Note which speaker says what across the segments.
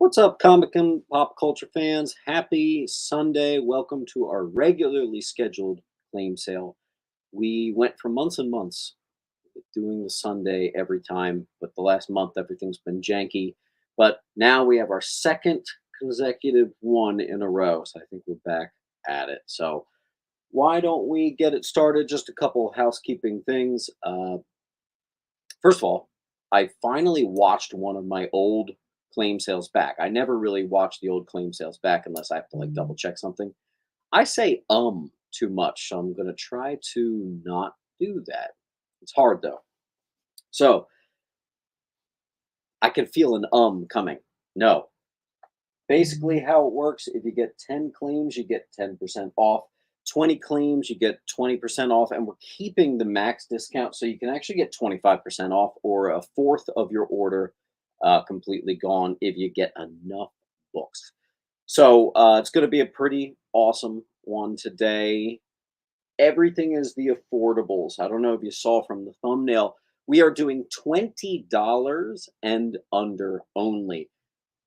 Speaker 1: What's up, comic and pop culture fans? Happy Sunday. Welcome to our regularly scheduled claim sale. We went for months and months doing the Sunday every time, but the last month everything's been janky. But now we have our second consecutive one in a row. So I think we're back at it. So why don't we get it started? Just a couple housekeeping things. First of all, I finally watched one of my old claim sales back. I never really watch the old claim sales back unless I have to like double check something. I say too much, so I'm gonna try to not do that. It's hard though. So I can feel an coming. No. Basically, how it works, if you get 10 claims, you get 10% off. 20 claims, you get 20% off. And we're keeping the max discount so you can actually get 25% off or a fourth of your order completely gone if you get enough books. So it's going to be a pretty awesome one today. Everything is the affordables. I don't know if you saw from the thumbnail. We are doing $20 and under only.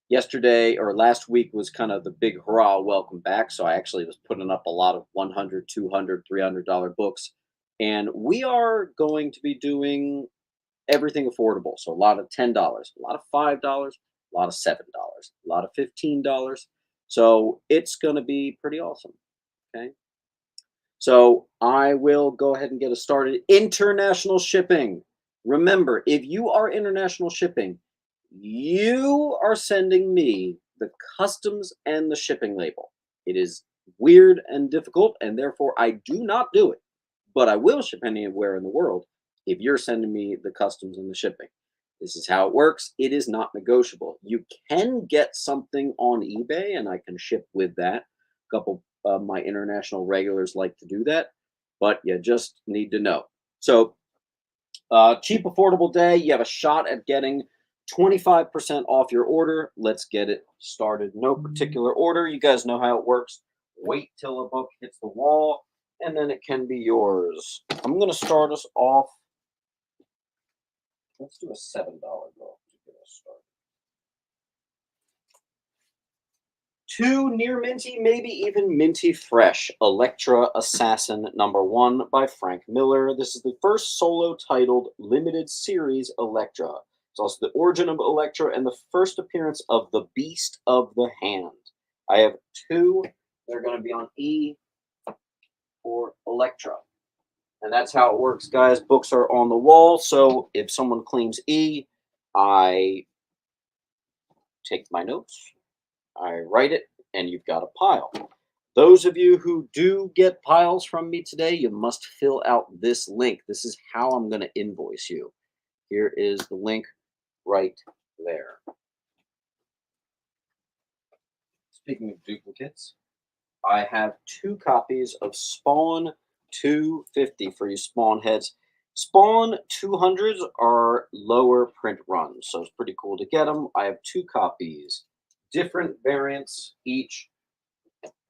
Speaker 1: Yesterday or last week was kind of the big hurrah welcome back, so I actually was putting up a lot of 100, 200, $300 books, and we are going to be doing everything affordable. So a lot of $10, a lot of $5, a lot of $7, a lot of $15. So it's going to be pretty awesome. Okay, so I will go ahead and get us started. International shipping. Remember, if you are international shipping, you are sending me the customs and the shipping label. It is weird and difficult, and therefore I do not do it. But I will ship anywhere in the world if you're sending me the customs and the shipping. This is how it works. It is not negotiable. You can get something on eBay, and I can ship with that. A couple of my international regulars like to do that, but you just need to know. So, cheap, affordable day. You have a shot at getting 25% off your order. Let's get it started. No particular order. You guys know how it works. Wait till a book hits the wall, and then it can be yours. I'm going to start us off. Let's do a $7 book to get us started. Two near minty, maybe even minty fresh. Elektra Assassin #1 by Frank Miller. This is the first solo titled limited series Elektra. It's also the origin of Elektra and the first appearance of the Beast of the Hand. I have two. They're going to be on E for Elektra. And that's how it works, guys. Books are on the wall. So if someone claims E, I take my notes, I write it, and you've got a pile. Those of you who do get piles from me today, you must fill out this link. This is how I'm going to invoice you. Here is the link right there. Speaking of duplicates, I have 2 copies of Spawn 250 for you Spawn heads. Spawn 200s are lower print runs, so it's pretty cool to get them. I have 2 copies, different variants each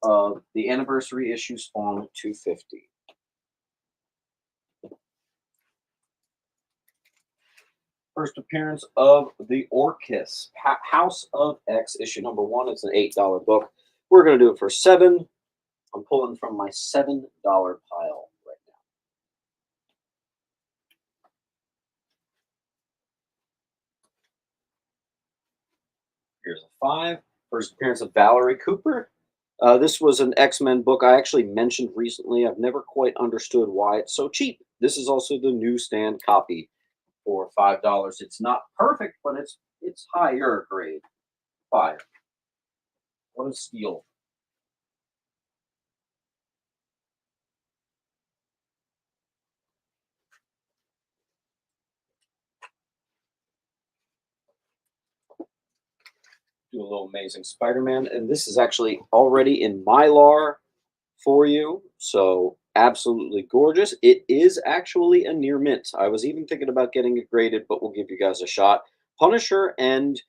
Speaker 1: of the anniversary issue Spawn 250. First appearance of the Orcus, House of X, issue #1. It's an $8 book. We're going to do it for $7. I'm pulling from my $7 pile right now. Here's a 5. First appearance of Valerie Cooper. This was an X-Men book I actually mentioned recently. I've never quite understood why it's so cheap. This is also the newsstand copy for $5. It's not perfect, but it's higher grade. 5. What a steal. Do a little Amazing Spider-Man, and this is actually already in Mylar for you, so absolutely gorgeous. It is actually a near mint. I was even thinking about getting it graded, but we'll give you guys a shot. Punisher and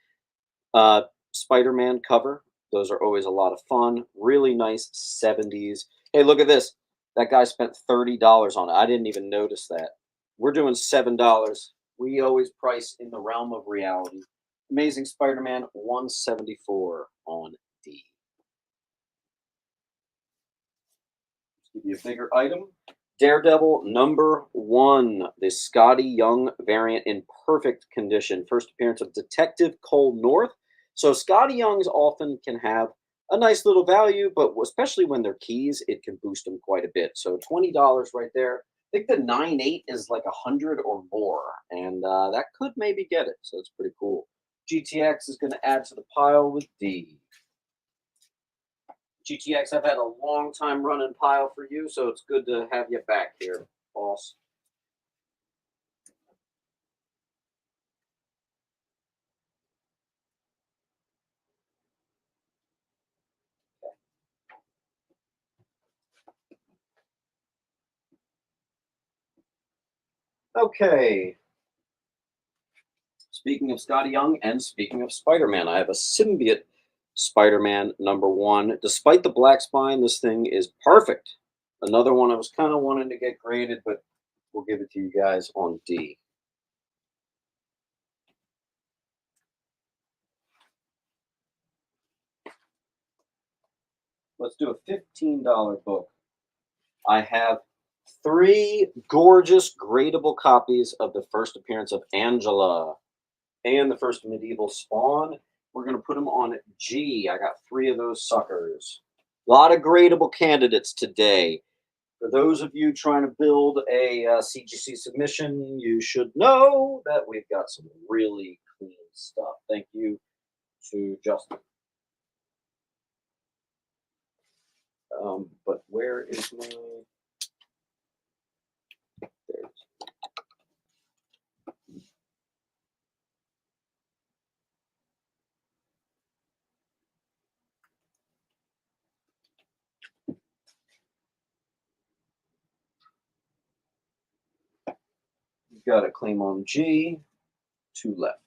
Speaker 1: Spider-Man cover. Those are always a lot of fun. Really nice 70s. Hey, look at this. That guy spent $30 on it. I didn't even notice that. We're doing $7. We always price in the realm of reality. Amazing Spider-Man 174 on D. Give you a bigger item. Daredevil #1, the Scotty Young variant in perfect condition. First appearance of Detective Cole North. So Scotty Youngs often can have a nice little value, but especially when they're keys, it can boost them quite a bit. So $20 right there. I think the 9.8 is like 100 or more, and that could maybe get it. So it's pretty cool. GTX is going to add to the pile with D. GTX, I've had a long time running pile for you, so it's good to have you back here, boss. Okay. Speaking of Scotty Young and speaking of Spider-Man, I have a symbiote Spider-Man #1. Despite the black spine, this thing is perfect. Another one I was kind of wanting to get graded, but we'll give it to you guys on D. Let's do a $15 book. I have 3 gorgeous gradable copies of the first appearance of Angela and the first medieval Spawn. We're going to put them on G. I got 3 of those suckers. A lot of gradable candidates today. For those of you trying to build a CGC submission, you should know that we've got some really clean stuff. Thank you to Justin. But where is my... There it is. You've got a claim on G, 2 left.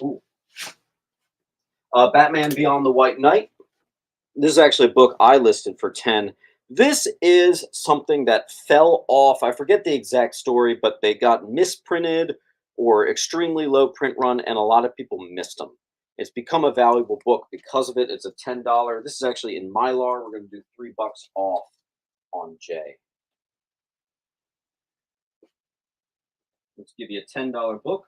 Speaker 1: Ooh. Batman Beyond the White Knight. This is actually a book I listed for 10. This is something that fell off. I forget the exact story, but they got misprinted or extremely low print run, and a lot of people missed them. It's become a valuable book because of it. It's a $10. This is actually in Mylar. We're going to do $3 off on J. Let's give you a $10 book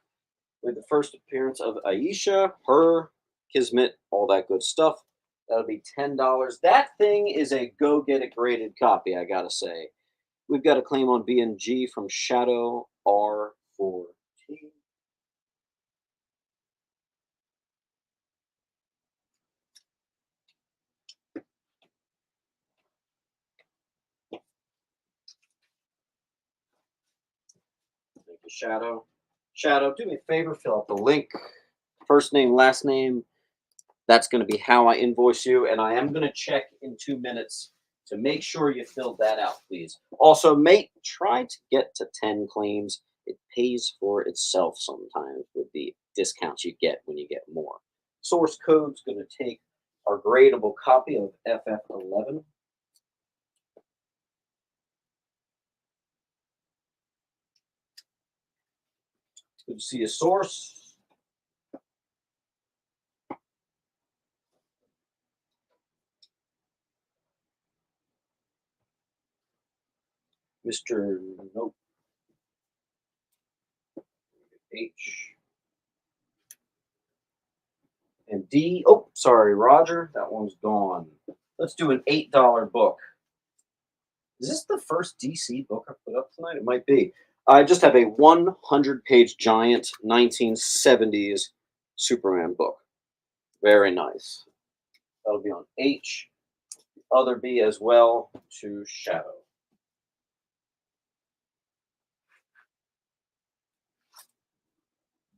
Speaker 1: with the first appearance of Aisha, her, Kismet, all that good stuff. That'll be $10. That thing is a go get it graded copy, I gotta say. We've got a claim on B and G from Shadow R14. Thank you, Shadow. Shadow, do me a favor, fill out the link. First name, last name. That's going to be how I invoice you, and I am going to check in 2 minutes to make sure you filled that out, please. Also, mate, try to get to 10 claims. It pays for itself sometimes with the discounts you get when you get more. Source code's going to take our gradable copy of FF11. Good to see a source. Mr. Nope. H. And D. Oh, sorry, Roger. That one's gone. Let's do an $8 book. Is this the first DC book I put up tonight? It might be. I just have a 100-page giant 1970s Superman book. Very nice. That'll be on H. Other B as well to Shadow.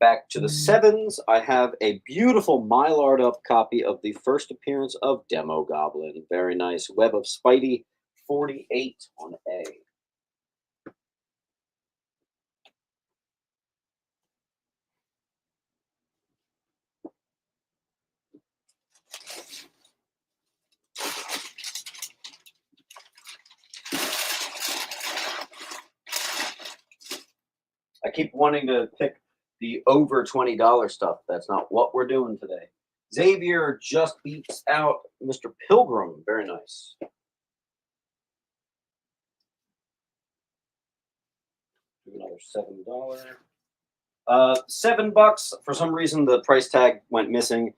Speaker 1: Back to the 7s, I have a beautiful Mylar'd up copy of the first appearance of Demo Goblin. Very nice. Web of Spidey, 48 on A. I keep wanting to pick the over $20 stuff. That's not what we're doing today. Xavier just beats out Mr. Pilgrim. Very nice. Do another $7. $7 for some reason the price tag went missing.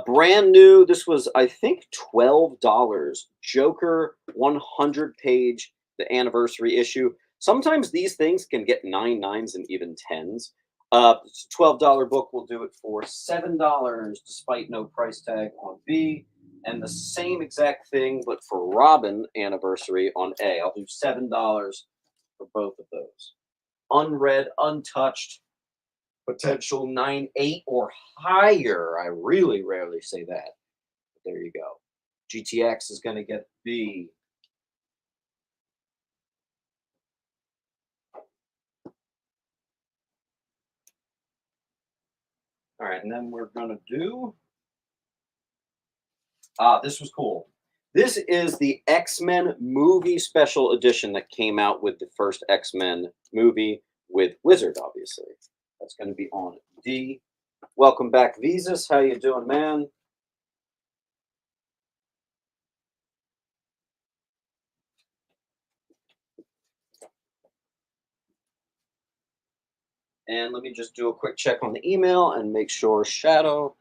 Speaker 1: Brand new. This was I think $12. Joker 100-page, the anniversary issue. Sometimes these things can get 9 nines and even 10s. It's a $12 book. We'll do it for $7 despite no price tag on B. And the same exact thing, but for Robin anniversary on A. I'll do $7 for both of those. Unread, untouched, potential 9.8 or higher. I really rarely say that. But there you go. GTX is going to get B. All right, and then we're going to do. This was cool. This is the X-Men movie special edition that came out with the first X-Men movie with Wizard, obviously. That's going to be on D. Welcome back, Visas. How you doing, man? And let me just do a quick check on the email and make sure Shadow,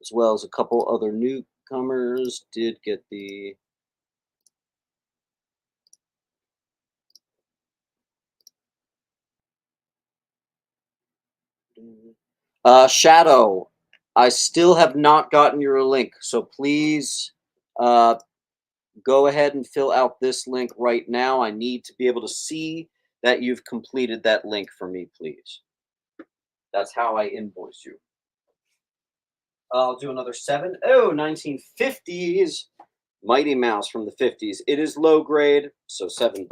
Speaker 1: as well as a couple other newcomers, did get the. Shadow, I still have not gotten your link, so please go ahead and fill out this link right now. I need to be able to see that you've completed that link for me, please. That's how I invoice you. I'll do another 7. Oh, 1950s. Mighty Mouse from the 50s. It is low grade, so $7. That'll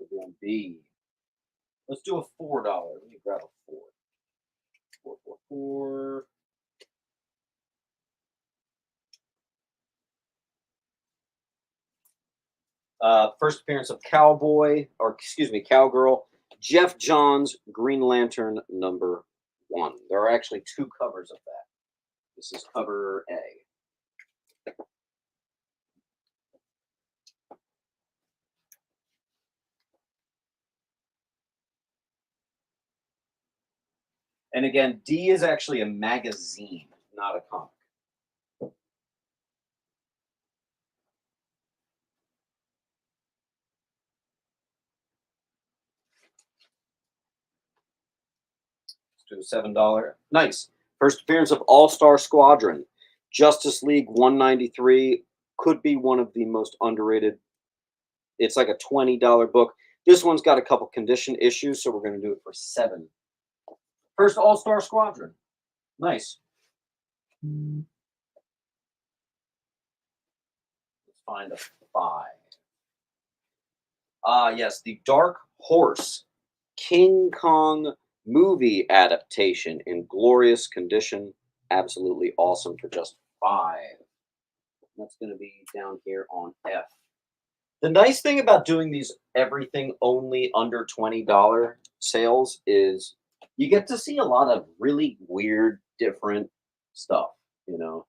Speaker 1: be on B. Let's do a $4. Let me grab a 4. 4, 4, 4. First appearance of Cowboy, or excuse me, Cowgirl. Jeff Johns, Green Lantern #1. There are actually 2 covers of that. This is cover A. And again, D is actually a magazine, not a comic. Let's do a $7. Nice. First appearance of All-Star Squadron. Justice League 193 could be one of the most underrated. It's like a $20 book. This one's got a couple condition issues, so we're going to do it for 7. First All-Star Squadron. Nice. Let's find a 5. Yes, the Dark Horse King Kong movie adaptation in glorious condition. Absolutely awesome for just 5. That's going to be down here on F. The nice thing about doing these everything only under $20 sales is you get to see a lot of really weird, different stuff, you know.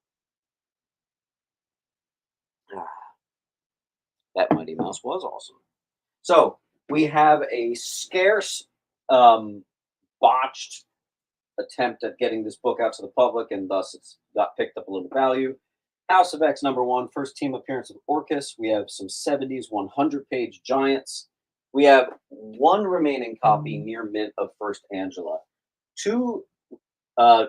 Speaker 1: That Mighty Mouse was awesome. So we have a scarce, botched attempt at getting this book out to the public, and thus it's got picked up a little value. House of X #1, first team appearance of Orcus. We have some 70s 100-page giants. We have 1 remaining copy near mint of First Angela. 2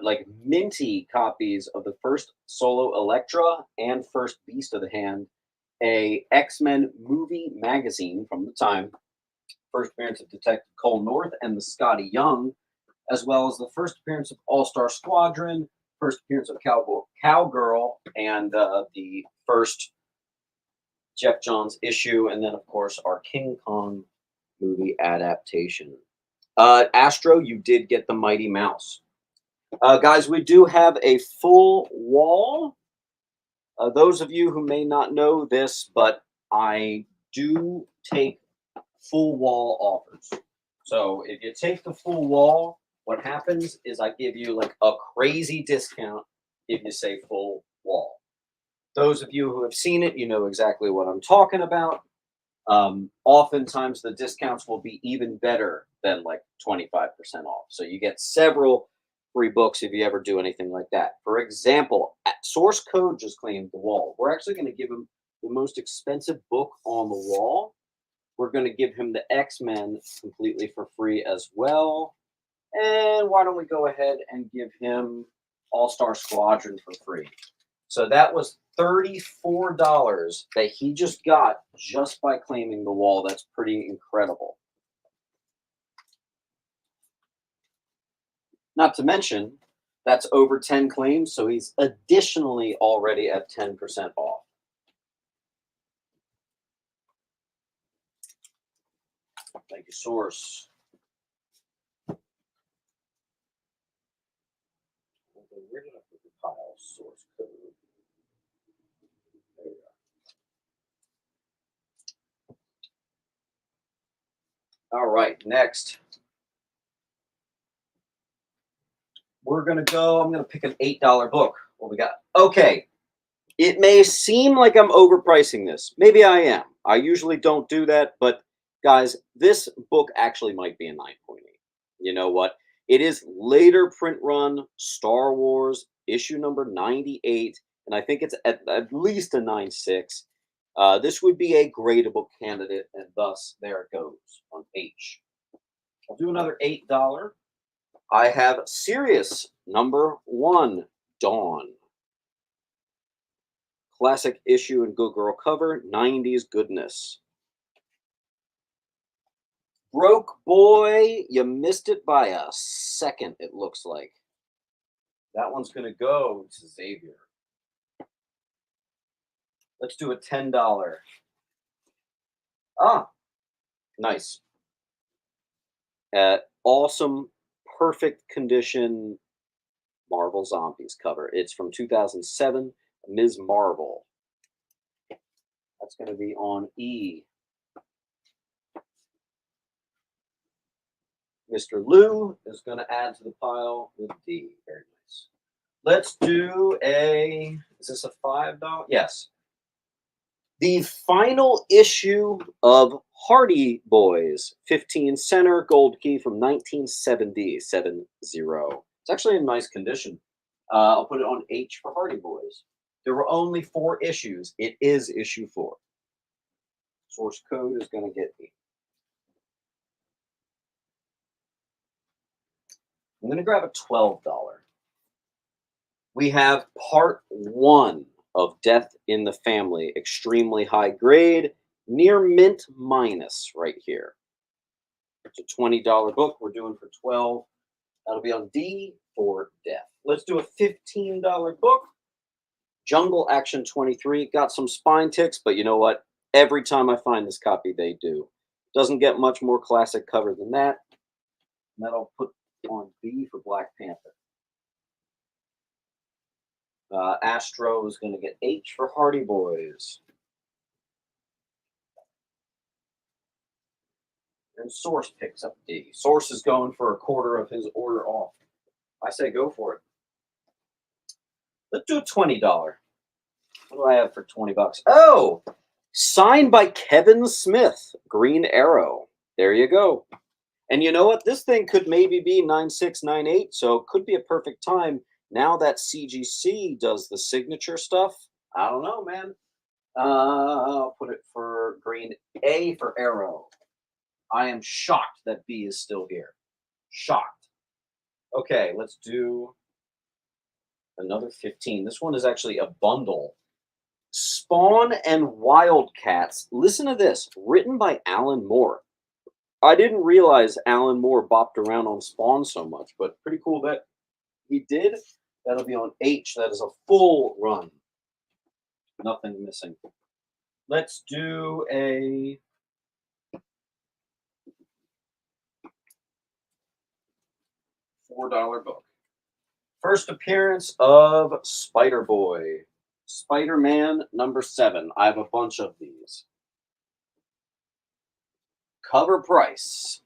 Speaker 1: like minty copies of the first solo Elektra and first Beast of the Hand, a X-Men movie magazine from the time, first appearance of Detective Cole North and the Scotty Young, as well as the first appearance of All-Star Squadron, first appearance of Cowgirl, and the first Jeff Johns issue, and then, of course, our King Kong movie adaptation. Astro, you did get the Mighty Mouse. Guys, we do have a full wall. Those of you who may not know this, but I do take full wall offers. So if you take the full wall, what happens is I give you like a crazy discount if you say full wall. Those of you who have seen it, you know exactly what I'm talking about. Oftentimes the discounts will be even better than like 25% off. So you get several free books if you ever do anything like that. For example, Source Code just claimed the wall. We're actually going to give him the most expensive book on the wall. We're going to give him the X-Men completely for free as well. And why don't we go ahead and give him All-Star Squadron for free? So that was $34 that he just got just by claiming the wall. That's pretty incredible. Not to mention, that's over 10 claims, so he's additionally already at 10% off. Thank you, Source. Where did I put the pile? Source Code. There we go. All right, next. We're going to go, I'm going to pick an $8 book. What we got? Okay. It may seem like I'm overpricing this. Maybe I am. I usually don't do that, but guys, this book actually might be a 9.8. You know what? It is later print run Star Wars issue number 98, and I think it's at least a 9.6. This would be a gradable candidate, and thus there it goes on H. I'll do another $8. I have Sirius number 1, Dawn. Classic issue and Good Girl cover, 90s goodness. Broke Boy, you missed it by a second, it looks like. That one's going to go to Xavier. Let's do a $10. Ah, nice. Awesome, perfect condition Marvel Zombies cover. It's from 2007, Ms. Marvel. That's going to be on E. Mr. Lou is going to add to the pile with D. Very nice. Let's do a, is this a $5? Yes. The final issue of Hardy Boys, 15 center, gold key from 1970, 70. It's actually in nice condition. I'll put it on H for Hardy Boys. There were only 4 issues. It is issue 4. Source Code is going to get me. I'm going to grab a $12. We have part 1 of Death in the Family, extremely high grade, near mint minus right here. It's a $20 book. We're doing for 12. That'll be on D for Death. Let's do a $15 book. Jungle Action 23. Got some spine ticks, but you know what? Every time I find this copy, they do. Doesn't get much more classic cover than that. And that'll put on B for Black Panther. Astro is going to get H for Hardy Boys. And Source picks up D. Source is going for a quarter of his order off. I say go for it. Let's do a $20. What do I have for 20 bucks? Oh, signed by Kevin Smith, Green Arrow. There you go. And you know what? This thing could maybe be 9.6, 9.8, so it could be a perfect time. Now that CGC does the signature stuff, I don't know, man. I'll put it for Green A for Arrow. I am shocked that B is still here. Shocked. Okay, let's do another 15. This one is actually a bundle. Spawn and Wildcats. Listen to this. Written by Alan Moore. I didn't realize Alan Moore bopped around on Spawn so much, but pretty cool that he did. That'll be on H. That is a full run. Nothing missing. Let's do a $4 book. First appearance of Spider-Boy. Spider-Man number 7. I have a bunch of these. Cover price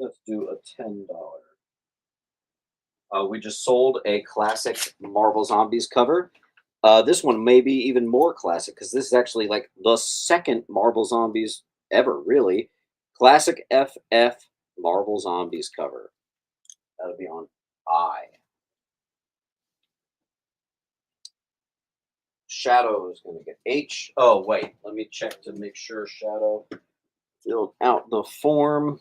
Speaker 1: Let's do a $10. We just sold a classic Marvel Zombies cover. This one may be even more classic because this is actually like the second Marvel Zombies ever, really. Classic FF Marvel Zombies cover. That'll be on I. Shadow is going to get H. Oh, wait. Let me check to make sure Shadow filled out the form.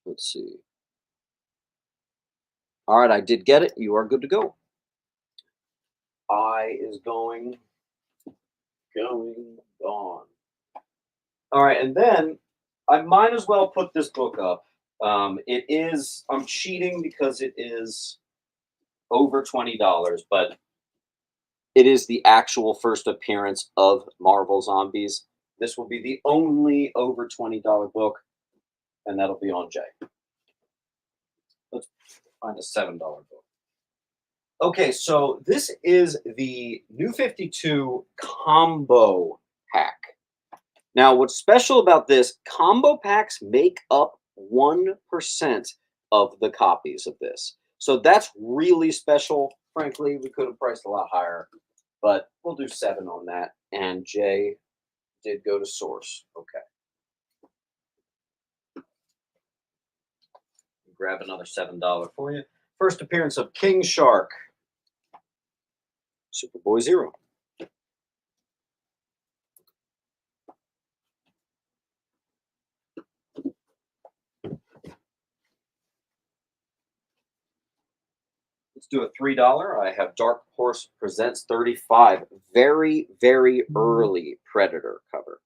Speaker 1: Let's see. All right, I did get it. You are good to go. I is going, gone. All right, and then I might as well put this book up. I'm cheating because it is over $20, but it is the actual first appearance of Marvel Zombies. This will be the only over $20 book, and that'll be on J. Let's find a $7 book. Okay, so this is the New 52 combo pack. Now, what's special about this, combo packs make up 1% of the copies of this. So that's really special. Frankly, we could have priced a lot higher, but we'll do 7 on that. And J did go to source. Okay. Grab another $7 for you. First appearance of King Shark. Superboy Zero. Let's do a $3. I have Dark Horse Presents 35. Very, very early Predator cover.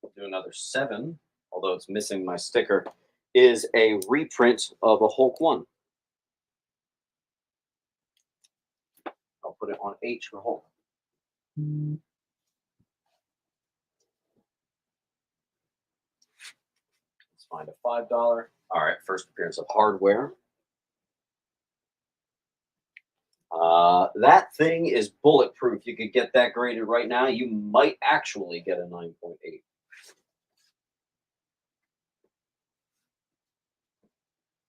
Speaker 1: We'll do another 7, although it's missing my sticker, is a reprint of a Hulk 1. I'll put it on H for Hulk. Let's find a $5. All right, first appearance of Hardware. That thing is bulletproof. You could get that graded right now. You might actually get a 9.8.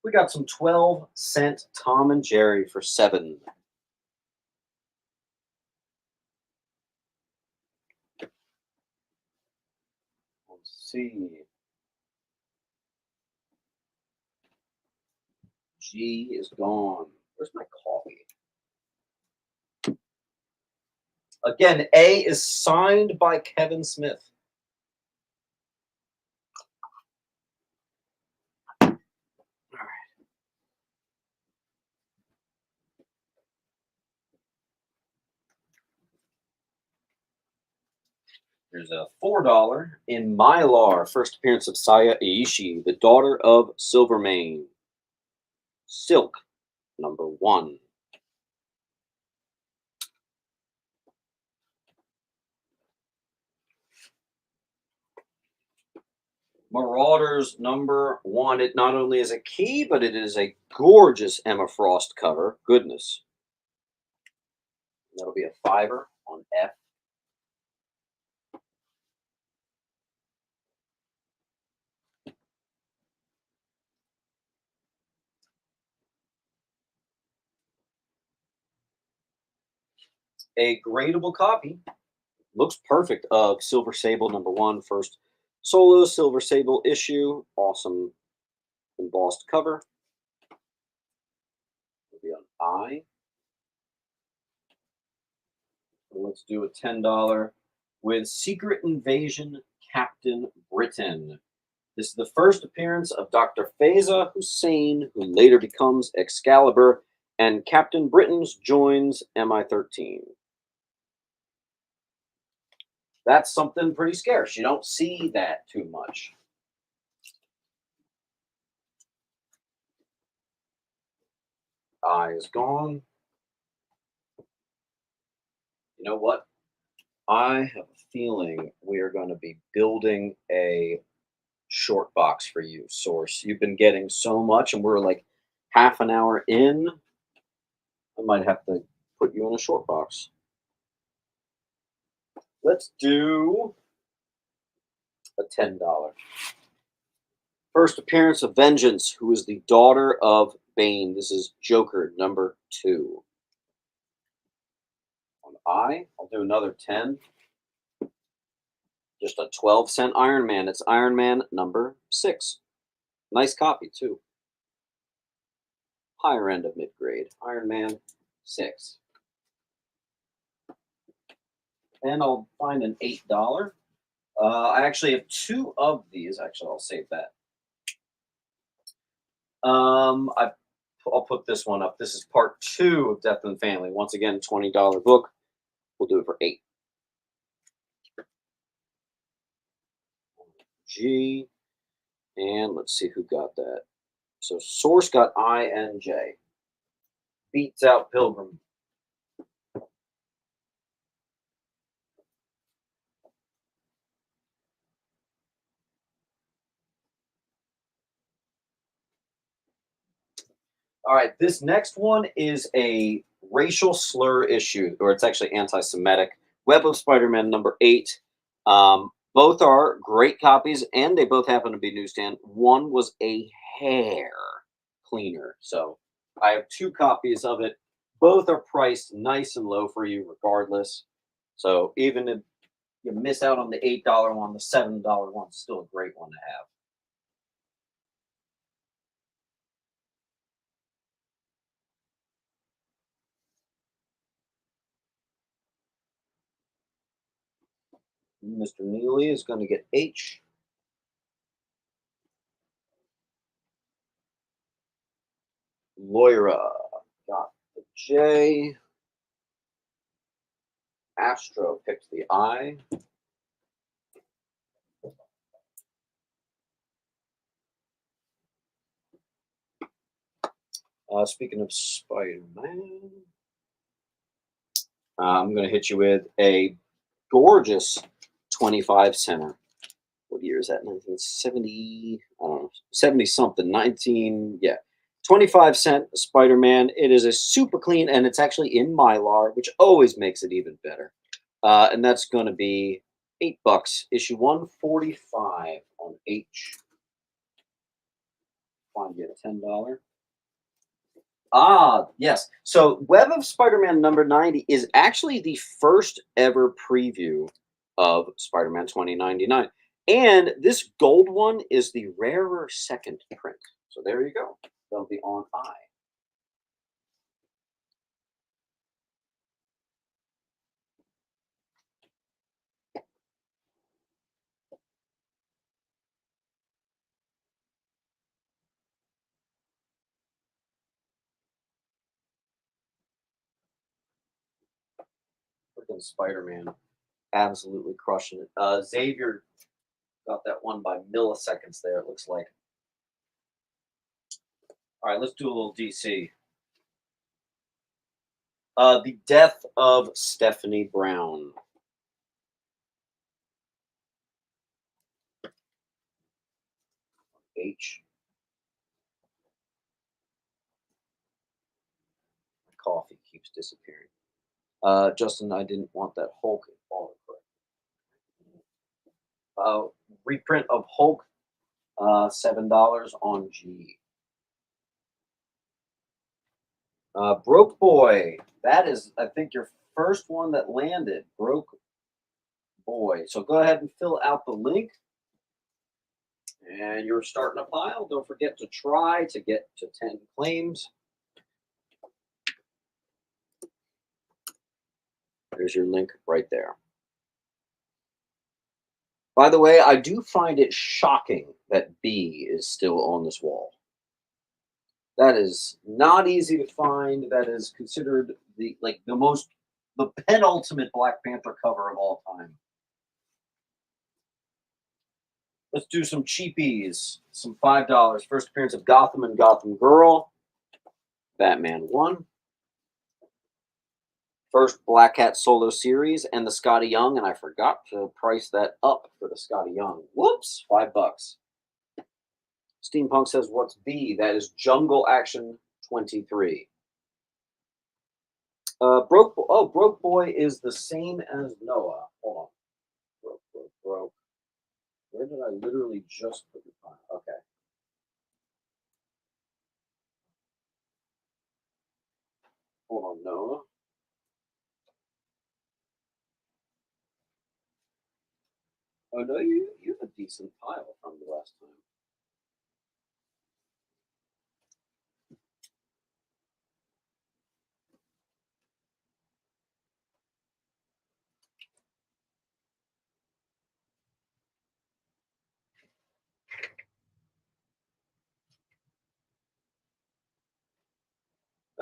Speaker 1: We got some 12-cent Tom and Jerry for 7. Let's see. G is gone. Where's my coffee? Again, A is signed by Kevin Smith. All right. There's a $4 in Mylar. First appearance of Saya Iishi, the daughter of Silvermane. Silk, number 1. Marauders number 1. It not only is a key, but it is a gorgeous Emma Frost cover. Goodness. That'll be a $5 on F. A gradable copy. Looks perfect of Silver Sable number 1. First solo Silver Sable issue. Awesome embossed cover. It'll be on I. Let's do a $10 with Secret Invasion Captain Britain. This is the first appearance of Dr. Faiza Hussein, who later becomes Excalibur, and Captain Britain joins MI13. That's something pretty scarce. You don't see that too much. I is gone. You know what? I have a feeling we are going to be building a short box for you, Source. You've been getting so much, and we're like half an hour in. I might have to put you in a short box. Let's do a $10. First appearance of Vengeance, who is the daughter of Bane. This is Joker number 2. On I'll do another 10. Just a 12-cent Iron Man. It's Iron Man number 6. Nice copy, too. Higher end of mid-grade. Iron Man 6. And I'll find an $8. I actually have 2 of these. Actually, I'll save that. I'll put this one up. This is part 2 of Death in the Family. Once again, $20 book. We'll do it for 8. G. And let's see who got that. So Source got I and J. Beats out Pilgrim. All right, this next one is a racial slur issue, or it's actually anti-Semitic. Web of Spider-Man number 8. Both are great copies, and they both happen to be newsstand. One was a hair cleaner, so I have 2 copies of it. Both are priced nice and low for you, regardless. So even if you miss out on the $8 one, the $7 one's still a great one to have. Mr. Neely is going to get H. Loira got the J. Astro picked the I. Speaking of Spider-Man, I'm going to hit you with a gorgeous 25 center. What year is that? 1970, I don't know, 70 something, 25 cent Spider-Man. It is a super clean, and it's actually in Mylar, which always makes it even better. And that's going to be $8. Issue 145 on H. Find you a $10. Yes. So Web of Spider-Man number 90 is actually the first ever preview of Spider-Man 2099. And this gold one is the rarer second print. So there you go. That'll be on I. Freaking Spider-Man. Absolutely crushing it. Xavier got that one by milliseconds there, it looks like. All right, let's do a little DC. The death of Stephanie Brown. H. Coffee keeps disappearing. Justin, I didn't want that Hulk reprint of Hulk, $7 on G. Broke Boy. That is, I think, your first one that landed. Broke Boy. So go ahead and fill out the link. And you're starting a pile. Don't forget to try to get to 10 claims. There's your link right there. By the way, I do find it shocking that B is still on this wall. That is not easy to find. That is considered the penultimate Black Panther cover of all time. Let's do some cheapies. Some $5. First appearance of Gotham and Gotham Girl. Batman 1. First Black Cat solo series and the Scotty Young, and I forgot to price that up for the Scotty Young. Whoops, $5. Steampunk says, what's B? That is Jungle Action 23. Broke Boy is the same as Noah. Hold on. Broke. Where did I literally just put the file? Okay. Hold on, Noah. Oh no, you have a decent pile from the last time.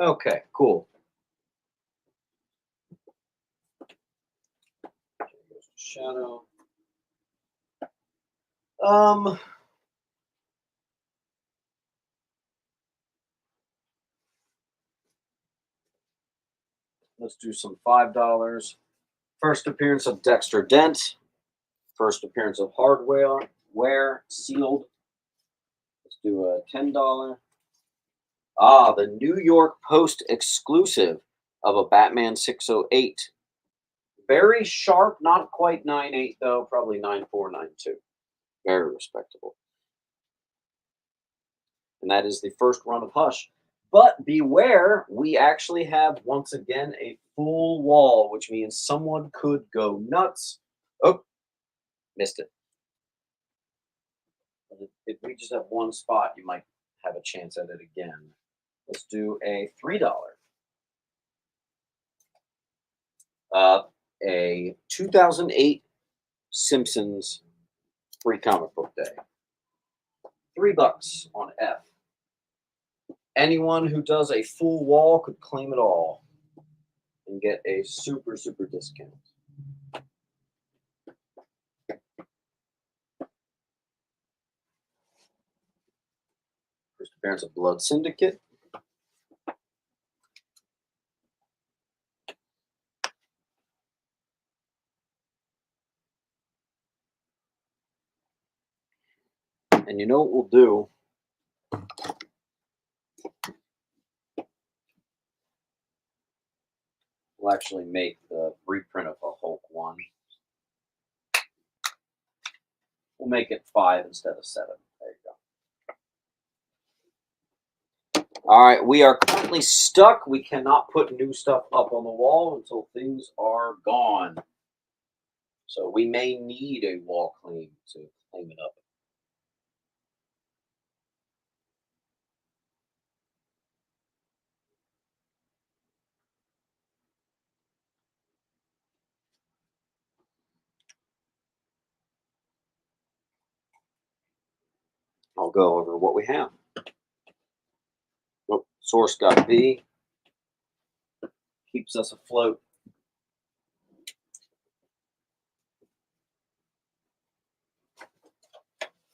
Speaker 1: Okay, cool. Here's Shadow. Let's do some $5. First appearance of Dexter Dent. First appearance of Hardware sealed. Let's do a $10. Ah, the New York Post exclusive of a Batman 608. Very sharp, not quite 9.8 though, probably 9.4, 9.2. Very respectable. And that is the first run of Hush. But beware, we actually have once again a full wall, which means someone could go nuts. Oh, missed it. If we just have one spot, you might have a chance at it again. Let's do a $3. A 2008 Simpsons free comic book day. $3 on F. Anyone who does a full wall could claim it all and get a super discount. First appearance of Blood Syndicate. And you know what we'll do? We'll actually make the reprint of a Hulk one. We'll make it 5 instead of 7. There you go. All right, we are currently stuck. We cannot put new stuff up on the wall until things are gone. So we may need a wall claim to claim it up. I'll go over what we have. Oh, source got B. Keeps us afloat.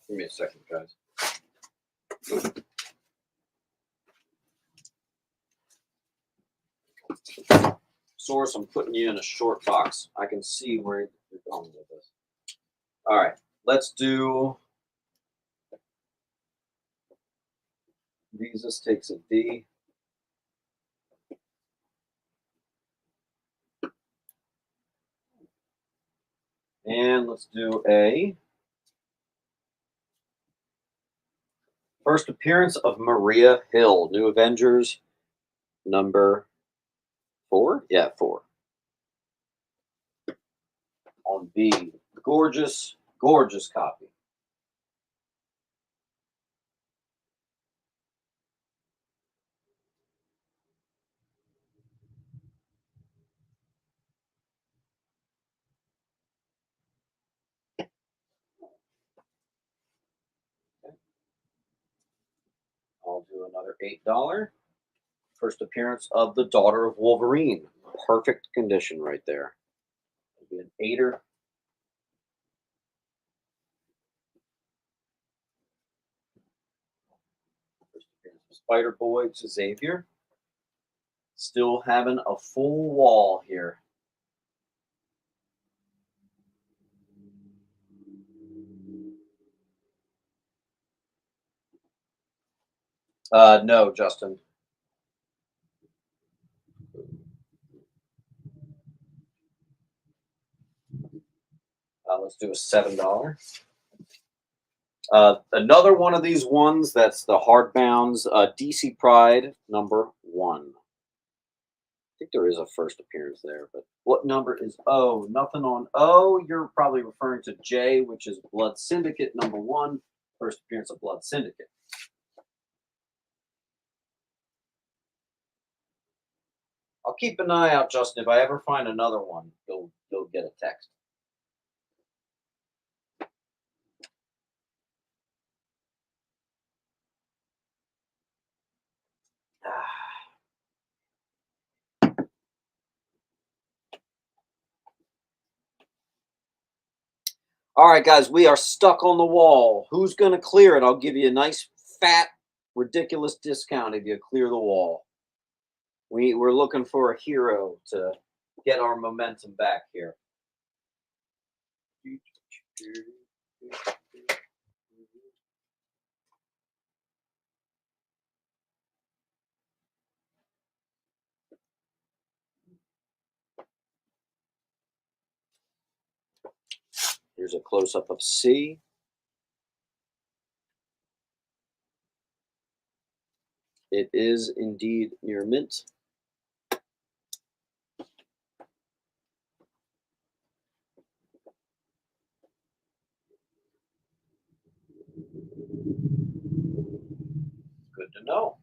Speaker 1: Give me a second, guys. Source, I'm putting you in a short box. I can see where you're going with this. All right, let's do. Jesus takes a D. And let's do a first appearance of Maria Hill, New Avengers number 4? Yeah, 4. On B. Gorgeous copy. I'll do another $8. First appearance of the Daughter of Wolverine. Perfect condition right there. It'll be an 8er. First appearance of Spider-Boy to Xavier. Still having a full wall here. No, Justin. Let's do a $7. Another one of these ones that's the hardbounds. DC Pride #1. I think there is a first appearance there, but what number is O? Nothing on O. You're probably referring to J, which is Blood Syndicate #1. First appearance of Blood Syndicate. I'll keep an eye out, Justin. If I ever find another one, you'll get a text. All right, guys, we are stuck on the wall. Who's going to clear it? I'll give you a nice, fat, ridiculous discount if you clear the wall. We're looking for a hero to get our momentum back here. Here's a close-up of C. It is indeed near mint. Good to know.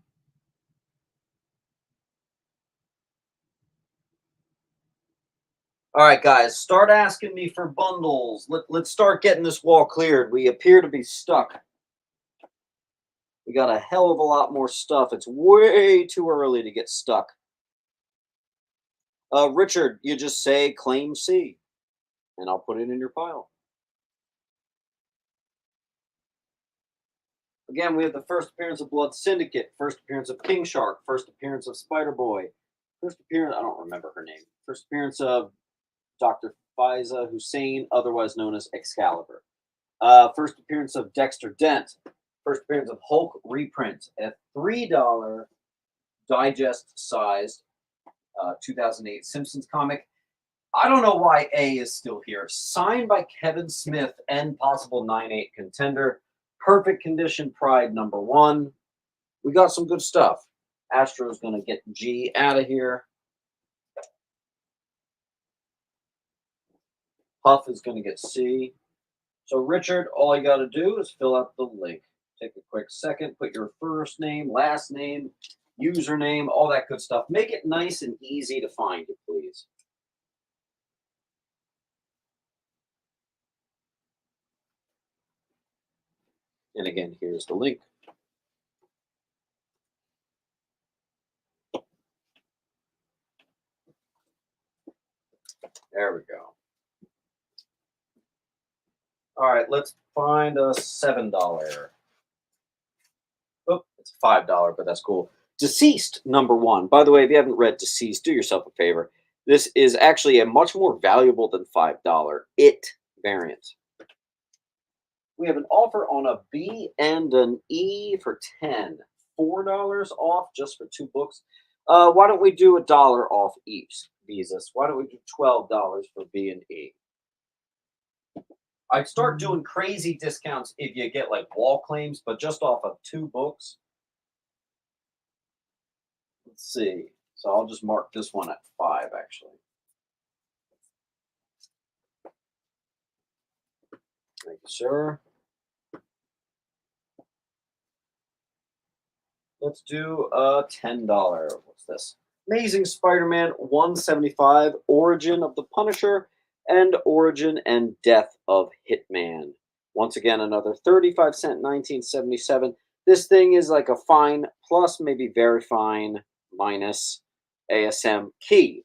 Speaker 1: All right, guys, start asking me for bundles. Let's start getting this wall cleared. We appear to be stuck. We got a hell of a lot more stuff. It's way too early to get stuck. Richard, you just say claim C, and I'll put it in your pile. Again, we have the first appearance of Blood Syndicate, first appearance of King Shark, first appearance of Spider Boy, first appearance, I don't remember her name, first appearance of Dr. Faiza Hussein, otherwise known as Excalibur. First appearance of Dexter Dent, first appearance of Hulk reprint, a $3 digest sized 2008 Simpsons comic. I don't know why A is still here. Signed by Kevin Smith and possible 9/8 contender. Perfect condition Pride #1. We got some good stuff. Astro's going to get G out of here. Huff is going to get C. So, Richard, all you got to do is fill out the link. Take a quick second, put your first name, last name, username, all that good stuff. Make it nice and easy to find you, please. And again, here's the link. There we go. All right, let's find a $7. Oh, it's a $5, but that's cool. Deceased #1. By the way, if you haven't read Deceased, do yourself a favor. This is actually a much more valuable than $5 It variant. We have an offer on a B and an E for 10. $4 off just for 2 books. Why don't we do $1 off each, Visas? Why don't we do $12 for B and E? I'd start doing crazy discounts if you get like wall claims, but just off of 2 books. Let's see. So I'll just mark this one at 5, actually. Thank you, sir. Let's do a $10. What's this? Amazing Spider-Man 175, Origin of the Punisher, and Origin and Death of Hitman. Once again, another 35-cent 1977. This thing is like a fine plus, maybe very fine minus ASM key.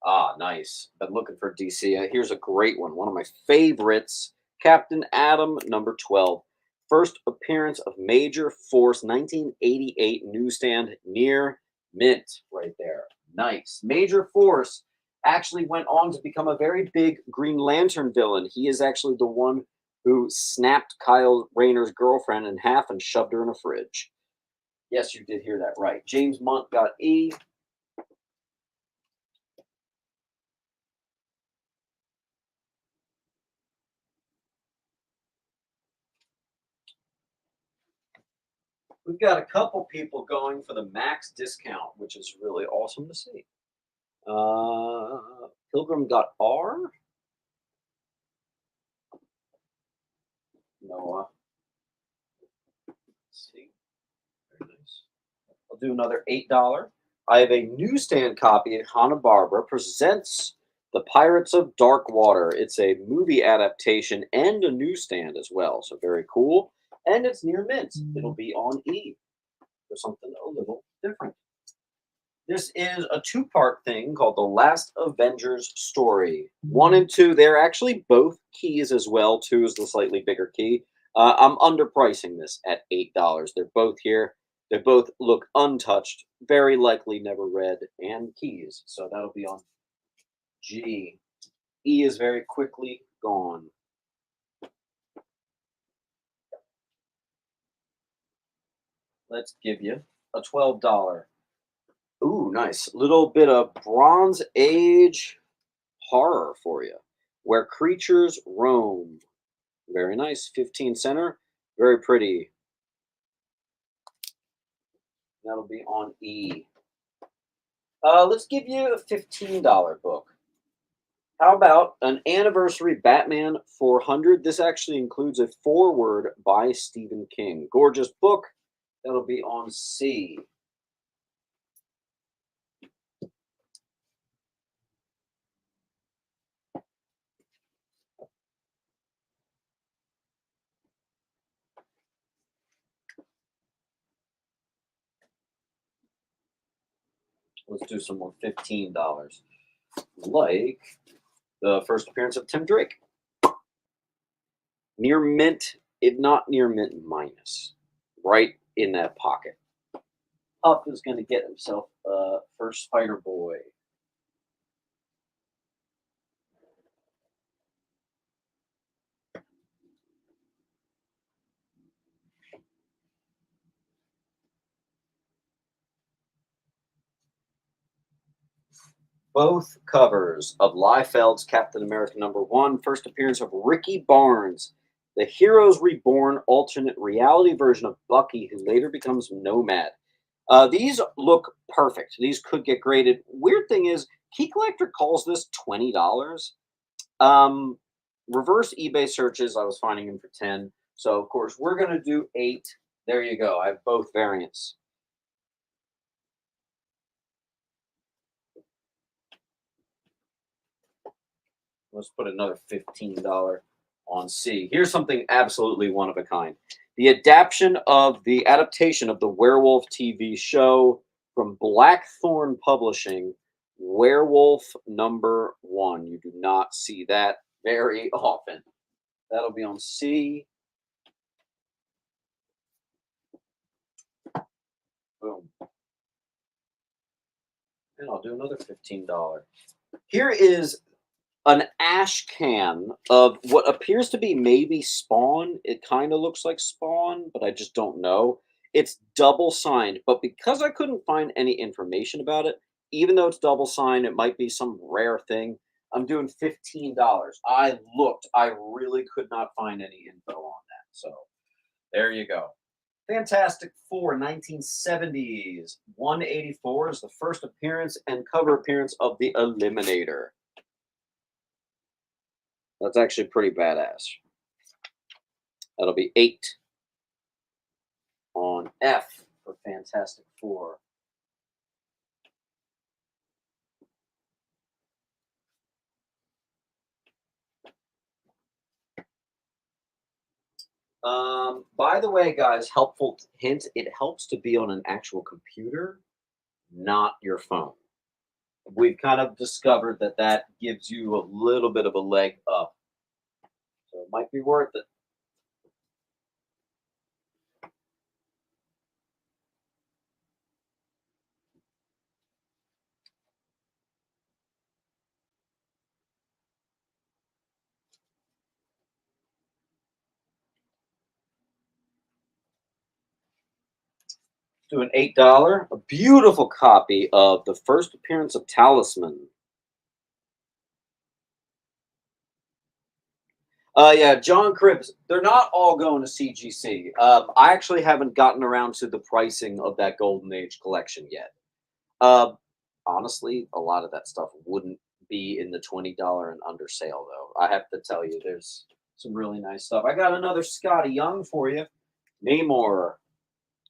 Speaker 1: Ah, nice. Been looking for DC. Here's a great one. One of my favorites. Captain Atom #12. First appearance of Major Force 1988 newsstand near mint right there. Nice. Major Force actually went on to become a very big Green Lantern villain. He is actually the one who snapped Kyle Rayner's girlfriend in half and shoved her in a fridge. Yes, you did hear that right. James Munt got E. We've got a couple people going for the max discount, which is really awesome to see. Pilgrim got R. Noah. Let's see. Very nice. I'll do another $8. I have a newsstand copy of Hanna-Barbera Presents The Pirates of Dark Water. It's a movie adaptation and a newsstand as well, so very cool. And it's near mint. It'll be on E for something a little different. This is a two-part thing called The Last Avengers Story. 1 and 2, they're actually both keys as well. 2 is the slightly bigger key. I'm underpricing this at $8. They're both here. They both look untouched, very likely never read, and keys. So that'll be on G. E is very quickly gone. Let's give you a $12. Ooh, nice. Little bit of Bronze Age horror for you. Where Creatures Roam. Very nice. 15 center. Very pretty. That'll be on E. Let's give you a $15 book. How about an Anniversary Batman 400? This actually includes a foreword by Stephen King. Gorgeous book. That'll be on C. Let's do some more $15. Like the first appearance of Tim Drake. Near mint, if not near mint minus. Right in that pocket. Up is going to get himself first Spider Boy. Both covers of Liefeld's Captain America #1, first appearance of Ricky Barnes, the Heroes Reborn alternate reality version of Bucky, who later becomes Nomad. These look perfect. These could get graded. Weird thing is, Key Collector calls this $20. Um, Reverse eBay searches, I was finding them for 10. So, of course, we're going to do 8. There you go. I have both variants. Let's put another $15 on C. Here's something absolutely one of a kind. The adaptation of the Werewolf TV show from Blackthorn Publishing, Werewolf #1. You do not see that very often. That'll be on C. Boom. And I'll do another $15. Here is an ash can of what appears to be maybe Spawn. It kind of looks like Spawn, but I just don't know. It's double signed, but because I couldn't find any information about it, even though it's double signed, it might be some rare thing. I'm doing $15. I looked, I really could not find any info on that. So there you go. Fantastic Four 1970s. 184 is the first appearance and cover appearance of the Eliminator. That's actually pretty badass. That'll be 8 on F for Fantastic Four. By the way, guys, helpful hint, it helps to be on an actual computer, not your phone. We've kind of discovered that that gives you a little bit of a leg up. So it might be worth it. Do an $8. A beautiful copy of the first appearance of Talisman. Yeah, John Cripps. They're not all going to CGC. I actually haven't gotten around to the pricing of that Golden Age collection yet. Uh, Honestly, a lot of that stuff wouldn't be in the $20 and under sale, though. I have to tell you, there's some really nice stuff. I got another Scotty Young for you. Namor,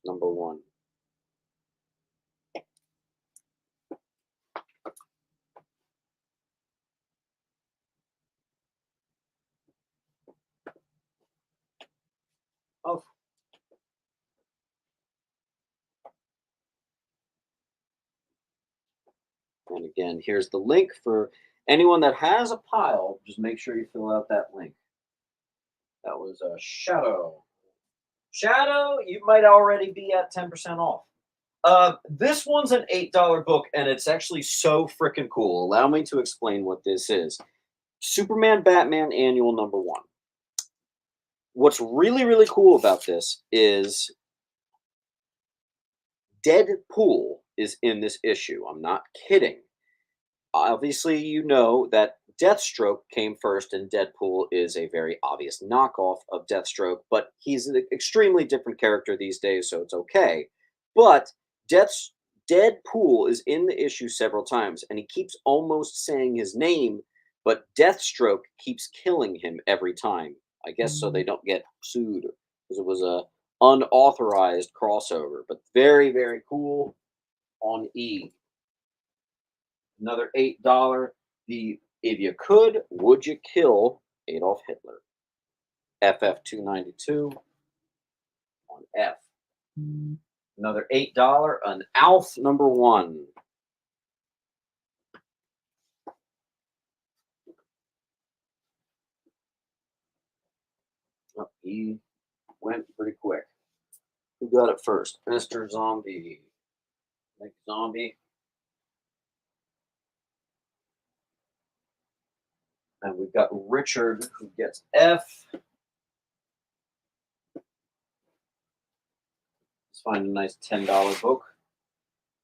Speaker 1: #1. Oh, and again, here's the link for anyone that has a pile. Just make sure you fill out that link. That was a Shadow. Shadow, you might already be at 10% off. This one's an $8 book, and it's actually so freaking cool. Allow me to explain what this is. Superman Batman Annual #1. What's really, really cool about this is Deadpool is in this issue. I'm not kidding. Obviously, you know that Deathstroke came first, and Deadpool is a very obvious knockoff of Deathstroke, but he's an extremely different character these days, so it's okay. But Death's Deadpool is in the issue several times, and he keeps almost saying his name, but Deathstroke keeps killing him every time. I guess so they don't get sued because it was a unauthorized crossover, but very, very cool on E. Another $8. The If You Could, Would You Kill Adolf Hitler? FF 292 on F. Another $8. An Alf #1. Oh, he went pretty quick. Who got it first? Mr. Zombie. Nick Zombie. And we've got Richard who gets F. Let's find a nice $10 book.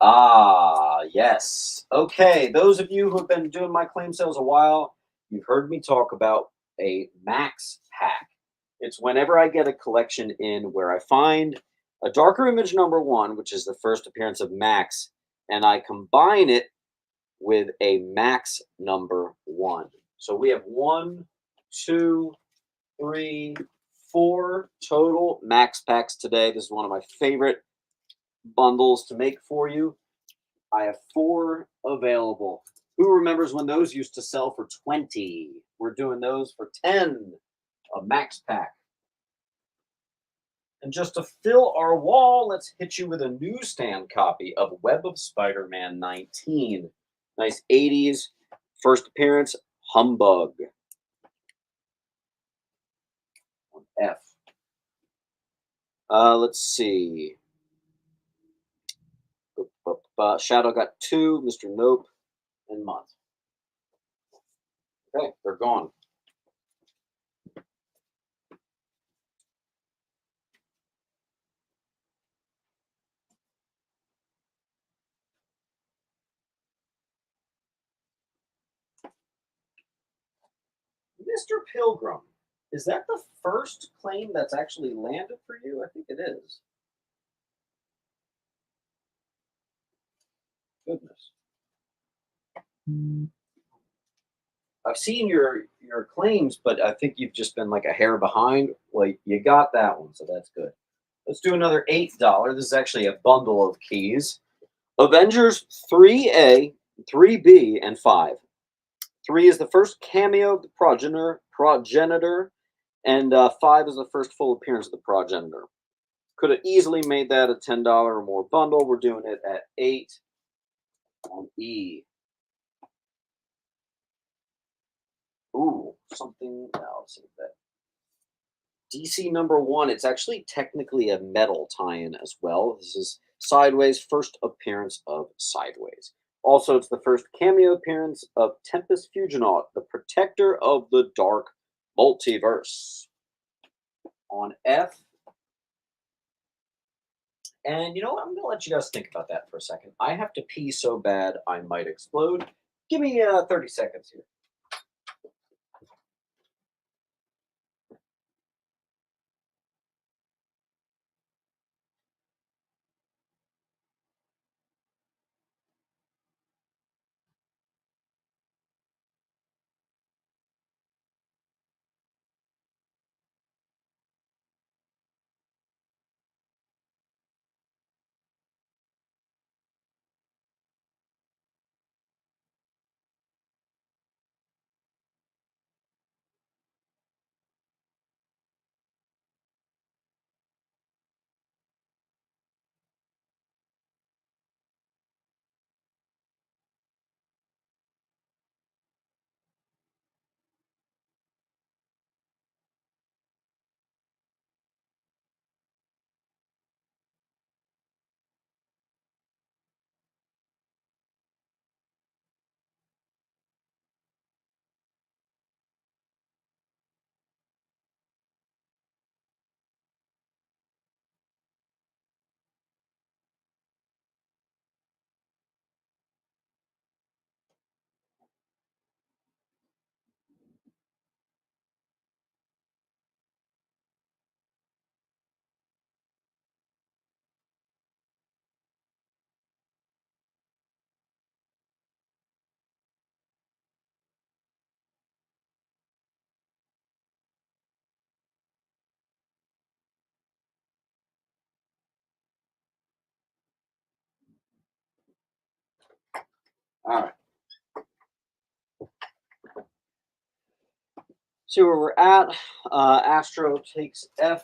Speaker 1: Ah, yes. Okay, those of you who have been doing my claim sales a while, you've heard me talk about a max pack. It's whenever I get a collection in where I find a Darker Image #1, which is the first appearance of Max, and I combine it with a Max #1. So we have 1, 2, 3, 4 total Max packs today. This is one of my favorite bundles to make for you. I have 4 available. Who remembers when those used to sell for 20? We're doing those for 10, a Max pack. And just to fill our wall, let's hit you with a newsstand copy of Web of Spider-Man 19. Nice 80s first appearance, Humbug on F. Let's see. Shadow got 2, Mr. Nope, and Month. Okay, they're gone. Mr. Pilgrim, is that the first claim that's actually landed for you? I think it is. Goodness. I've seen your claims, but I think you've just been like a hair behind. Well, you got that one, so that's good. Let's do another $8. This is actually a bundle of keys. Avengers 3A, 3B, and 5. 3 is the first cameo of the progenitor, and 5 is the first full appearance of the progenitor. Could have easily made that a $10 or more bundle. We're doing it at 8 on E. Ooh, something else. That DC #1. It's actually technically a metal tie-in as well. This is Sideways' first appearance of Sideways. Also, it's the first cameo appearance of Tempest Fuginaut, the protector of the dark multiverse. On F. And you know what? I'm gonna let you guys think about that for a second. I have to pee so bad I might explode. Give me 30 seconds here. All right. See where we're at. Astro takes F.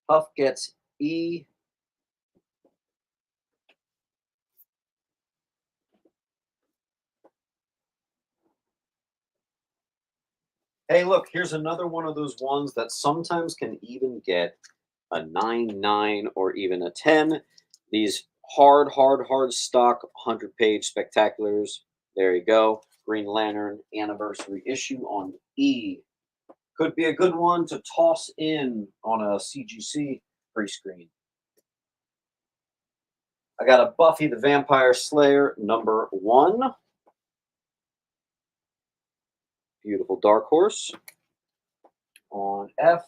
Speaker 1: Huff gets E. Hey, look, here's another one of those ones that sometimes can even get a 9, or even a 10. These hard stock 100-page spectaculars. There you go. Green Lantern anniversary issue on E. Could be a good one to toss in on a CGC pre-screen. I got a Buffy the Vampire Slayer #1. Beautiful Dark Horse on F.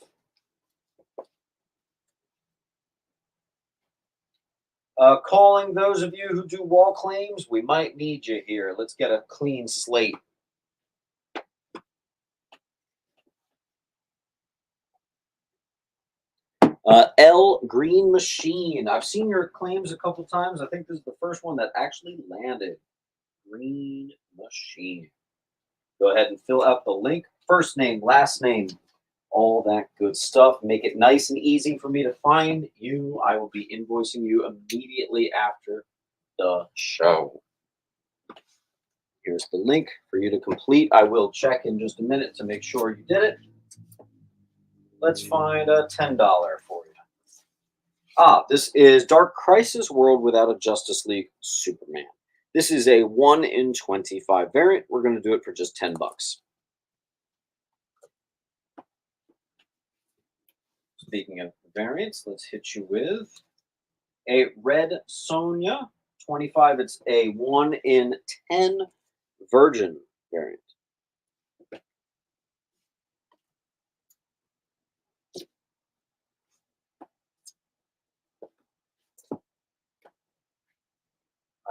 Speaker 1: Calling those of you who do wall claims, we might need you here. Let's get a clean slate. L Green Machine. I've seen your claims a couple times. I think this is the first one that actually landed. Green Machine. Go ahead and fill out the link. First name, last name, all that good stuff. Make it nice and easy for me to find you. I will be invoicing you immediately after the show. Here's the link for you to complete. I will check in just a minute to make sure you did it. Let's find a $10 for you. This is Dark Crisis World Without a Justice League Superman. This is a 1 in 25 variant. We're going to do it for just $10. Speaking of variants, let's hit you with a Red Sonja 25. It's a 1 in 10 Virgin variant.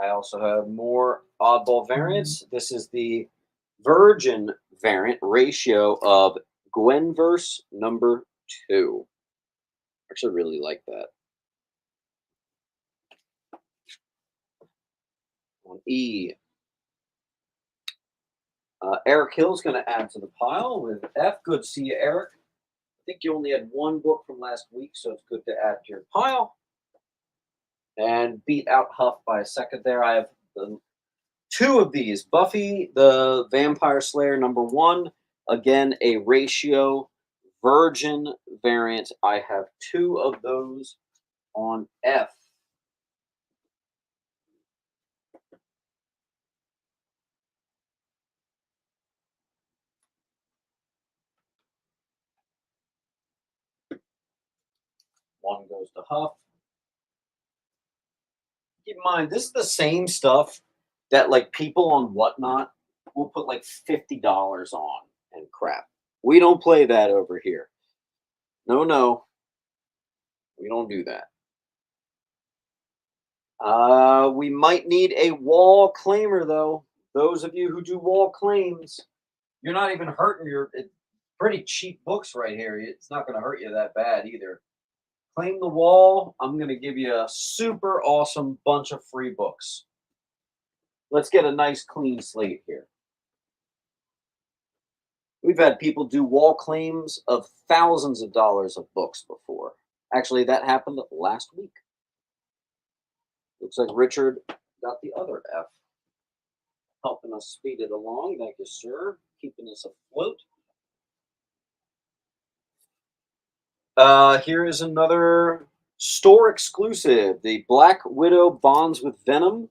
Speaker 1: I also have more oddball variants. This is the Virgin variant ratio of Gwenverse #2. Actually, really like that. On E, Eric Hill's going to add to the pile with F. Good to see you, Eric. I think you only had one book from last week, so it's good to add to your pile. And beat out Huff by a second there. I have two of these. Buffy the Vampire Slayer #1. Again, a ratio Virgin variant. I have two of those on F. One goes to Huff. Keep in mind, this is the same stuff that like people on Whatnot will put like $50 on and crap. We don't play that over here. No, no, we don't do that. We might need a wall claimer though. Those of you who do wall claims, you're not even hurting your pretty cheap books right here. It's not going to hurt you that bad either. Claim the wall. I'm going to give you a super awesome bunch of free books. Let's get a nice clean slate here. We've had people do wall claims of thousands of dollars of books before. Actually, that happened last week. Looks like Richard got the other F. Helping us speed it along. Thank you, sir. Keeping us afloat. Here is another store exclusive, the Black Widow Bonds with Venom.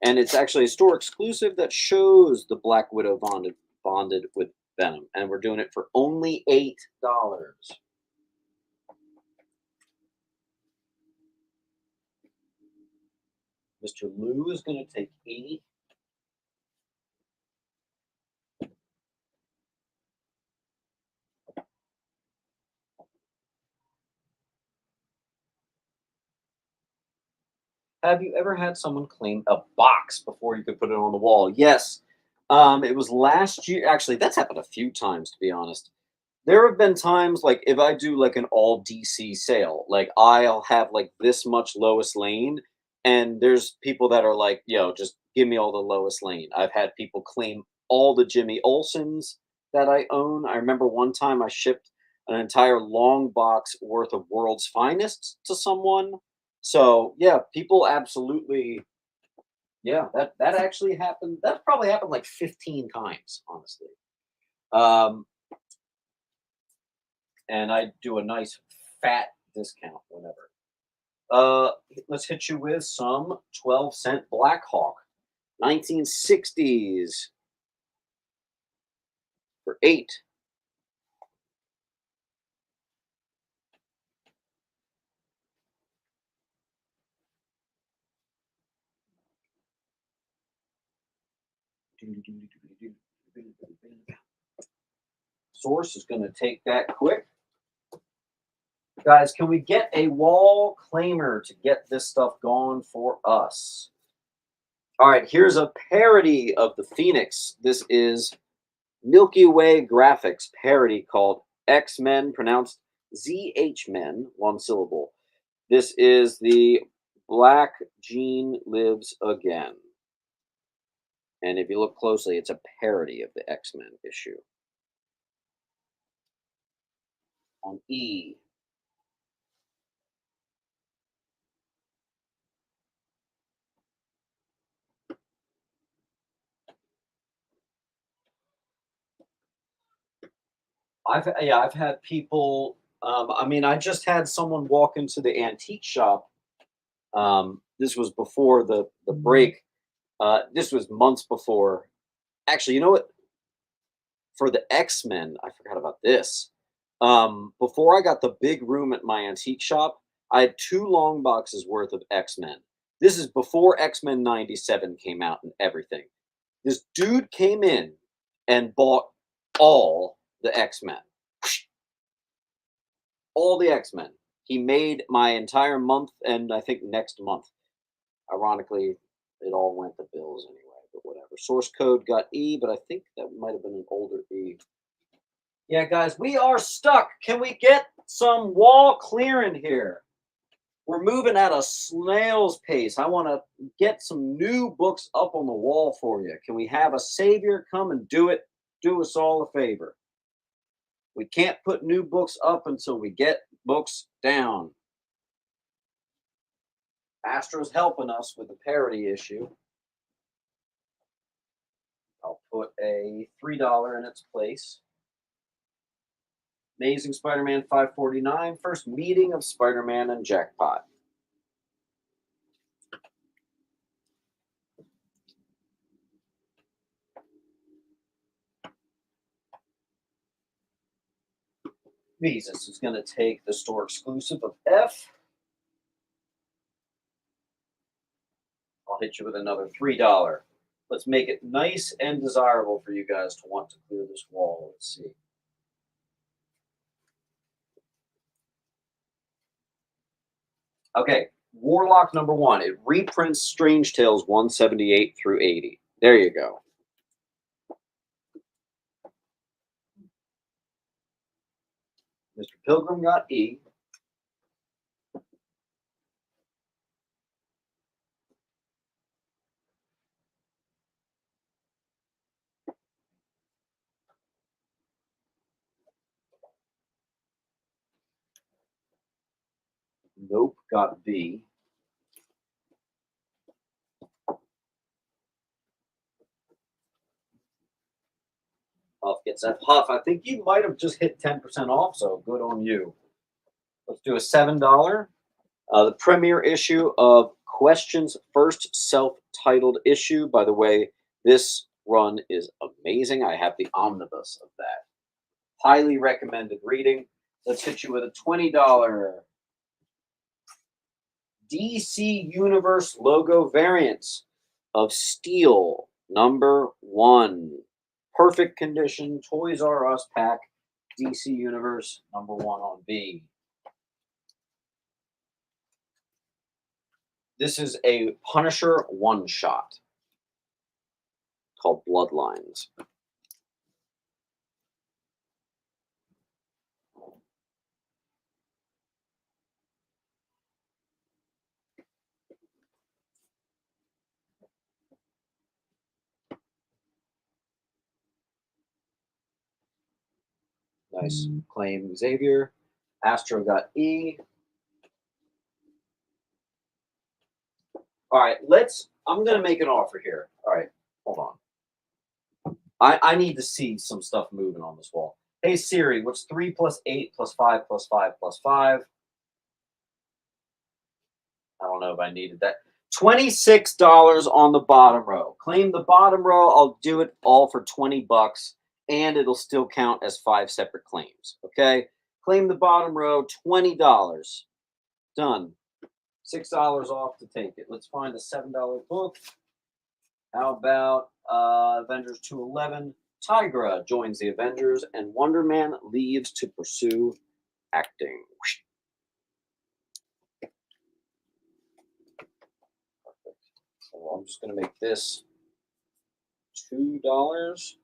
Speaker 1: And it's actually a store exclusive that shows the Black Widow bonded with Venom. And we're doing it for only $8. Mr. Lou is going to take 80. Have you ever had someone claim a box before you could put it on the wall? Yes. It was last year. Actually, that's happened a few times, to be honest. There have been times like if I do like an all DC sale, like I'll have like this much Lois Lane, and there's people that are like, yo, just give me all the Lois Lane. I've had people claim all the Jimmy Olsens that I own. I remember one time I shipped an entire long box worth of World's Finest to someone. So yeah, people absolutely, yeah, that actually happened. That probably happened like 15 times, honestly. Um, and I do a nice fat discount whenever. Let's hit you with some 12-cent Black Hawk, 1960s for 8. Source is going to take that quick. Guys, can we get a wall claimer to get this stuff gone for us? All right, here's a parody of the Phoenix. This is Milky Way Graphics parody called X-Men, pronounced ZH-Men, one syllable. This is the Black Jean Lives Again. And if you look closely, it's a parody of the X-Men issue. On E. I've had people. I mean, I just had someone walk into the antique shop. This was before the break. This was months before. Actually, you know what? For the X-Men, I forgot about this. Before I got the big room at my antique shop, I had 2 long boxes worth of X-Men. This is before X-Men 97 came out and everything. This dude came in and bought all the X-Men. All the X-Men. He made my entire month and I think next month. Ironically, it all went to bills anyway, but whatever. Source code got E, but I think that might have been an older E. Yeah, guys, we are stuck. Can we get some wall clearing here? We're moving at a snail's pace. I want to get some new books up on the wall for you. Can we have a savior come and do it? Do us all a favor. We can't put new books up until we get books down. Astro's helping us with the parody issue. I'll put a $3 in its place. Amazing Spider-Man 549, first meeting of Spider-Man and Jackpot. Jesus is going to take the store exclusive of F. hit you with another $3. Let's make it nice and desirable for you guys to want to clear this wall. Let's see. Okay, Warlock number 1. It reprints Strange Tales 178 through 80. There you go. Mr. Pilgrim got E. Nope got V. Huff gets that. Huff, I think you might have just hit 10% off, so good on you. Let's do a $7. The premiere issue of Question's first self-titled issue. By the way, this run is amazing. I have the omnibus of that. Highly recommended reading. Let's hit you with a $20 DC Universe logo variants of Steel number 1. Perfect condition, Toys R Us pack, DC Universe number 1 on B. This is a Punisher one-shot called Bloodlines. Nice claim, Xavier. Astro got E. All right, I'm going to make an offer here. All right, hold on. I need to see some stuff moving on this wall. Hey, Siri, what's 3 plus 8 plus 5 plus 5 plus 5? I don't know if I needed that. $26 on the bottom row. Claim the bottom row. I'll do it all for $20, and it'll still count as 5 separate claims. Okay? Claim the bottom row, $20. Done. $6 off to take it. Let's find a $7 book. How about Avengers 211? Tigra joins the Avengers, and Wonder Man leaves to pursue acting. Perfect. So I'm just going to make this $2.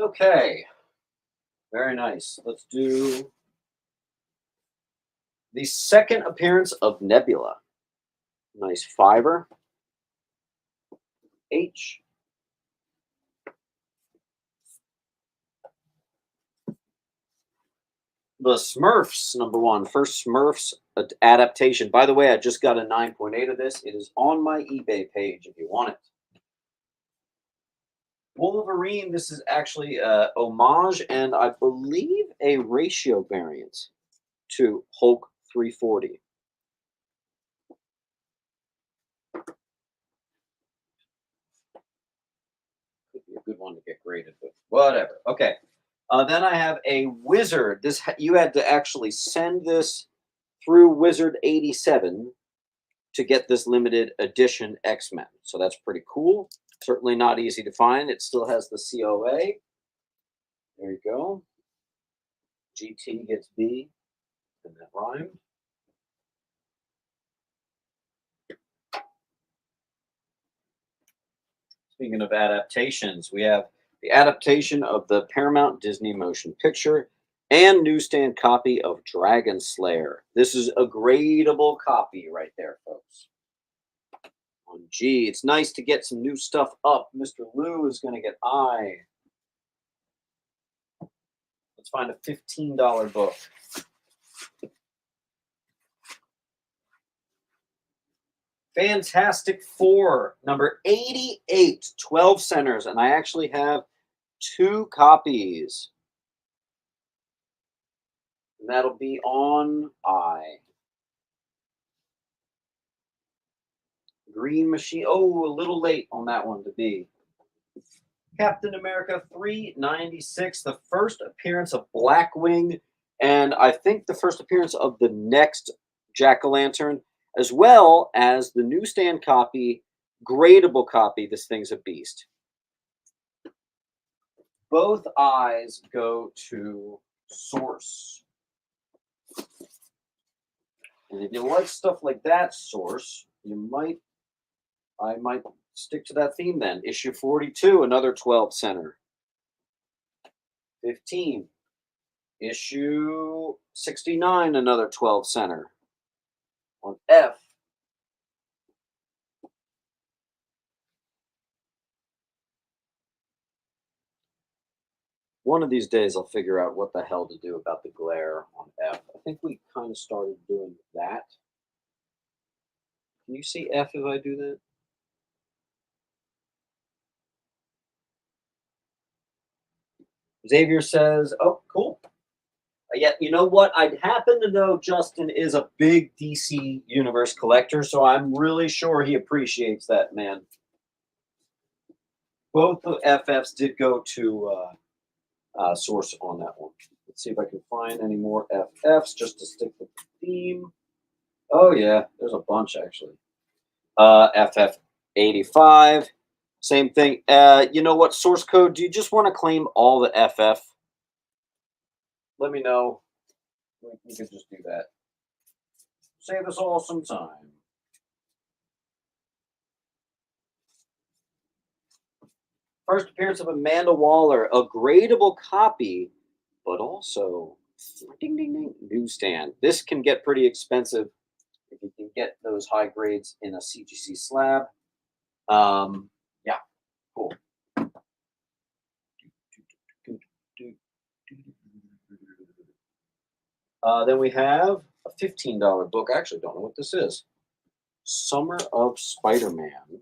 Speaker 1: Okay. Very nice. Let's do the second appearance of Nebula. Nice fiber. H. The Smurfs, number 1. First Smurfs adaptation. By the way, I just got a 9.8 of this. It is on my eBay page if you want it. Wolverine, this is actually a homage and I believe a ratio variant to Hulk 340. Could be a good one to get graded, but whatever. Okay. Then I have a Wizard. You had to actually send this through Wizard 87 to get this limited edition X-Men. So that's pretty cool. Certainly not easy to find. It still has the COA. There you go. GT gets B, and that rhymed. Speaking of adaptations, we have the adaptation of the Paramount Disney motion picture and newsstand copy of Dragon Slayer. This is a gradable copy right there, folks. On G, it's nice to get some new stuff up. Mr. Lou is going to get I. Let's find a $15 book. Fantastic Four, number 88, 12 centers, and I actually have 2 copies. And that'll be on I. Green Machine. Oh, a little late on that one to be. Captain America 396, the first appearance of Blackwing, and I think the first appearance of the next Jack-o'-lantern, as well as the newsstand copy, gradable copy. This thing's a beast. Both eyes go to Source. And if you like stuff like that, Source, I might stick to that theme then. Issue 42, another 12 center. 15. Issue 69, another 12 center. On F, one of these days I'll figure out what the hell to do about the glare on F. I think we kind of started doing that. Can you see F if I do that? Xavier says, oh, cool. Yeah, you know what? I happen to know Justin is a big DC Universe collector, so I'm really sure he appreciates that, man. Both the FFs did go to Source on that one. Let's see if I can find any more FFs just to stick with the theme. Oh, yeah, there's a bunch, actually. FF 85, same thing. You know what, Source Code, do you just want to claim all the FF? Let me know. We could just do that. Save us all some time. First appearance of Amanda Waller, a gradable copy, but also ding ding ding newsstand. This can get pretty expensive if you can get those high grades in a CGC slab. Yeah, cool. Then we have a $15 book. I actually don't know what this is. Summer of Spider-Man.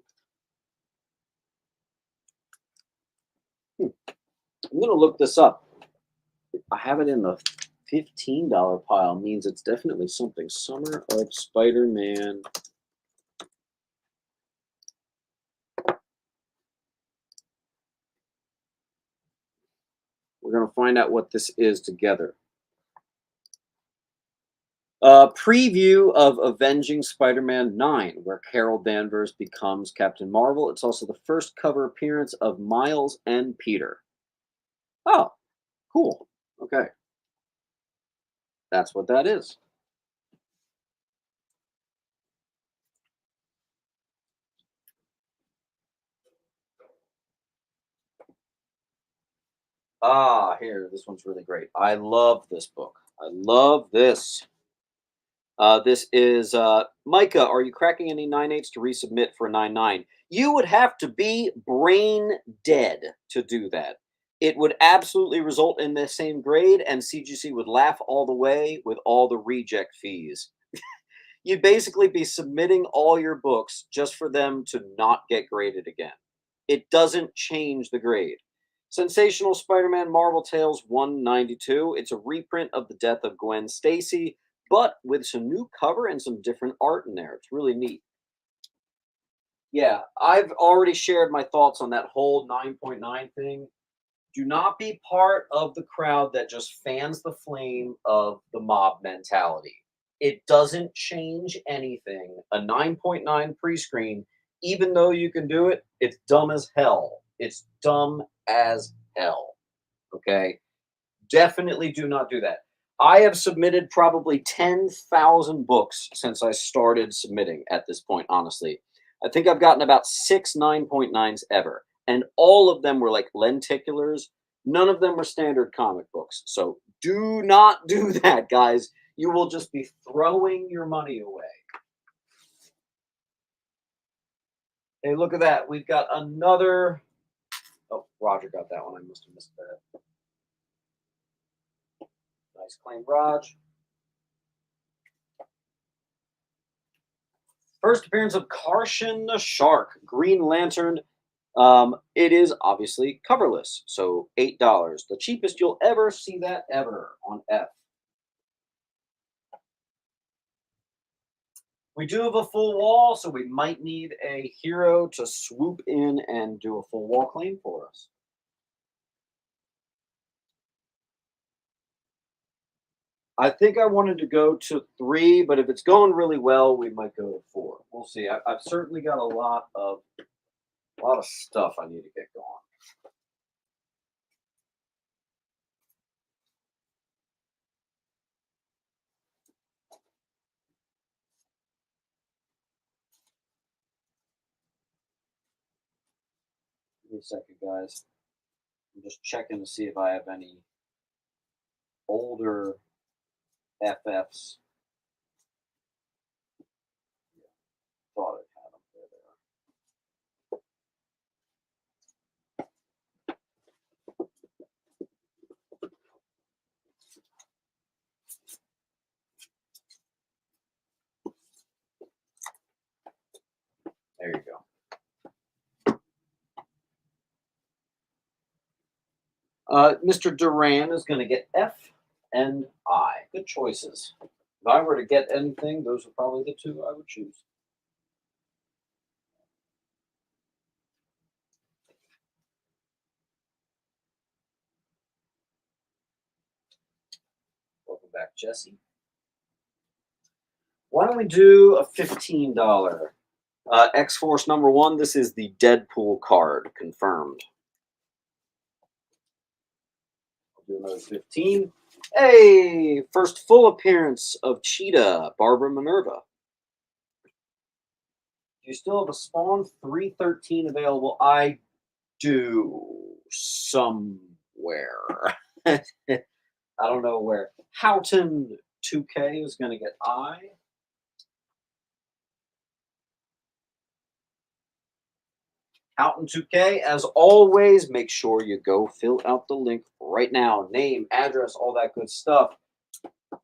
Speaker 1: I'm going to look this up. I have it in the $15 pile. Means it's definitely something. Summer of Spider-Man. We're going to find out what this is together. Preview of Avenging Spider-Man 9, where Carol Danvers becomes Captain Marvel. It's also the first cover appearance of Miles and Peter. Oh, cool. Okay. That's what that is. Here, this one's really great. I love this book. I love this. This is Micah. Are you cracking any 9.8s to resubmit for a 9.9? You would have to be brain dead to do that. It would absolutely result in the same grade, and CGC would laugh all the way with all the reject fees. You'd basically be submitting all your books just for them to not get graded again. It doesn't change the grade. Sensational Spider-Man Marvel Tales 192. It's a reprint of the death of Gwen Stacy, but with some new cover and some different art in there. It's really neat. Yeah, I've already shared my thoughts on that whole 9.9 thing. Do not be part of the crowd that just fans the flame of the mob mentality. It doesn't change anything. A 9.9 pre-screen, even though you can do it, it's dumb as hell. It's dumb as hell. Okay? Definitely do not do that. I have submitted probably 10,000 books since I started submitting at this point, honestly. I think I've gotten about 6 9.9s ever. And all of them were like lenticulars. None of them were standard comic books. So do not do that, guys. You will just be throwing your money away. Hey, look at that. We've got another. Oh, Roger got that one. I must have missed that. Nice claim, Raj. First appearance of Karshan the Shark, Green Lantern. It is obviously coverless, so $8. The cheapest you'll ever see that ever on F. We do have a full wall, so we might need a hero to swoop in and do a full wall claim for us. I think I wanted to go to 3, but if it's going really well, we might go to 4. We'll see. I've certainly got a lot of stuff I need to get going. Give me a second, guys. I'm just checking to see if I have any older FFs. Thought I had them. There they are. There you go. Mr. Duran is going to get F and I. Good choices. If I were to get anything, those are probably the two I would choose. Welcome back, Jesse. Why don't we do a $15 X Force number 1? This is the Deadpool card, confirmed. I'll do another 15. Hey, first full appearance of Cheetah, Barbara Minerva. Do you still have a Spawn 313 available? I do somewhere. I don't know where. Houghton 2K is going to get I. Houghton 2K, as always, make sure you go fill out the link right now. Name, address, all that good stuff.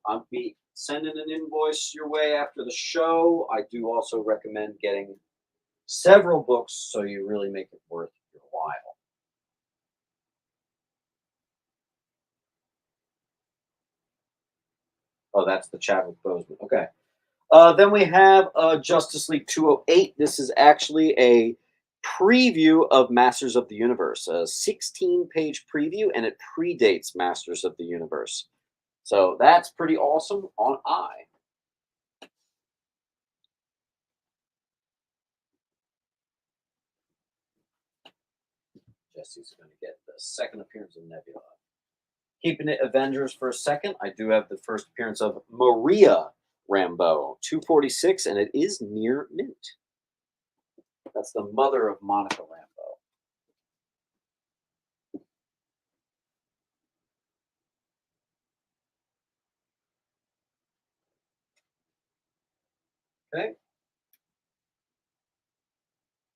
Speaker 1: I'll be sending an invoice your way after the show. I do also recommend getting several books so you really make it worth your while. Oh, that's the Chadwick Boseman. Okay. Then we have Justice League 208. This is actually a preview of Masters of the Universe, a 16-page preview, and it predates Masters of the Universe. So that's pretty awesome on I. Jesse's going to get the second appearance of Nebula. Keeping it Avengers for a second, I do have the first appearance of Maria Rambeau, 246, and it is near mint. That's the mother of Monica Rambeau. Okay.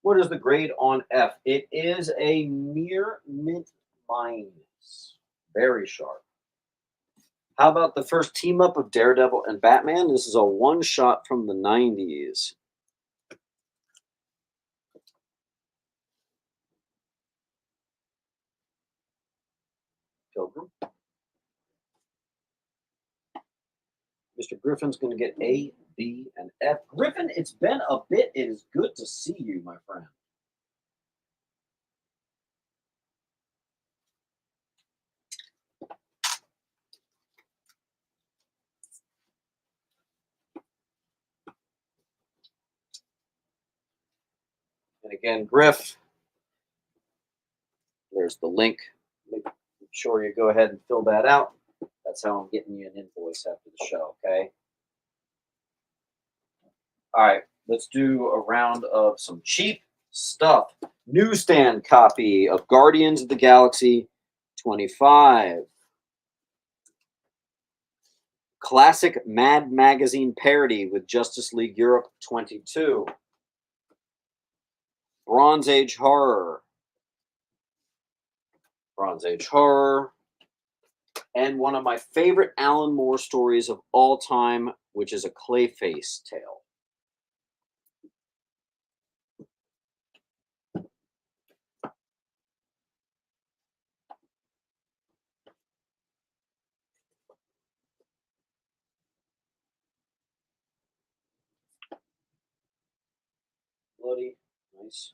Speaker 1: What is the grade on F? It is a near mint minus. Very sharp. How about the first team up of Daredevil and Batman? This is a one shot from the 90s. Pilgrim. Mr. Griffin's going to get A, B, and F. Griffin, it's been a bit. It is good to see you, my friend. And again, Griff, there's the link. Make sure you go ahead and fill that out. That's how I'm getting you an invoice after the show, okay? All right, let's do a round of some cheap stuff. Newsstand copy of Guardians of the Galaxy 25. Classic Mad Magazine parody with Justice League Europe 22. Bronze Age Horror. Bronze Age Horror. And one of my favorite Alan Moore stories of all time, which is a Clayface tale. Bloody nice.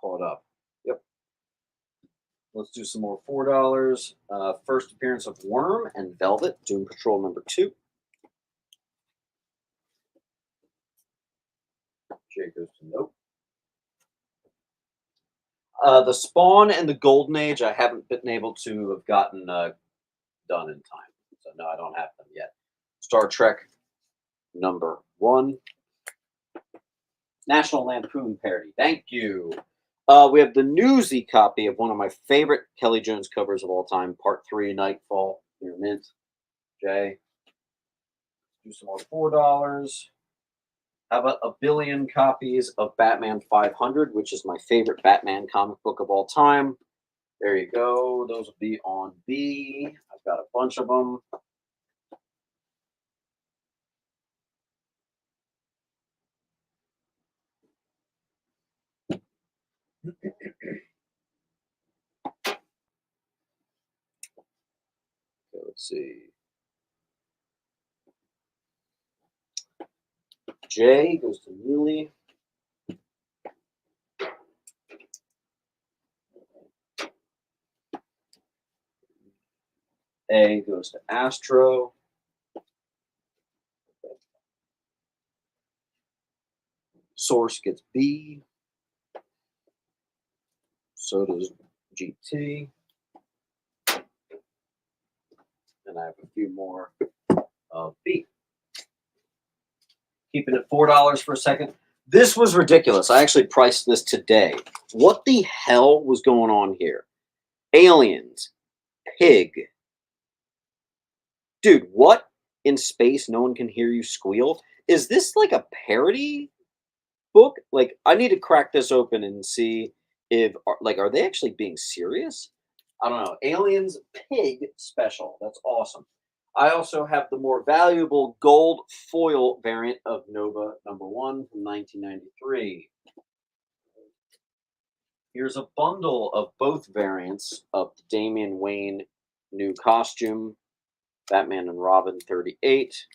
Speaker 1: caught up. Yep. Let's do some more $4. First appearance of Worm and Velvet, Doom Patrol number 2. J goes to nope. The Spawn and the Golden Age, I haven't been able to have gotten done in time. So, no, I don't have them yet. Star Trek number 1. National Lampoon parody. Thank you. We have the Newsy copy of one of my favorite Kelly Jones covers of all time, Part 3, Nightfall, near Mint. Jay. Do some more $4. How about a billion copies of Batman 500, which is my favorite Batman comic book of all time? There you go. Those will be on B. I've got a bunch of them. Okay, let's see. J goes to Neely. A goes to Astro. Source gets B. So does GT. And I have a few more of B. Keeping it $4 for a second. This was ridiculous. I actually priced this today. What the hell was going on here? Aliens. Pig. Dude, what in space? No one can hear you squeal. Is this like a parody book? Like, I need to crack this open and see if, like, are they actually being serious? I don't know. Aliens Pig special. That's awesome. I also have the more valuable gold foil variant of Nova number 1 from 1993. Here's a bundle of both variants of the Damian Wayne new costume, Batman and Robin 38,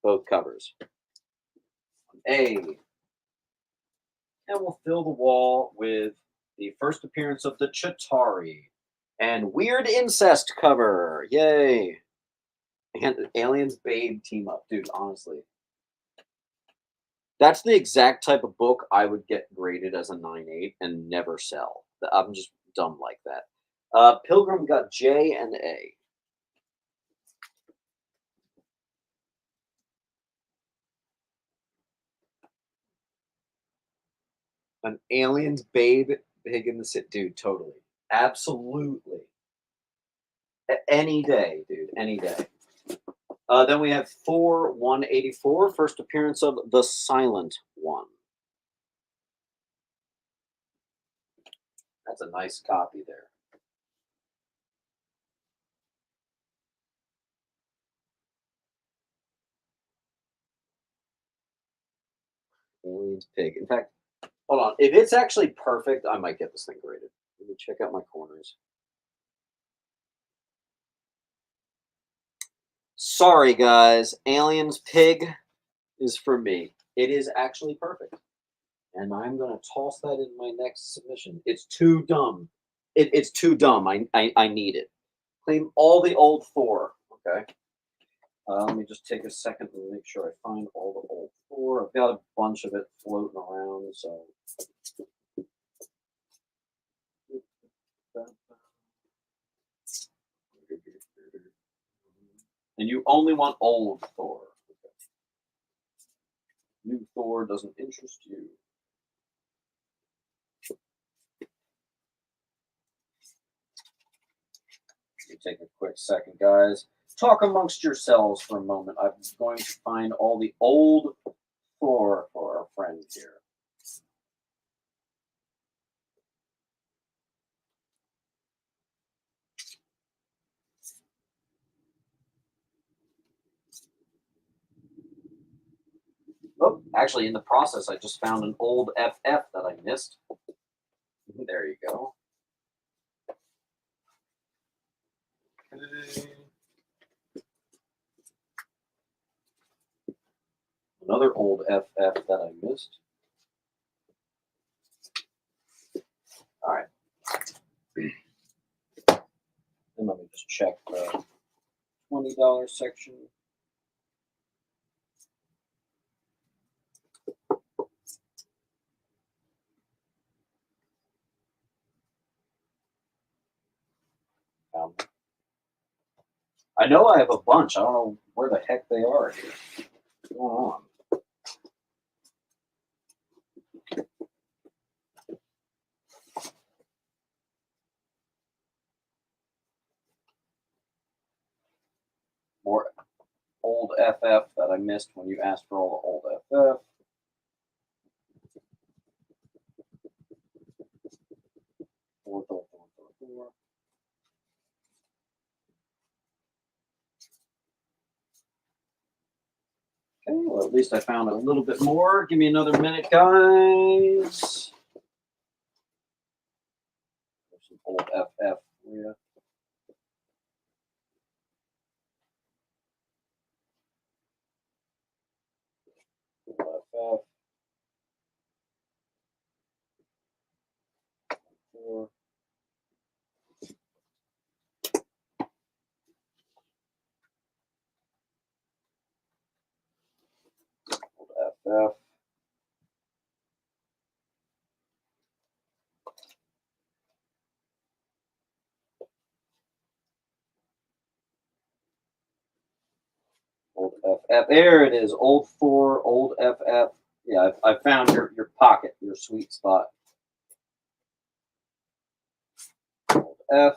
Speaker 1: both covers. A. And we'll fill the wall with the first appearance of the Chitauri and Weird Incest cover. Yay! And Aliens Babe team up. Dude, honestly. That's the exact type of book I would get graded as a 9.8 and never sell. I'm just dumb like that. Pilgrim got J and A. An Aliens Babe big in the city. Dude, totally. Absolutely. Any day, dude. Any day. Then we have Thor 184, first appearance of the Silent One. That's a nice copy there. Aliens Pig. In fact, hold on. If it's actually perfect, I might get this thing graded. Let me check out my corners. Sorry, guys. Aliens Pig is for me. It is actually perfect. And I'm going to toss that in my next submission. It's too dumb. It's too dumb. I need it. Claim all the old Thor. Okay. Let me just take a second and make sure I find all the old Thor. I've got a bunch of it floating around, so. And you only want old Thor. Okay. New Thor doesn't interest you. Let me take a quick second, guys. Talk amongst yourselves for a moment. I'm going to find all the old Thor for our friend here. Oh, actually, in the process, I just found an old FF that I missed. There you go. Okay. Another old FF that I missed. just check the $20 section. I know I have a bunch. I don't know where the heck they are here. What's going on? More old FF that I missed when you asked for all the old FF. Okay, well, at least I found a little bit more. Give me another minute, guys. There's some old FF for you. FF. Old FF. Old FF. There it is. Old 4, old FF. Yeah, I found your pocket, your sweet spot. Old F.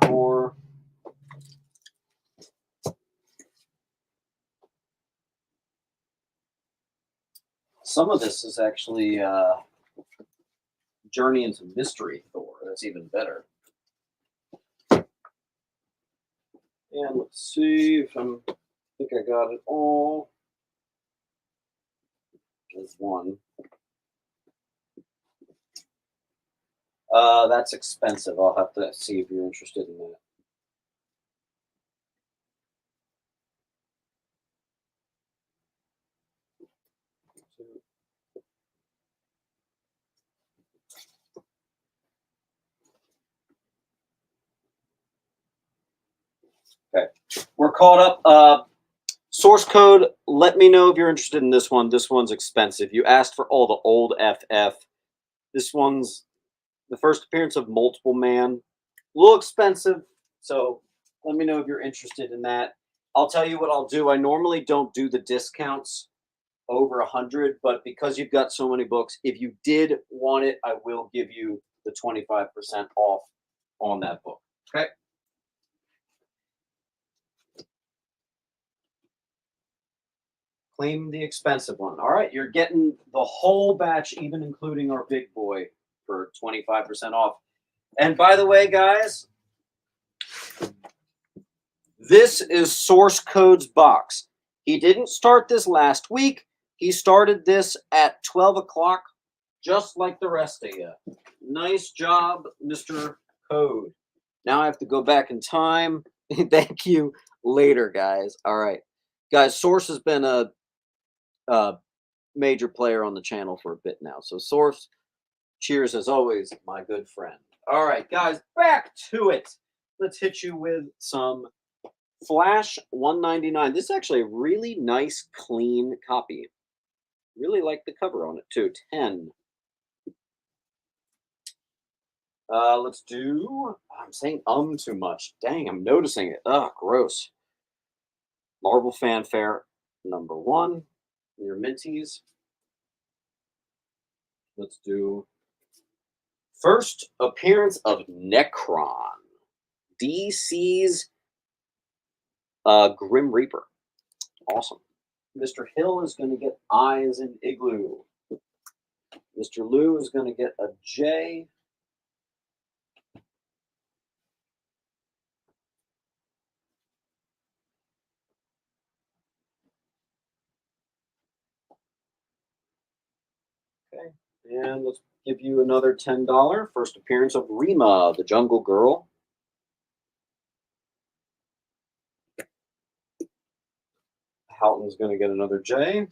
Speaker 1: Four. Some of this is actually Journey into Mystery Thor. That's even better. And let's see if I think I got it all. There's one. That's expensive. I'll have to see if you're interested in that. Okay, we're caught up. Source code, let me know if you're interested in this one. This one's expensive. You asked for all the old FF. This one's the first appearance of Multiple Man. A little expensive, so let me know if you're interested in that. I'll tell you what I'll do. I normally don't do the discounts over 100, but because you've got so many books, if you did want it, I will give you the 25% off on that book. Okay. Claim the expensive one. All right, you're getting the whole batch, even including our big boy, for 25% off. And by the way, guys, this is Source Code's box. He didn't start this last week. He started this at 12 o'clock, just like the rest of you. Nice job, Mr. Code. Now I have to go back in time. Thank you later, guys. All right. Guys, Source has been a major player on the channel for a bit now. So Source, cheers as always, my good friend. All right, guys, back to it. Let's hit you with some Flash 199. This is actually a really nice, clean copy. Really like the cover on it too. 10. Let's do. I'm saying too much. Dang, I'm noticing it. Ugh, gross. Marvel Fanfare #1. Your minties. Let's do first appearance of Necron, DC's Grim Reaper. Awesome. Mr. Hill is going to get Eyes in Igloo. Mr. Lou is going to get a J. Okay. And let's give you another $10. First appearance of Rima, the Jungle Girl. Houghton's going to get another J.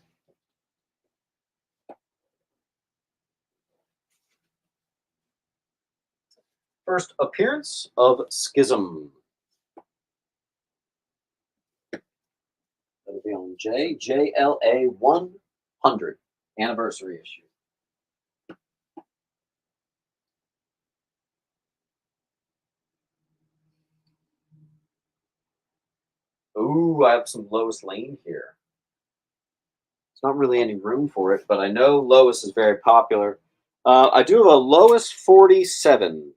Speaker 1: First appearance of Schism. That'll be on JLA 100 anniversary issue. Ooh, I have some Lois Lane here. There's not really any room for it, but I know Lois is very popular. I do have a Lois 47.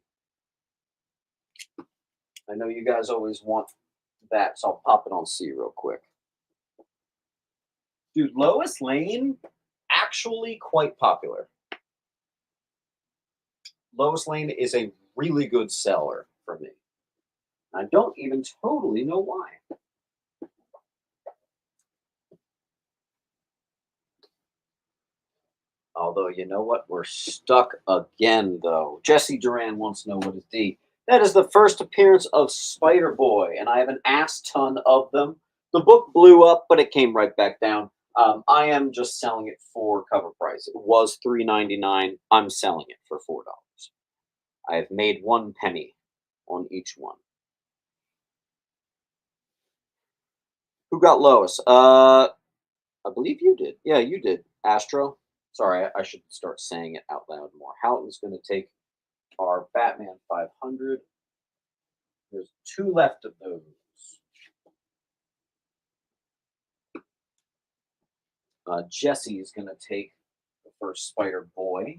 Speaker 1: I know you guys always want that, so I'll pop it on C real quick. Dude, Lois Lane, actually quite popular. Lois Lane is a really good seller for me. I don't even totally know why. Although, you know what? We're stuck again, though. Jesse Duran wants to know what is D. That is the first appearance of Spider-Boy, and I have an ass ton of them. The book blew up, but it came right back down. I am just selling it for cover price. It was $3.99. I'm selling it for $4. I have made 1 penny on each one. Who got Lois? I believe you did. Yeah, you did. Astro. Sorry, I should start saying it out loud more. Houghton's going to take our Batman 500. There's 2 left of those. Jesse is going to take the first Spider-Boy,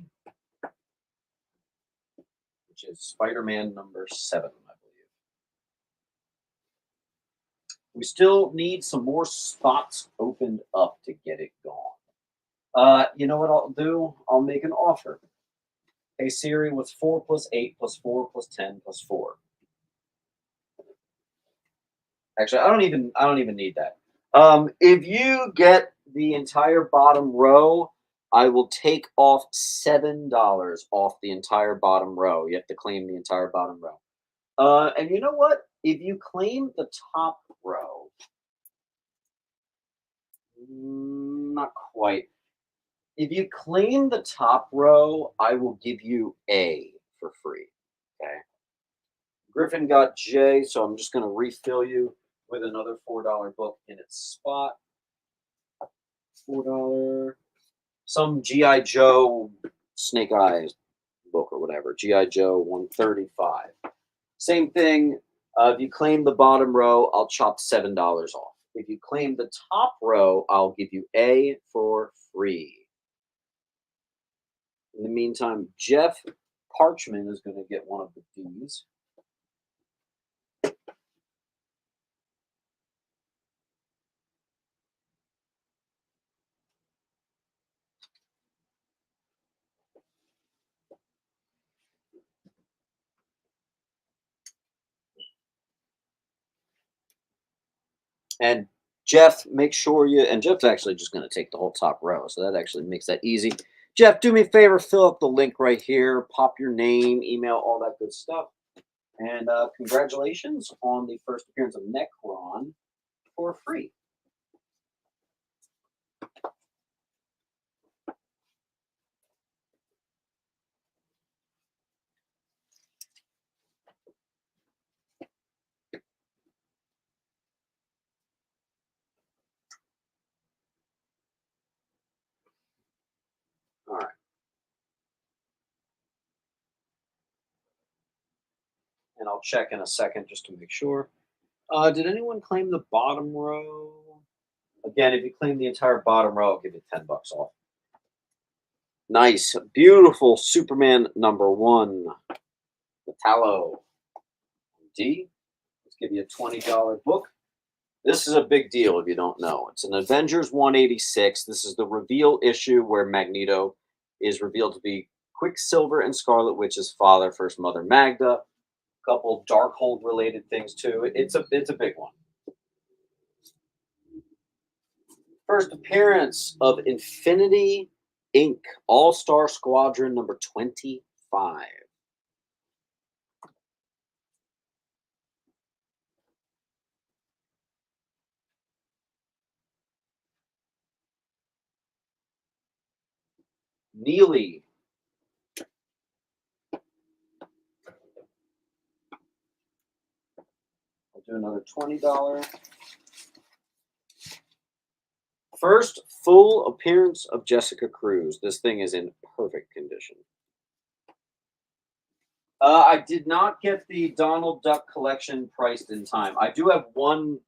Speaker 1: which is Spider-Man number 7, I believe. We still need some more spots opened up to get it gone. You know what I'll do? I'll make an offer. Hey Siri, what's 4 plus 8 plus 4 plus 10 plus 4? Actually, I don't even need that. If you get the entire bottom row, I will take off $7 off the entire bottom row. You have to claim the entire bottom row. And you know what? If you claim the top row, not quite. If you claim the top row, I will give you A for free. Okay. Griffin got J, so I'm just going to refill you with another $4 book in its spot. $4. Some G.I. Joe Snake Eyes book or whatever. G.I. Joe 135. Same thing. If you claim the bottom row, I'll chop $7 off. If you claim the top row, I'll give you A for free. In the meantime, Jeff Parchman is going to get one of the D's. And Jeff, make sure you, and Jeff's actually just going to take the whole top row, so that actually makes that easy. Jeff, do me a favor, fill up the link right here, pop your name, email, all that good stuff. And congratulations on the first appearance of Necron for free. All right. And I'll check in a second just to make sure. Did anyone claim the bottom row? Again, if you claim the entire bottom row, I'll give you $10 off. Nice. Beautiful Superman number 1. Metallo. D. Let's give you a $20 book. This is a big deal if you don't know. It's an Avengers 186. This is the reveal issue where Magneto is revealed to be Quicksilver and Scarlet Witch's father, First Mother Magda. A couple Darkhold related things too. It's a big one. First appearance of Infinity Inc. All-Star Squadron number 25. Neely. I'll do another $20. First full appearance of Jessica Cruz. This thing is in perfect condition. I did not get the Donald Duck collection priced in time. I do have one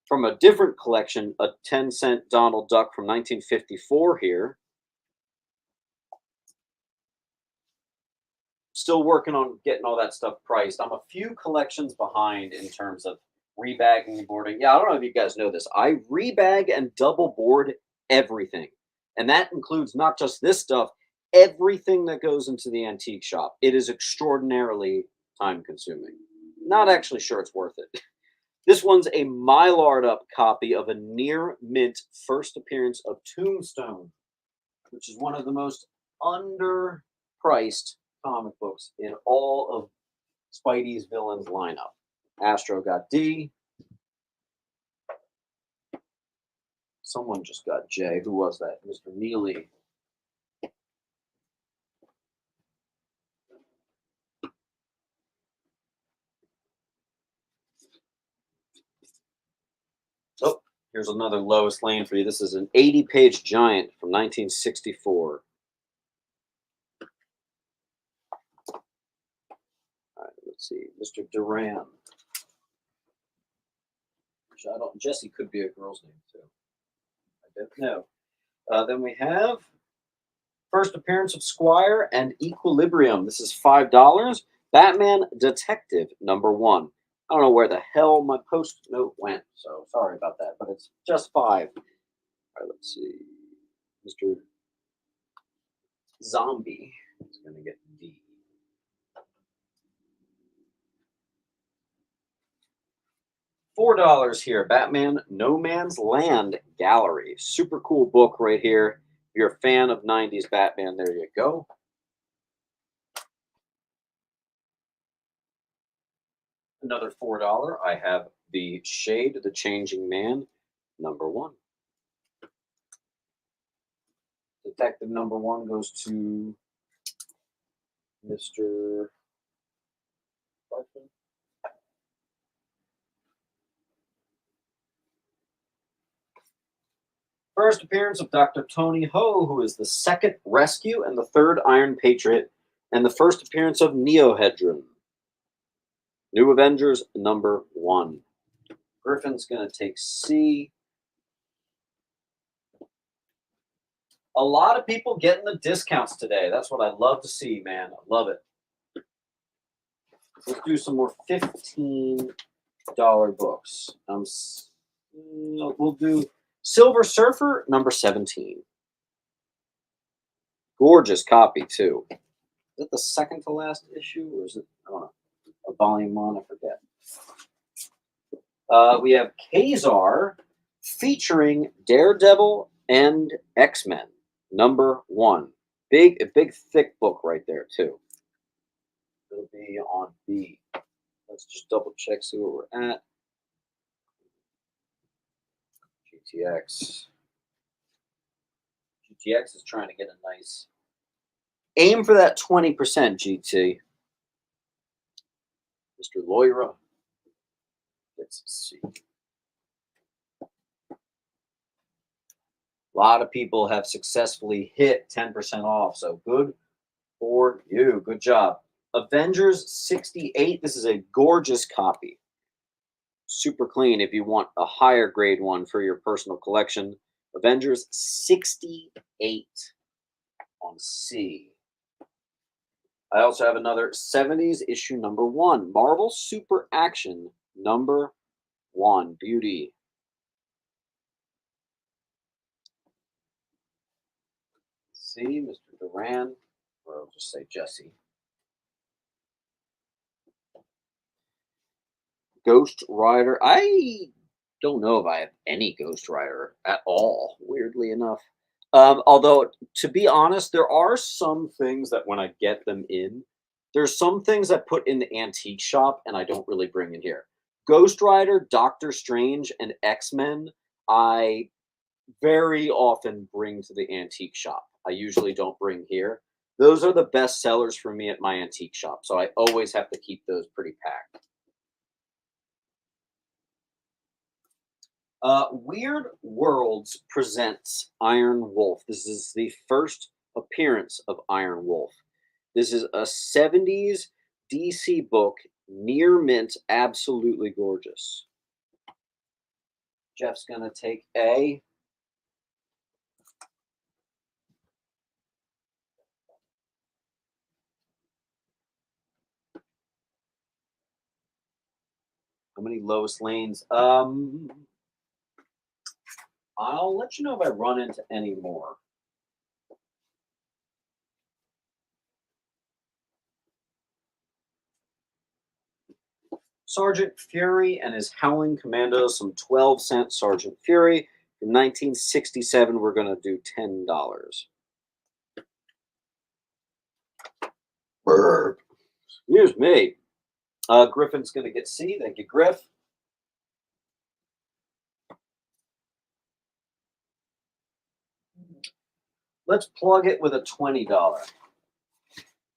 Speaker 1: from a different collection, a 10-cent Donald Duck from 1954 here. Still working on getting all that stuff priced. I'm a few collections behind in terms of rebagging and boarding. Yeah, I don't know if you guys know this. I rebag and double board everything. And that includes not just this stuff, everything that goes into the antique shop. It is extraordinarily time consuming. Not actually sure it's worth it. This one's a Mylar'd up copy of a near mint first appearance of Tombstone, which is one of the most underpriced comic books in all of Spidey's villains lineup. Astro got D. Someone just got J. Who was that? Mr. Neely. Oh, here's another Lois Lane for you. This is an 80-page giant from 1964. All right, let's see. Mr. Duran. Jesse could be a girl's name, too. I don't know. Then we have first appearance of Squire and Equilibrium. This is $5. Batman Detective #1. I don't know where the hell my post note went, so sorry about that, but it's just 5. All right, let's see. Mr. Zombie is going to get D. $4 here. Batman No Man's Land Gallery. Super cool book right here. If you're a fan of 90s Batman, there you go. Another $4. I have the Shade, the Changing Man, #1. Detective #1 goes to Mr. Clarkson. First appearance of Dr. Tony Ho, who is the second Rescue and the third Iron Patriot, and the first appearance of Neohedron. New Avengers #1. Griffin's going to take C. A lot of people getting the discounts today. That's what I love to see, man. I love it. Let's do some more $15 books. We'll do Silver Surfer #17. Gorgeous copy, too. Is it the second to last issue, or is it, I don't know, a volume 1? I forget. We have Kazar featuring Daredevil and X-Men #1. A big, thick book right there, too. It'll be on B. Let's just double check, see where we're at. GTX. GTX is trying to get a nice. Aim for that 20%, GT. Mr. Loira. Let's see. A lot of people have successfully hit 10% off, so good for you. Good job. Avengers 68. This is a gorgeous copy. Super clean if you want a higher grade one for your personal collection. Avengers 68 on C. I also have another 70s issue #1. Marvel Super Action #1. Beauty. C, Mr. Duran, or I'll just say Jesse. Ghost Rider. I don't know if I have any Ghost Rider at all, weirdly enough. Although, to be honest, there are some things that when I get them in, there's some things I put in the antique shop and I don't really bring in here. Ghost Rider, Doctor Strange, and X-Men, I very often bring to the antique shop. I usually don't bring here. Those are the best sellers for me at my antique shop, so I always have to keep those pretty packed. Weird Worlds presents Iron Wolf. This is the first appearance of Iron Wolf. This is a 70s DC book, near mint, absolutely gorgeous. Jeff's going to take A. How many Lois Lanes? I'll let you know if I run into any more. Sergeant Fury and his Howling Commandos, some 12-cent Sergeant Fury. From 1967, we're going to do $10. Burp. Excuse me. Griffin's going to get C. Thank you, Griff. Let's plug it with a $20.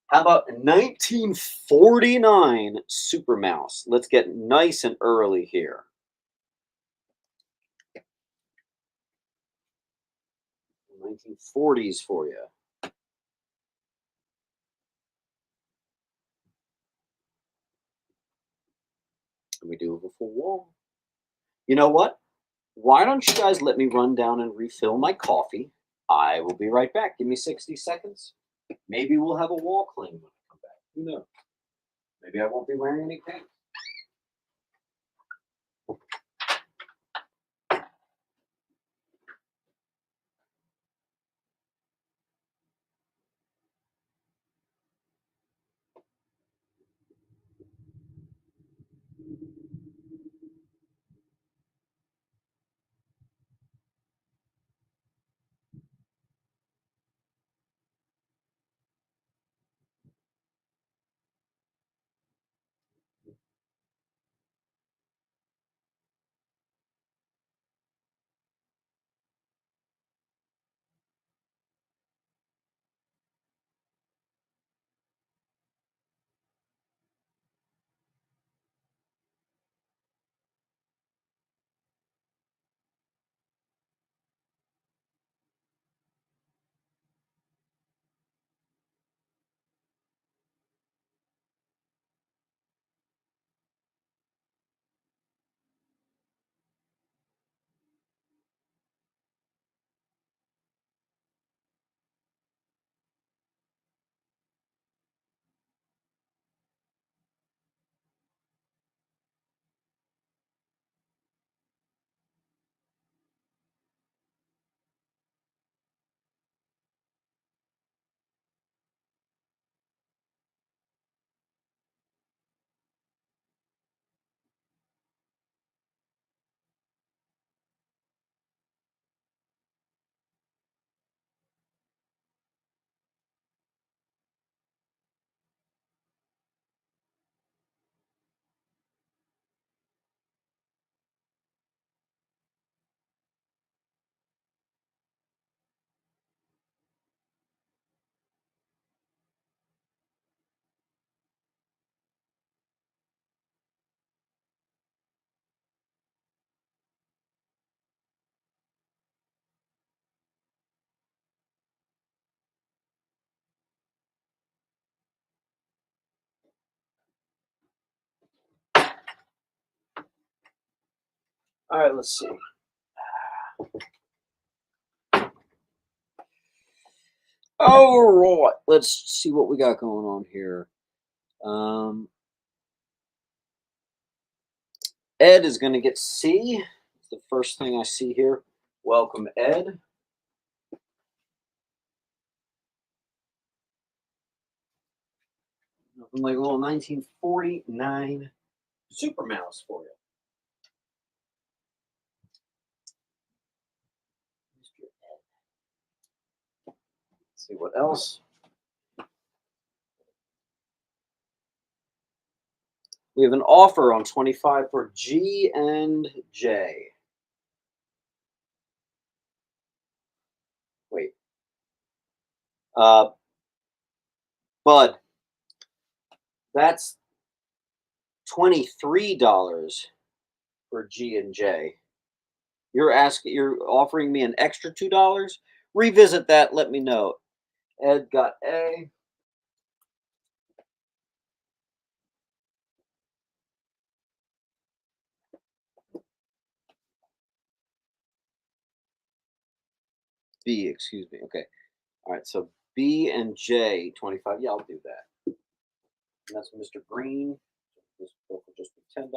Speaker 1: How about 1949 Super Mouse? Let's get nice and early here. $1940s for you. And we do have a full wall. You know what? Why don't you guys let me run down and refill my coffee? I will be right back. Give me 60 seconds. Maybe we'll have a wall clean when I come back. Who knows? Maybe I won't be wearing any pants. All right, let's see. All right, let's see what we got going on here. Ed is going to get C. It's the first thing I see here. Welcome, Ed. Nothing like a little 1949 Super Mouse for you. Let's see what else. We have an offer on 25 for G and J. Wait. Bud, that's $23 for G&J. You're offering me an extra $2? Revisit that, let me know. Ed got A. B, excuse me. Okay. All right, so B and J, 25. Yeah, I'll do that. And that's Mr. Green. This book will just be $10.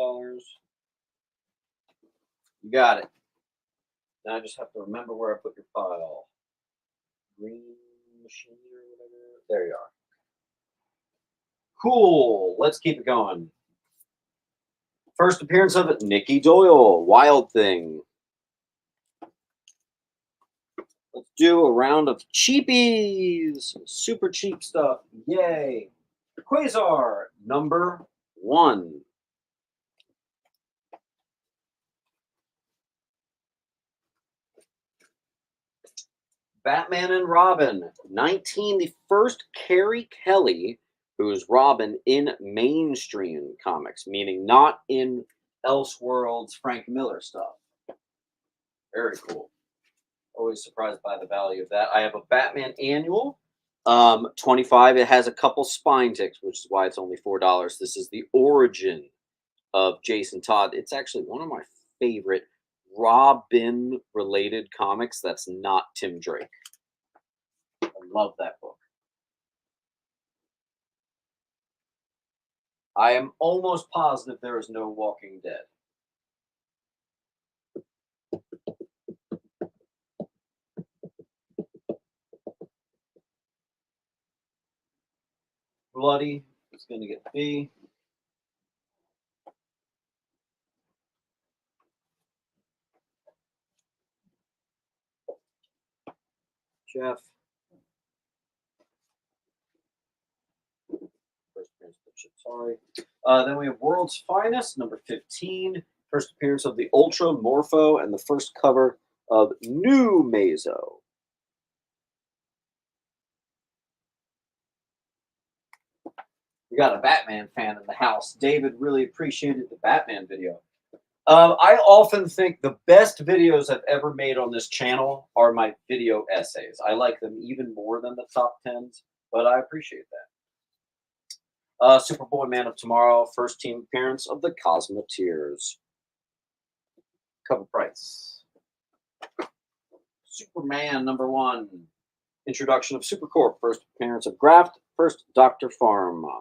Speaker 1: You got it. Now I just have to remember where I put your file. Green machine or whatever. There you are. Cool. Let's keep it going. First appearance of Nikki Doyle, Wild Thing. Let's do a round of cheapies. Super cheap stuff. Yay. Quasar, number 1. Batman and Robin, 19. The first Carrie Kelly, who is Robin in mainstream comics, meaning not in Elseworlds Frank Miller stuff. Very cool. Always surprised by the value of that. I have a Batman annual, 25. It has a couple spine ticks, which is why it's only $4. This is the origin of Jason Todd. It's actually one of my favorite Robin related comics that's not Tim Drake. I love that book. I am almost positive there is no Walking Dead. Bloody is going to get B. Jeff. First appearance of Chip, sorry. Then we have World's Finest, number 15. First appearance of the Ultra Morpho and the first cover of New Mazo. We got a Batman fan in the house. David really appreciated the Batman video. I often think the best videos I've ever made on this channel are my video essays. I like them even more than the top 10s, but I appreciate that. Superboy Man of Tomorrow, first team appearance of the Cosmoteers. Cover price. Superman, number 1. Introduction of Supercorp, first appearance of Graft, first Dr. Pharma.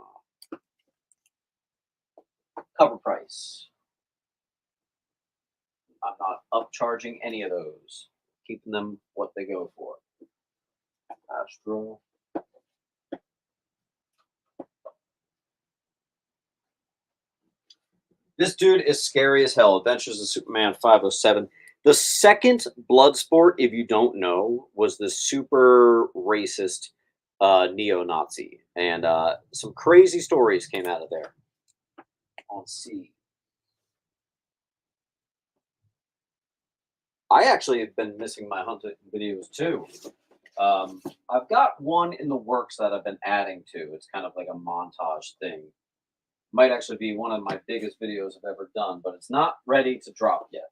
Speaker 1: Cover price. I'm not upcharging any of those. Keeping them what they go for. Astro. This dude is scary as hell. Adventures of Superman 507. The second Bloodsport, if you don't know, was the super racist neo-Nazi. And some crazy stories came out of there. Let's see. I actually have been missing my hunting videos too. I've got one in the works that I've been adding to. It's kind of like a montage thing. Might actually be one of my biggest videos I've ever done, but it's not ready to drop yet.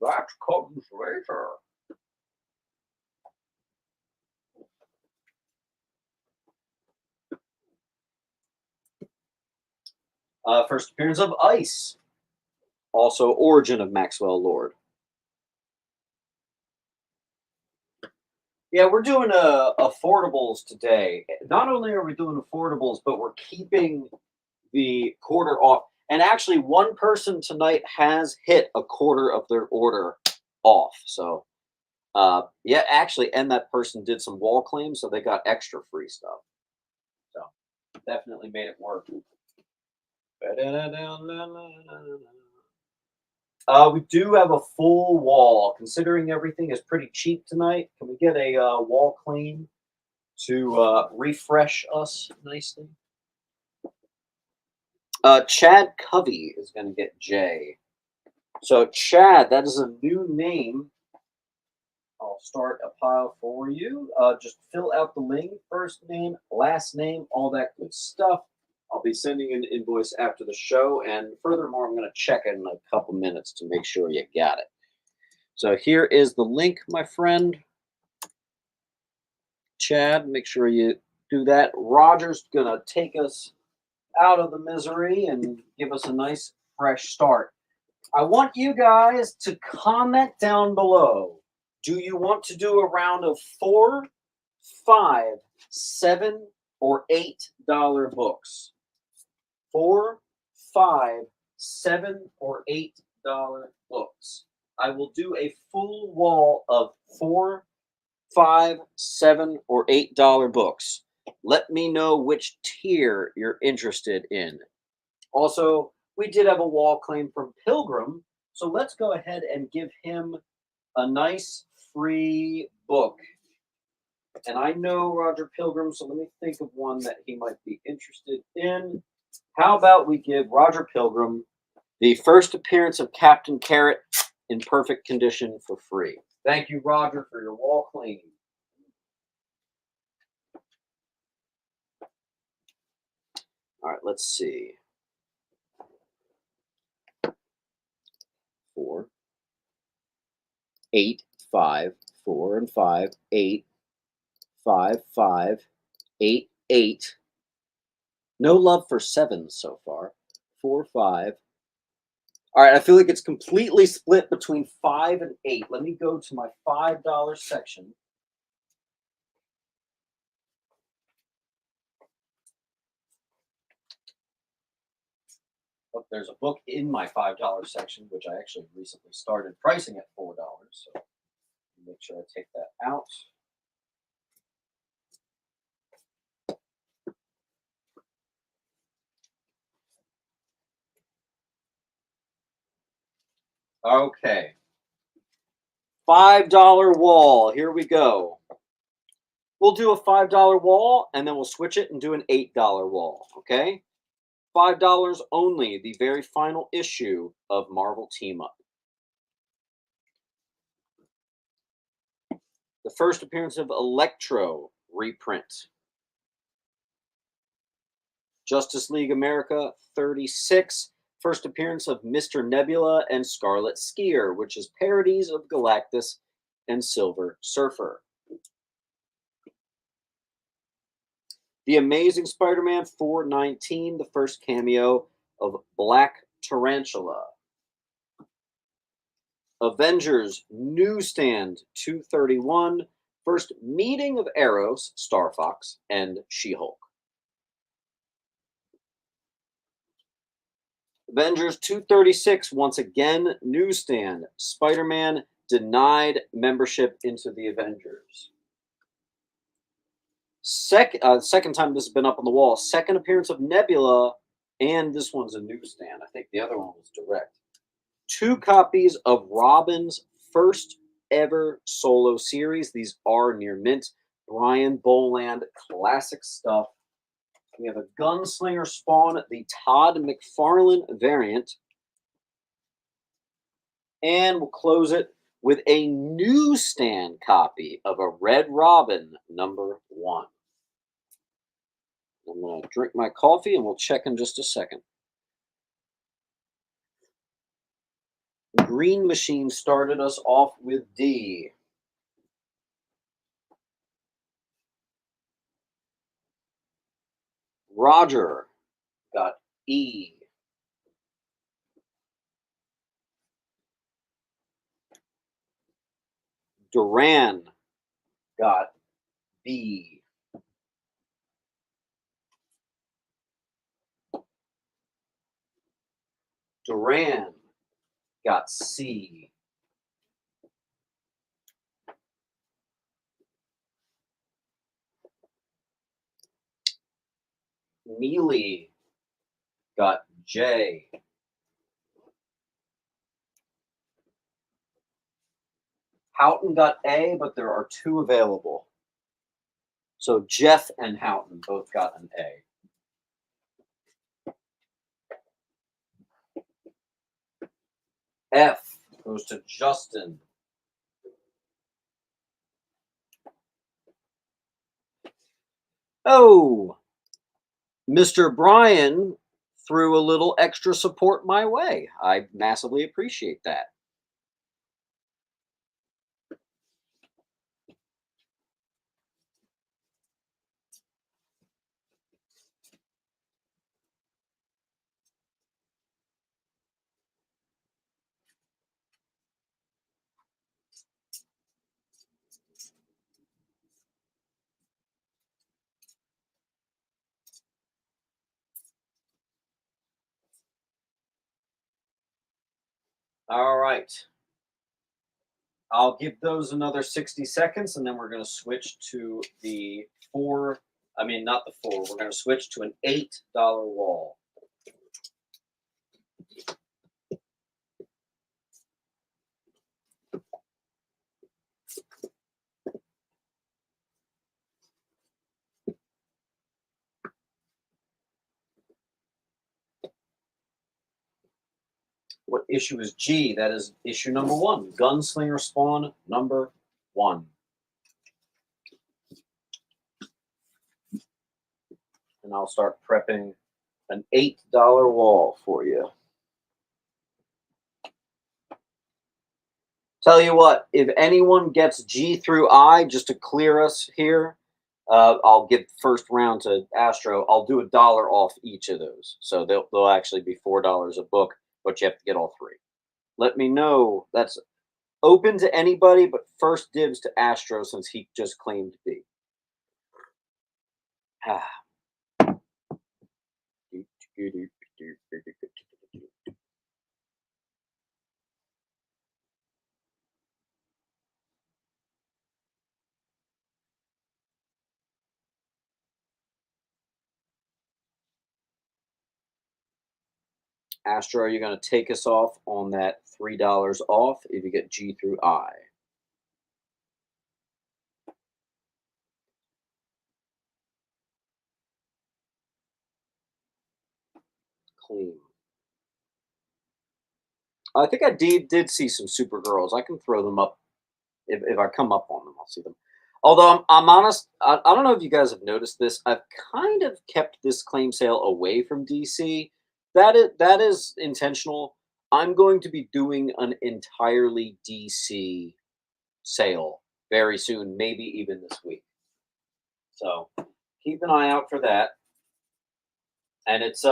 Speaker 1: That comes later. First appearance of Ice. Also, origin of Maxwell Lord. Yeah, we're doing affordables today. Not only are we doing affordables, but we're keeping the quarter off. And actually, one person tonight has hit a quarter of their order off. So, yeah, actually, and that person did some wall claims, so they got extra free stuff. So, definitely made it work. We do have a full wall. Considering everything is pretty cheap tonight, can we get a wall claim to refresh us nicely? Chad Covey is going to get J. So Chad, that is a new name I'll start a pile for you. Just fill out the link, first name, last name, all that good stuff. I'll be sending an invoice after the show, and furthermore, I'm going to check in a couple minutes to make sure you got it. So here is the link, my friend. Chad, make sure you do that. Roger's going to take us out of the misery and give us a nice fresh start. I want you guys to comment down below. Do you want to do a round of $4, $5, $7, or $8 books? $4, $5, $7, or $8 books. I will do a full wall of $4, $5, $7, or $8 books. Let me know which tier you're interested in. Also, we did have a wall claim from Pilgrim, so let's go ahead and give him a nice free book. And I know Roger Pilgrim, so let me think of one that he might be interested in. How about we give Roger Pilgrim the first appearance of Captain Carrot in perfect condition for free? Thank you, Roger, for your wall claim. All right, let's see. 4, 8, 5, 4 and 5, 8, 5, 5, 8, 8. No love for 7 so far. 4, 5. All right, I feel like it's completely split between 5 and 8. Let me go to my $5 section. Oh, there's a book in my $5 section, which I actually recently started pricing at $4. So make sure I take that out. Okay. $5 wall. Here we go. We'll do a $5 wall and then we'll switch it and do an $8 wall. Okay. $5 only, the very final issue of Marvel Team Up. The first appearance of Electro reprint. Justice League America 36. First appearance of Mr. Nebula and Scarlet Skier, which is parodies of Galactus and Silver Surfer. The Amazing Spider-Man 419, the first cameo of Black Tarantula. Avengers Newsstand 231, first meeting of Eros, Star Fox, and She-Hulk. Avengers 236, once again, Newsstand. Spider-Man denied membership into the Avengers. Second time this has been up on the wall. Second appearance of Nebula, and this one's a Newsstand. I think the other one was direct. 2 copies of Robin's first ever solo series. These are near mint. Brian Boland, classic stuff. We have a Gunslinger Spawn, the Todd McFarlane variant. And we'll close it with a Newsstand copy of a Red Robin #1. I'm going to drink my coffee and we'll check in just a second. Green Machine started us off with D. Roger got E. Duran got B. Duran got C. Neely got J. Houghton got A, but there are 2 available. So Jeff and Houghton both got an A. F goes to Justin. Oh, Mr. Brian threw a little extra support my way. I massively appreciate that. All right. I'll give those another 60 seconds and then we're going to switch to the four. I mean, not the four. We're going to switch to an $8 wall. What issue is G? That is issue number 1. Gunslinger Spawn number 1. And I'll start prepping an $8 wall for you. Tell you what, if anyone gets G through I, just to clear us here, I'll give first round to Astro. I'll do $1 off each of those. So they'll actually be $4 a book, but you have to get all 3. Let me know. That's open to anybody, but first dibs to Astro since he just claimed B. Astro, are you going to take us off on that $3 off if you get G through I? Clean. I think I did see some Supergirls. I can throw them up if I come up on them. I'll see them. Although I'm honest, I don't know if you guys have noticed this. I've kind of kept this claim sale away from DC. That is intentional. I'm going to be doing an entirely DC sale very soon, maybe even this week. So keep an eye out for that. And it's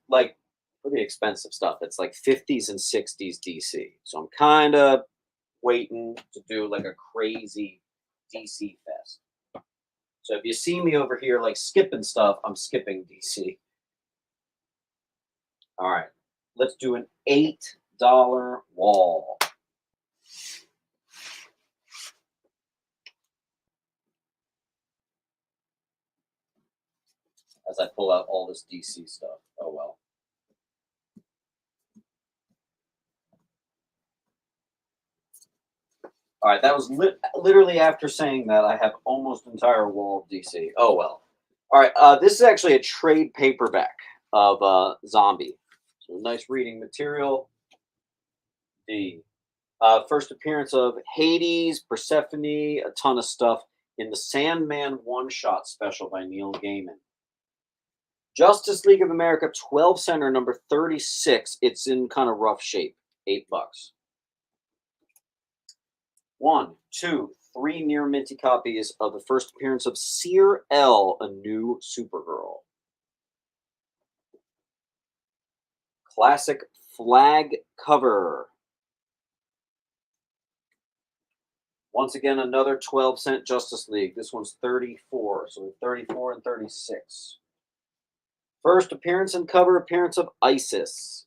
Speaker 1: like pretty expensive stuff. It's like 50s and 60s DC. So I'm kind of waiting to do like a crazy DC fest. So if you see me over here like skipping stuff, I'm skipping DC. All right, let's do an $8 wall. As I pull out all this DC stuff. Oh well. All right, that was literally after saying that I have almost entire wall of DC. Oh well. All right, this is actually a trade paperback of Zombie. So nice reading material. D. First appearance of Hades, Persephone, a ton of stuff in the Sandman one-shot special by Neil Gaiman. Justice League of America 12 center number 36. It's in kind of rough shape. $8. 1, 2, 3 near minty copies of the first appearance of Seer L, a new Supergirl. Classic flag cover. Once again, another 12-cent Justice League. This one's 34, so 34 and 36. First appearance and cover appearance of Isis.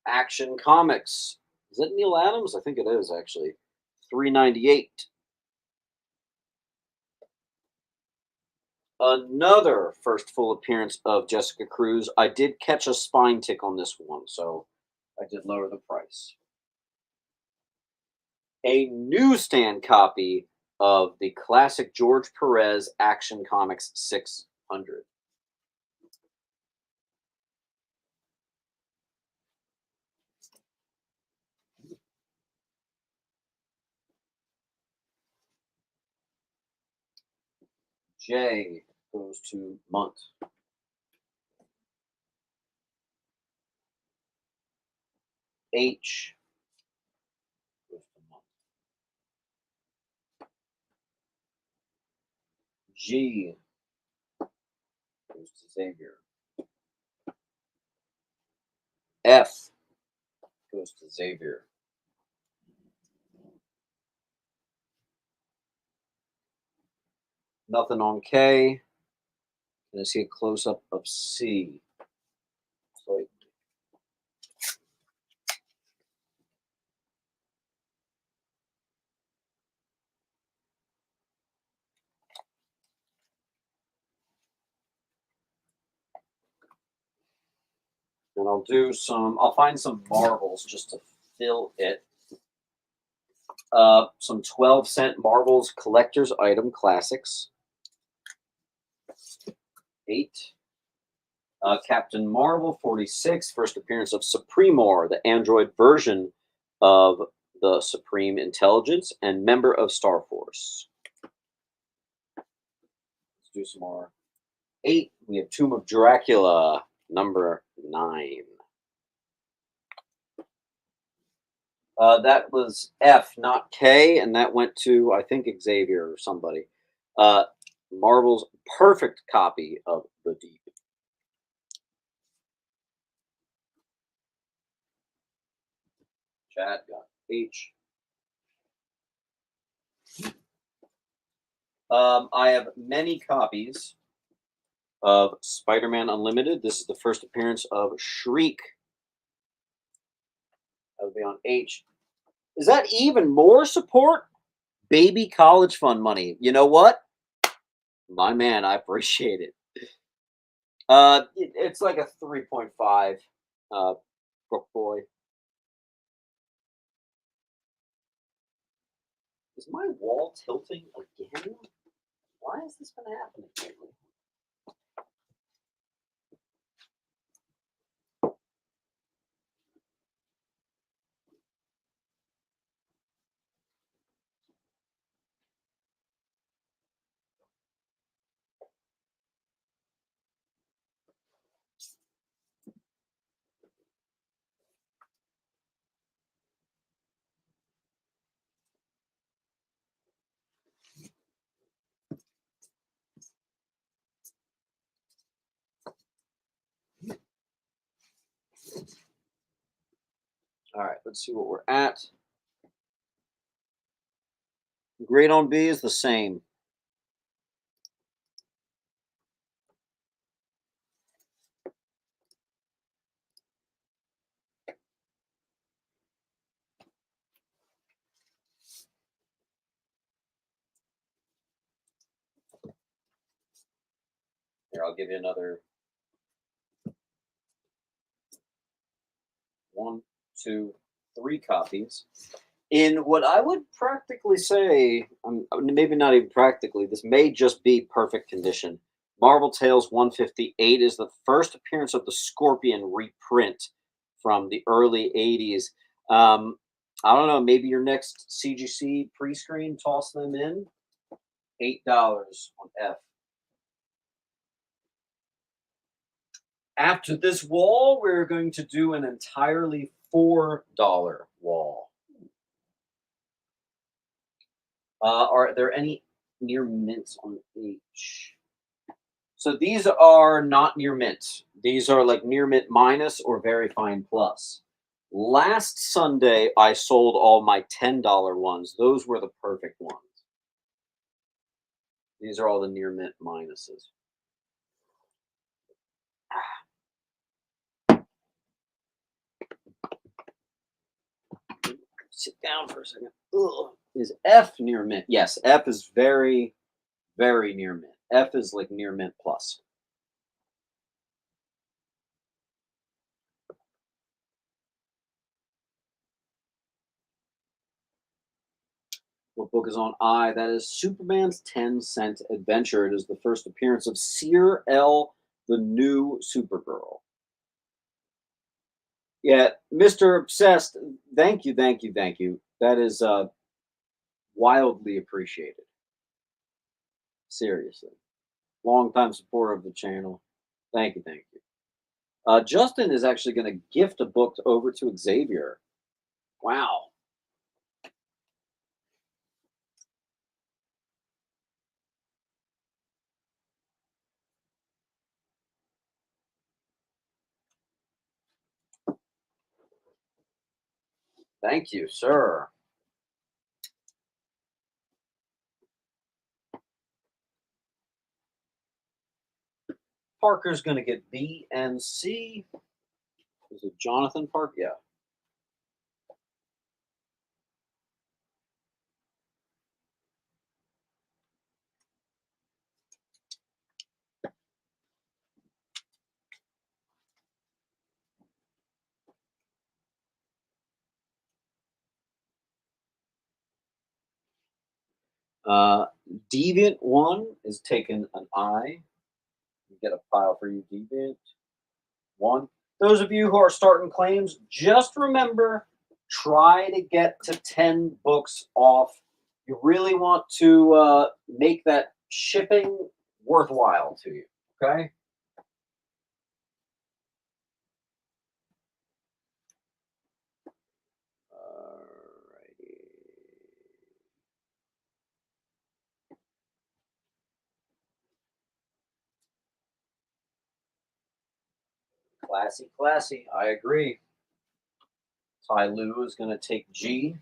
Speaker 1: Action Comics. Is it Neil Adams? I think it is, actually. $3.98. Another first full appearance of Jessica Cruz. I did catch a spine tick on this one, so I did lower the price. A newsstand copy of the classic George Perez Action Comics 600. J goes to month. H goes to month. G goes to Xavier. F goes to Xavier. Nothing on K. And I see a close up of C. So and I'll find some marbles just to fill it. Some 12-cent marbles collector's item classics. 8. Captain Marvel 46, first appearance of Supremor, the android version of the Supreme Intelligence and member of Star Force. Let's do some more. 8, we have Tomb of Dracula, number 9. That was F, not K, and that went to, I think, Xavier or somebody. Marvel's perfect copy of The Deep. Chad got H. I have many copies of Spider-Man Unlimited. This is the first appearance of Shriek. That would be on H. Is that even more support? Baby college fund money. You know what? My man, I appreciate it. It's like a 3.5 Brook Boy. Is my wall tilting again? Why has this been happening lately? All right, let's see what we're at. Grade on B is the same. Here, I'll give you another 1, 2, 3 copies. In what I would practically say, maybe not even practically, this may just be perfect condition. Marvel Tales 158 is the first appearance of the Scorpion reprint from the early 80s. I don't know, maybe your next CGC pre-screen, toss them in. $8 on F. After this wall, we're going to do an entirely $4 wall. Are there any near mints on H? So these are not near mint. These are like near mint minus or very fine plus. Last Sunday, I sold all my $10 ones. Those were the perfect ones. These are all the near mint minuses. Sit down for a second. Ugh. Is F near mint? Yes, F is very, very near mint. F is like near mint plus. What book is on I? That is Superman's 10-Cent Adventure. It is the first appearance of Seer L, the new Supergirl. Yeah, Mr. Obsessed, thank you, thank you, thank you. That is wildly appreciated. Seriously. Longtime supporter of the channel. Thank you, thank you. Justin is actually going to gift a book over to Xavier. Wow. Thank you, sir. Parker's going to get B and C. Is it Jonathan Park? Yeah. Uh, Deviant 1 is taking an I. You get a file for you, Deviant 1. Those of you who are starting claims, just remember, try to get to 10 books off. You really want to make that shipping worthwhile to you, okay? Alrighty. Classy, classy. I agree. Ty Lu is going to take G.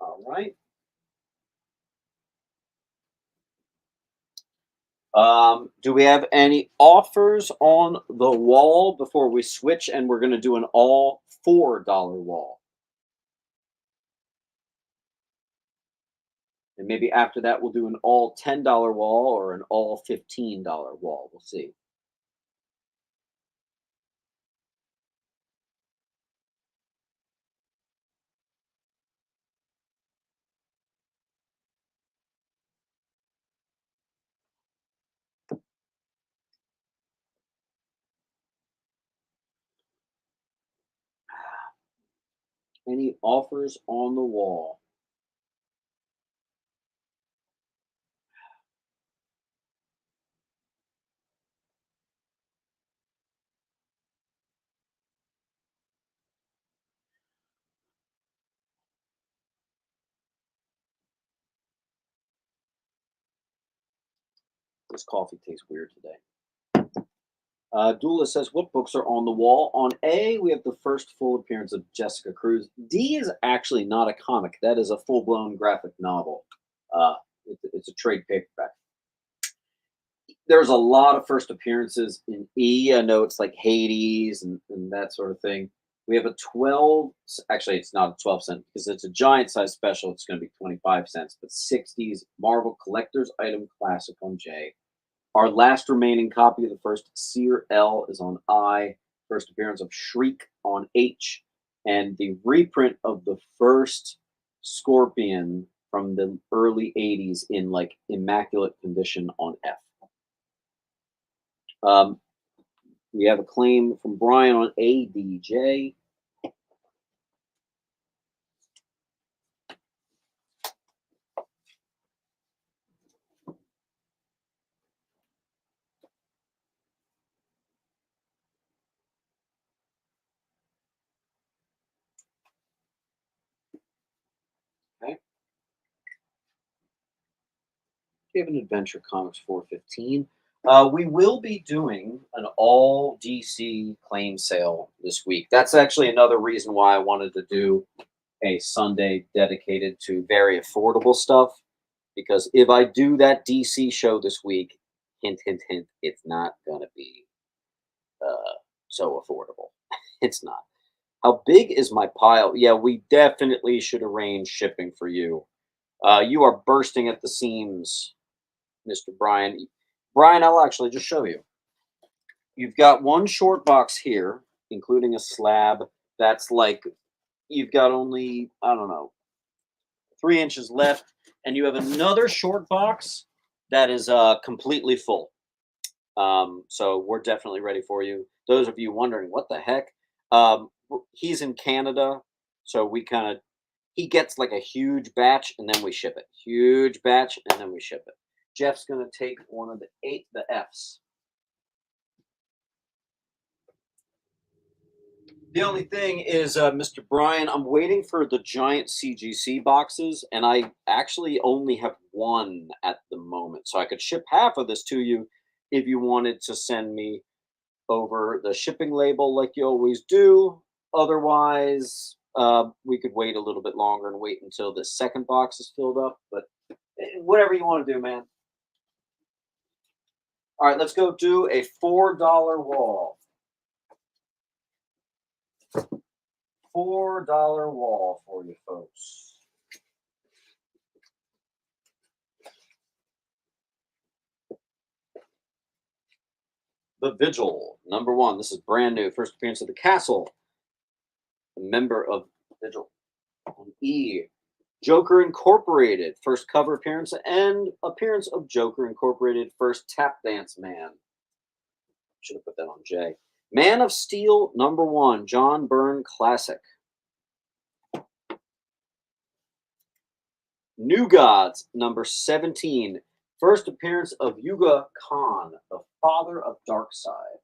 Speaker 1: All right. Do we have any offers on the wall before we switch? And we're going to do an all $4 wall. And maybe after that, we'll do an all $10 wall or an all $15 wall. We'll see. Any offers on the wall? This coffee tastes weird today. Dula says, what books are on the wall? On A, we have the first full appearance of Jessica Cruz. D is actually not a comic. That is a full-blown graphic novel. It's a trade paperback. There's a lot of first appearances in E. I know it's like Hades and that sort of thing. We have a 12, actually, it's not a 12 cent because it's a giant size special. It's going to be 25 cents, but 60s Marvel Collector's Item Classic on J. Our last remaining copy of the first Seer L is on I. First appearance of Shriek on H. And the reprint of the first Scorpion from the early 80s in like immaculate condition on F. We have a claim from Brian on ADJ. Okay. We have an Adventure Comics 415. We will be doing an all DC claim sale this week. That's actually another reason why I wanted to do a Sunday dedicated to very affordable stuff. Because if I do that DC show this week, hint, hint, hint, it's not going to be so affordable. It's not. How big is my pile? Yeah, we definitely should arrange shipping for you. You are bursting at the seams, Mr. Brian. Brian, I'll actually just show you. You've got one short box here, including a slab that's like you've got only, I don't know, 3 inches left, and you have another short box That is completely full. So we're definitely ready for you. Those of you wondering what the heck, he's in Canada, so we kind of he gets like a huge batch and then we ship it. Huge batch and then we ship it. Jeff's gonna take one of the Fs. The only thing is, Mr. Brian, I'm waiting for the giant CGC boxes, and I actually only have one at the moment. So I could ship half of this to you if you wanted to send me over the shipping label like you always do. Otherwise, we could wait a little bit longer and wait until the second box is filled up. But whatever you want to do, man. All right, let's go do a $4 wall. $4 wall for you folks. The Vigil, number one. This is brand new. First appearance of the Castle. A member of Vigil. On E. Joker Incorporated. First cover appearance and appearance of Joker Incorporated. First tap dance man. Should have put that on J. Man of Steel, number one. John Byrne Classic. New Gods, number 17. First appearance of Yuga Khan, the father of Darkseid.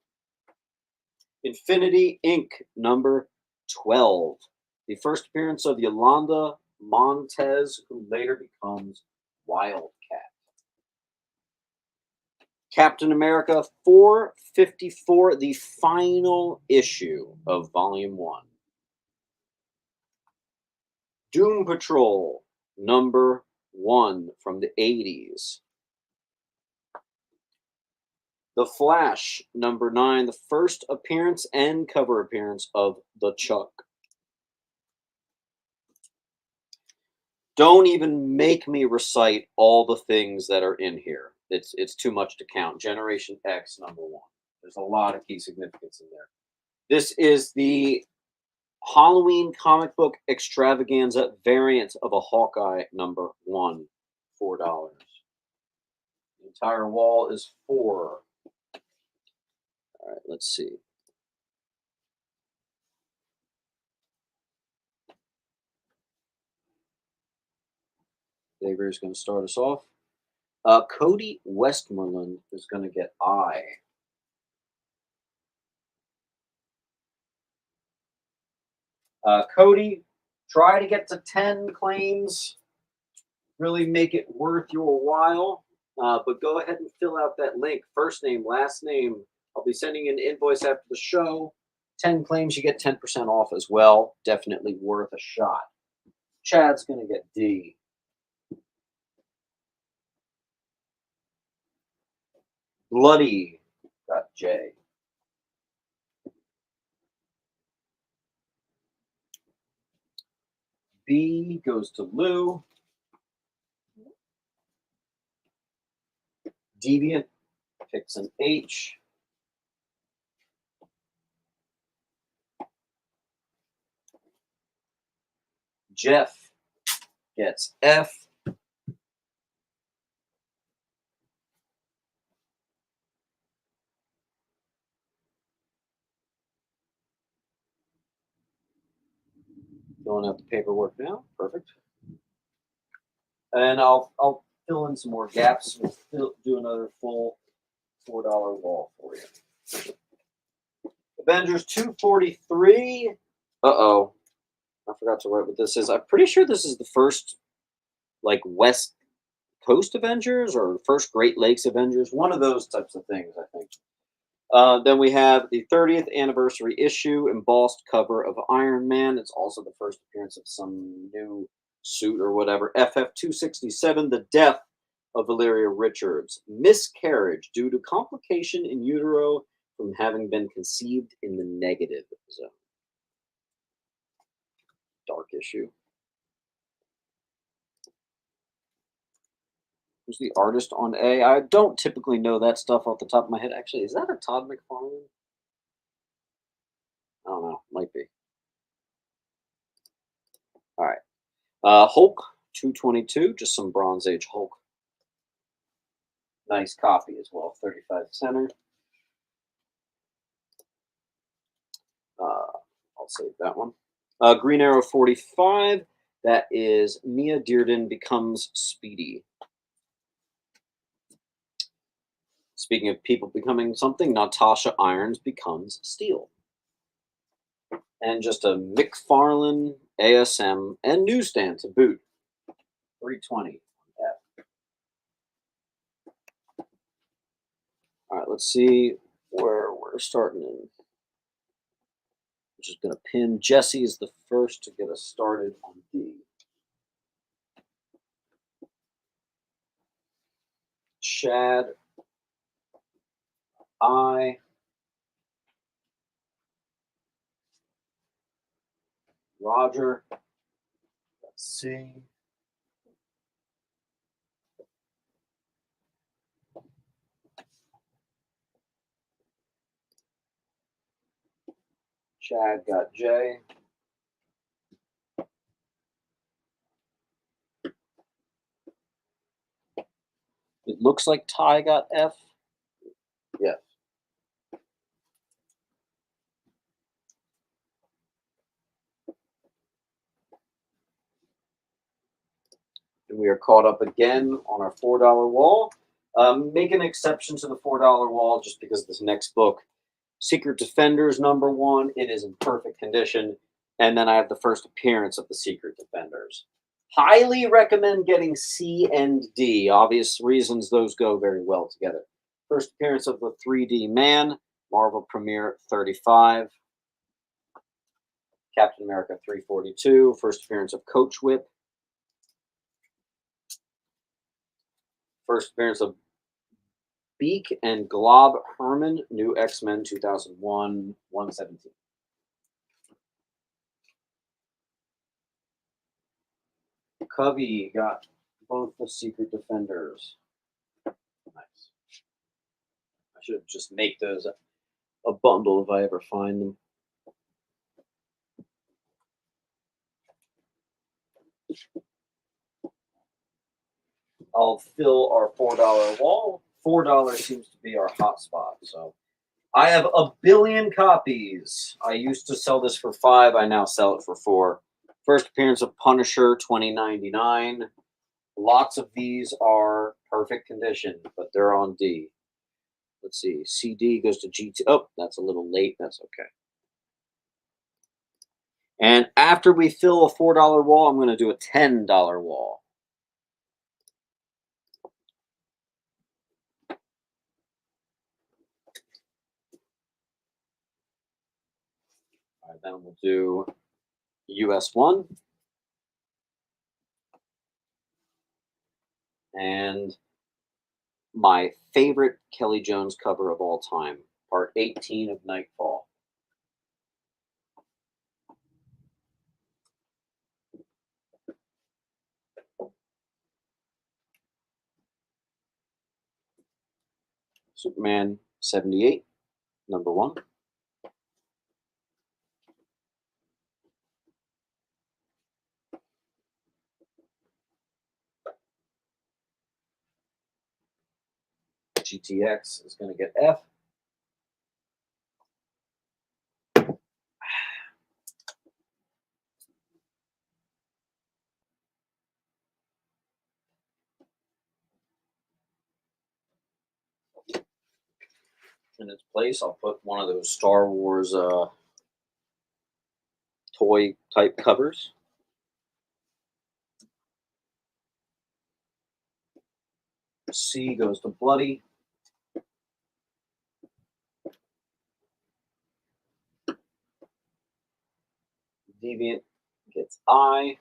Speaker 1: Infinity Inc., number 12. The first appearance of Yolanda Montez, who later becomes Wildcat. Captain America 454, the final issue of Volume 1. Doom Patrol, number 1 from the 80s. The Flash, number 9, the first appearance and cover appearance of the Chuck. Don't even make me recite all the things that are in here. It's too much to count. Generation X, number 1. There's a lot of key significance in there. This is the Halloween comic book extravaganza variant of a Hawkeye, number 1, $4. The entire wall is 4. All right, let's see. Xavier is going to start us off. Cody Westmoreland is going to get I. Cody, try to get to 10 claims. Really make it worth your while. But go ahead and fill out that link. First name, last name. I'll be sending an invoice after the show. 10 claims, you get 10% off as well. Definitely worth a shot. Chad's going to get D. Bloody got J. B goes to Lou. Deviant picks an H. Jeff gets F. Filling out the paperwork now. Perfect. And I'll fill in some more gaps. We'll do another full $4 wall for you. Avengers 243. Uh-oh. I forgot to write what this is. I'm pretty sure this is the first, like, West Coast Avengers or first Great Lakes Avengers. One of those types of things, I think. Then we have the 30th anniversary issue, embossed cover of Iron Man. It's also the first appearance of some new suit or whatever. FF 267, the death of Valeria Richards. Miscarriage due to complication in utero from having been conceived in the negative zone. Dark issue. Who's the artist on A? I don't typically know that stuff off the top of my head. Actually, is that a Todd McFarlane? I don't know. Might be. All right. Hulk 222, just some Bronze Age Hulk. Nice copy as well, 35 center. I'll save that one. Green Arrow 45. That is Mia Dearden becomes Speedy. Speaking of people becoming something, Natasha Irons becomes Steel. And just a McFarlane ASM and newsstand to boot. 320. All right, let's see where we're starting in. I'm just going to pin. Jesse is the first to get us started on D. Shad, I, Roger, let's see. Chad got J. It looks like Ty got F. Yes. And we are caught up again on our $4 wall. Make an exception to the $4 wall just because this next book, Secret Defenders #1, it is in perfect condition. And then I have the first appearance of the Secret Defenders. Highly recommend getting C and D. Obvious reasons those go very well together. First appearance of the 3D Man, Marvel Premiere 35. Captain America 342. First appearance of Coach Whip. First appearance of Beak and Glob Herman, New X-Men 2001, 117. Covey got both the Secret Defenders. Nice. I should just make those a bundle if I ever find them. I'll fill our $4 wall. $4 seems to be our hot spot. So I have a billion copies. I used to sell this for $5. I now sell it for $4. First appearance of Punisher 2099. Lots of these are perfect condition, but they're on D. Let's see. CD goes to GT. Oh, that's a little late. That's okay. And after we fill a $4 wall, I'm going to do a $10 wall. All right, then we'll do US1. And my favorite Kelly Jones cover of all time, part 18 of Nightfall. Superman 78, #1. GTX is going to get F. In its place, I'll put one of those Star Wars toy type covers. C goes to Bloody. Deviant gets I.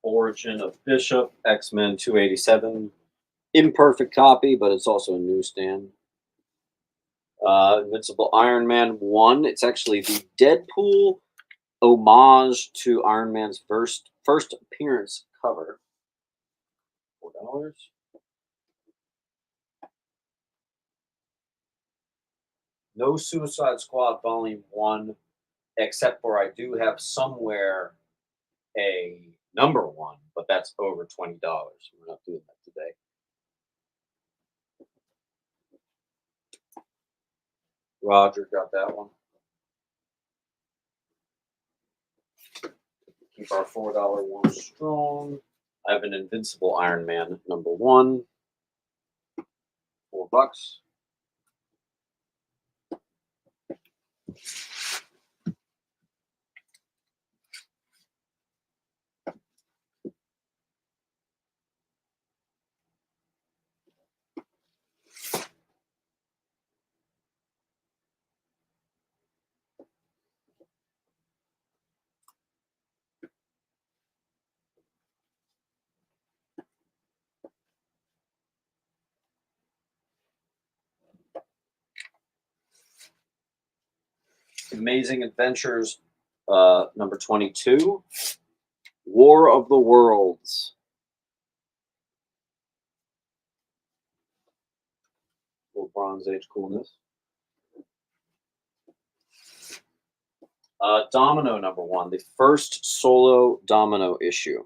Speaker 1: Origin of Bishop, X-Men 287. Imperfect copy, but it's also a newsstand. Invincible Iron Man 1. It's actually the Deadpool homage to Iron Man's first appearance cover. $4. No Suicide Squad Volume 1. except for I do have somewhere a number one, but that's over $20. We're not doing that today. Roger got that one. Keep our $4 one strong. I have an Invincible Iron Man number one. $4. Amazing Adventures number 22. War of the Worlds. Little Bronze Age coolness. Domino number one, the first solo Domino issue.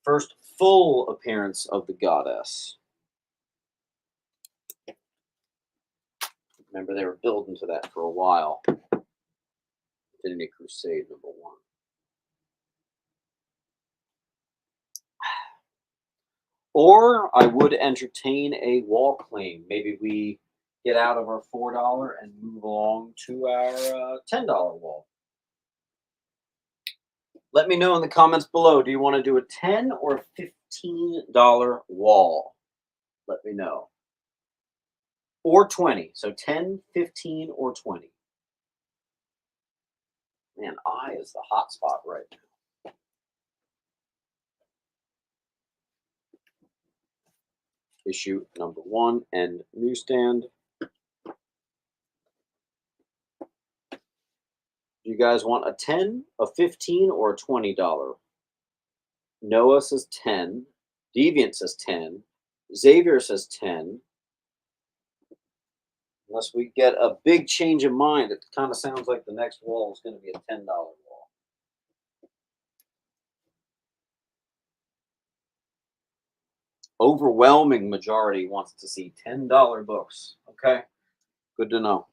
Speaker 1: First full appearance of the goddess. Remember, they were building to that for a while. Infinity Crusade number one. Or I would entertain a wall claim. Maybe we get out of our $4 and move along to our $10 wall. Let me know in the comments below. Do you want to do a $10 or $15 wall? Let me know. Or 20. So 10, 15, or 20. Man, I is the hot spot right now. Issue number one and newsstand. You guys want a 10, a 15, or a $20? Noah says 10. Deviant says 10. Xavier says 10. Unless we get a big change of mind, it kind of sounds like the next wall is going to be a $10 wall. Overwhelming majority wants to see $10 books. Okay, good to know.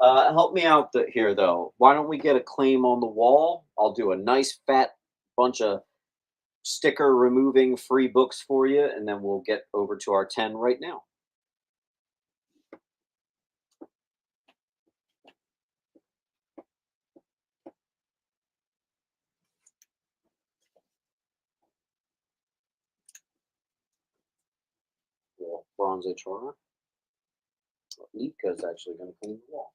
Speaker 1: Help me out here, though. Why don't we get a claim on the wall? I'll do a nice fat bunch of sticker removing free books for you, and then we'll get over to our 10 right now. Well, Bronze Age Horror. Lika is actually going to clean the wall.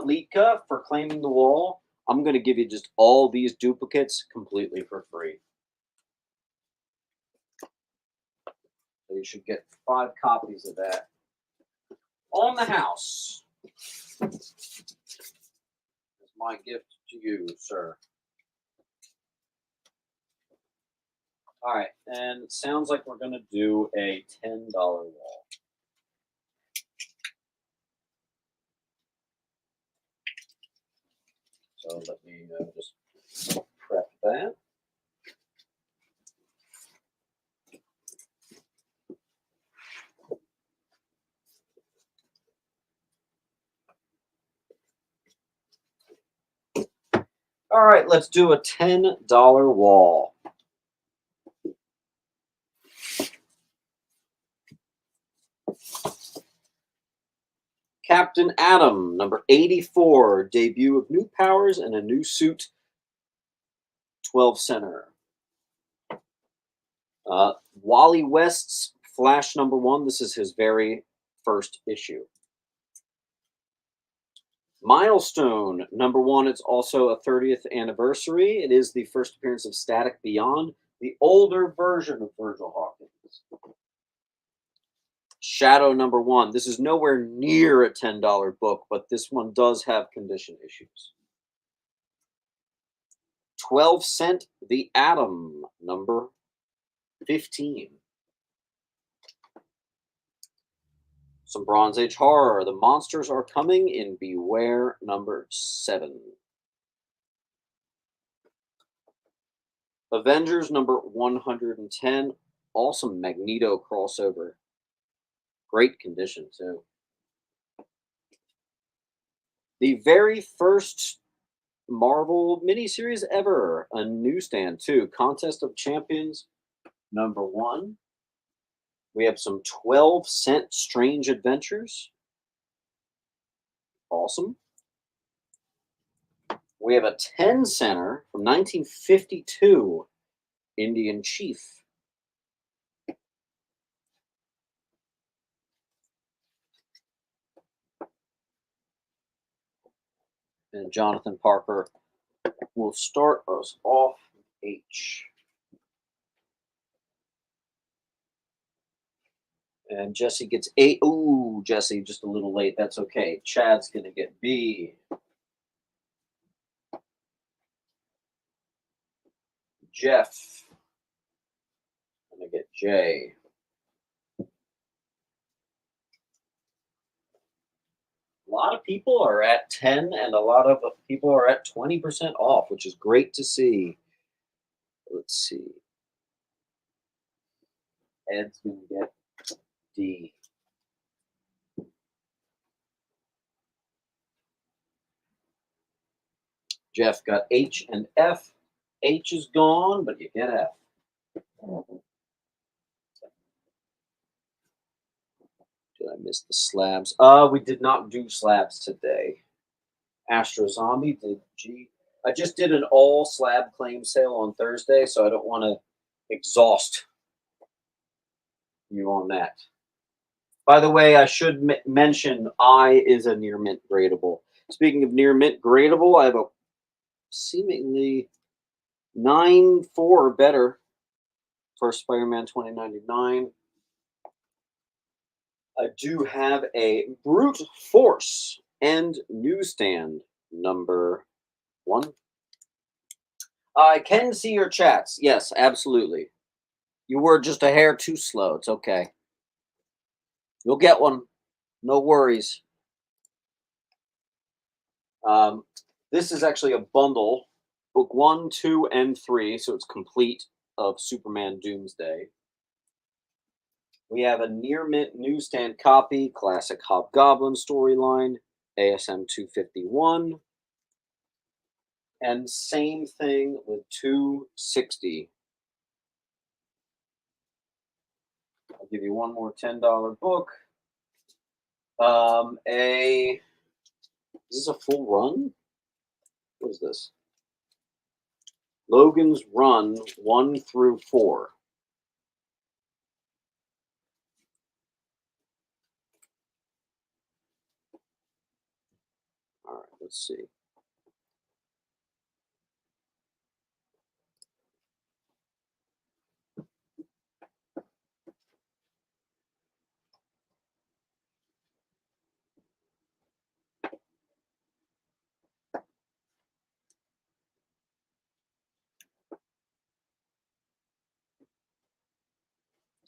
Speaker 1: Lika, for claiming the wall, I'm going to give you just all these duplicates completely for free. So you should get 5 copies of that on the house. That's my gift to you, sir. All right, and it sounds like we're going to do a $10 wall. So let me just prep that. All right, let's do a $10 wall. Captain Atom, number 84, debut of new powers and a new suit, 12 center. Wally West's Flash #1. This is his very first issue. Milestone #1. It's also a 30th anniversary. It is the first appearance of Static Beyond, the older version of Virgil Hawkins. Shadow #1. This is nowhere near a $10 book, but this one does have condition issues. 12 Cent The Atom #15. Some Bronze Age horror. The monsters are coming in Beware #7. Avengers #110. Awesome Magneto crossover. Great condition, too. The very first Marvel miniseries ever. A newsstand, too. Contest of Champions #1. We have some 12 Cent Strange Adventures. Awesome. We have a 10 center from 1952, Indian Chief. And Jonathan Parker will start us off with H. And Jesse gets A. Ooh, Jesse, just a little late. That's okay. Chad's going to get B. Jeff going to get J. A lot of people are at 10 and a lot of people are at 20% off, which is great to see. Let's see. Ed's going to get D. Jeff got H and F. H is gone, but you get F. Did I miss the slabs? We did not do slabs today. Astro Zombie did G. I just did an all slab claim sale on Thursday, so I don't want to exhaust you on that. By the way, I should mention I is a near mint gradable. Speaking of near mint gradable, I have a seemingly 9.4 or better for Spider-Man 2099. I do have a Brute Force and Newsstand #1. I can see your chats. Yes, absolutely. You were just a hair too slow. It's okay. You'll get one. No worries. This is actually a bundle. Book 1, 2, and 3. So it's complete of Superman Doomsday. We have a near mint newsstand copy, classic Hobgoblin storyline, ASM 251. And same thing with 260. I'll give you one more $10 book. Is this a full run? What is this? Logan's Run 1 through 4. All right, let's see.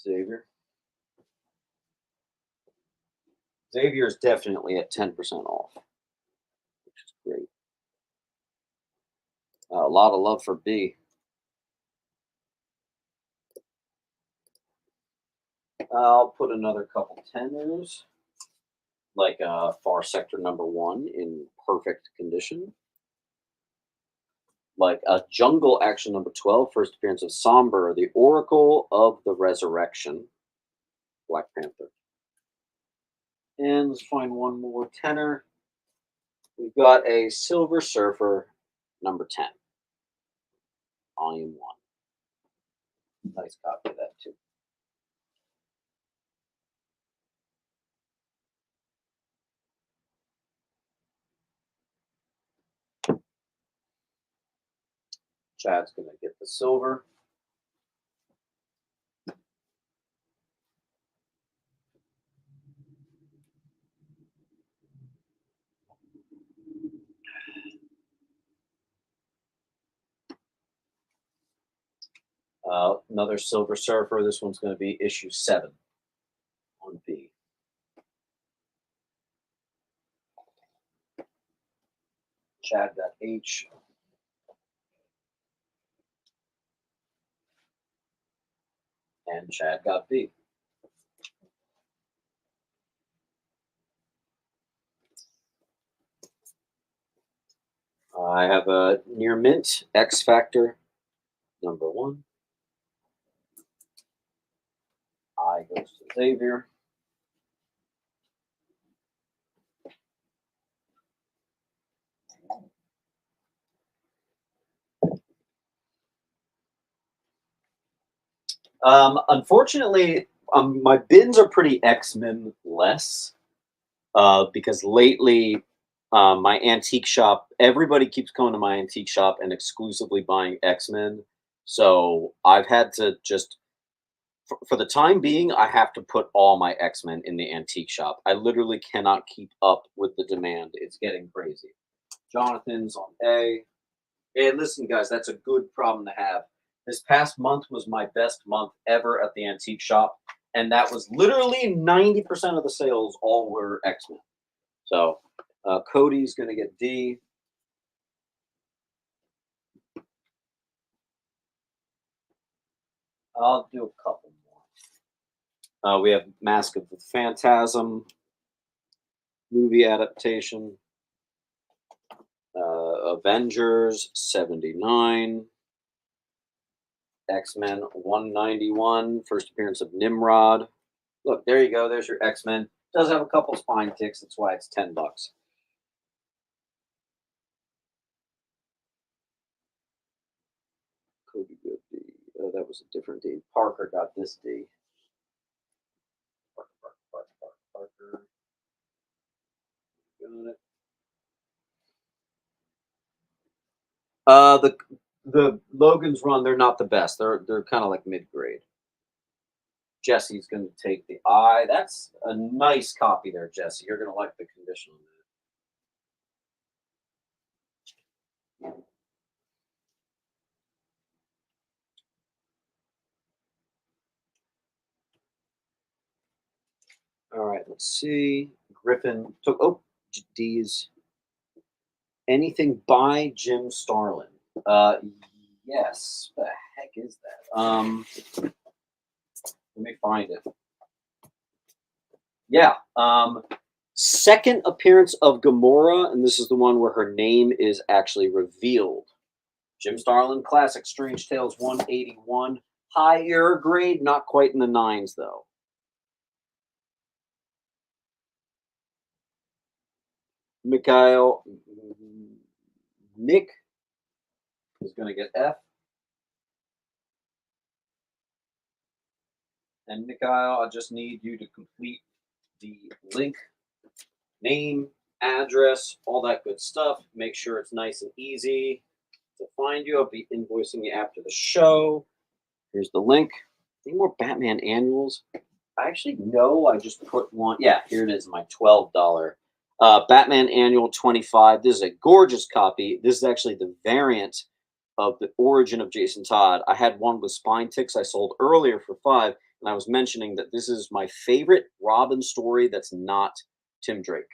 Speaker 1: Xavier. Xavier is definitely at 10% off, which is great. A lot of love for B. I'll put another couple tenors, like Far Sector #1 in perfect condition. Like a Jungle Action #12, first appearance of Somber, the Oracle of the Resurrection, Black Panther. And let's find one more tenor. We've got a Silver Surfer #10, Volume 1. Nice copy of that, too. Chad's going to get the silver. Another Silver Surfer. This one's going to be issue 7 on B. Chad got H. And Chad got B. I have a near mint X Factor number 1. I goes to Xavier. Unfortunately, my bins are pretty X-Men less because lately my antique shop, everybody keeps coming to my antique shop and exclusively buying X-Men. So I've had to just, for the time being, I have to put all my X-Men in the antique shop. I literally cannot keep up with the demand. It's getting crazy. Jonathan's on A. Hey, listen, guys, that's a good problem to have. This past month was my best month ever at the antique shop, and that was literally 90% of the sales all were X-Men. So Cody's going to get D. I'll do a couple more. We have Mask of the Phantasm movie adaptation. Avengers 79. X-Men 191, first appearance of Nimrod. Look, there you go. There's your X-Men. Does have a couple spine ticks. That's why it's $10. Cody got D. That was a different D. Parker got this D. Parker. Got it. The Logan's Run, they're not the best. They're kind of like mid-grade. Jesse's going to take the I. That's a nice copy there, Jesse. You're going to like the condition on that. All right, let's see. Griffin took, D's. Anything by Jim Starlin? Yes. The heck is that? Let me find it. Yeah. Second appearance of Gamora, and this is the one where her name is actually revealed. Jim Starlin, classic Strange Tales 181. Higher grade, not quite in the 9s, though. Nick is going to get F. And Mikhail, I just need you to complete the link, name, address, all that good stuff. Make sure it's nice and easy to find you. I'll be invoicing you after the show. Here's the link. Any more Batman annuals? I actually know I just put one. Yeah, here it is, my $12 Batman Annual 25. This is a gorgeous copy. This is actually the variant of the origin of Jason Todd. I had one with spine ticks I sold earlier for $5, and I was mentioning that this is my favorite Robin story that's not Tim Drake.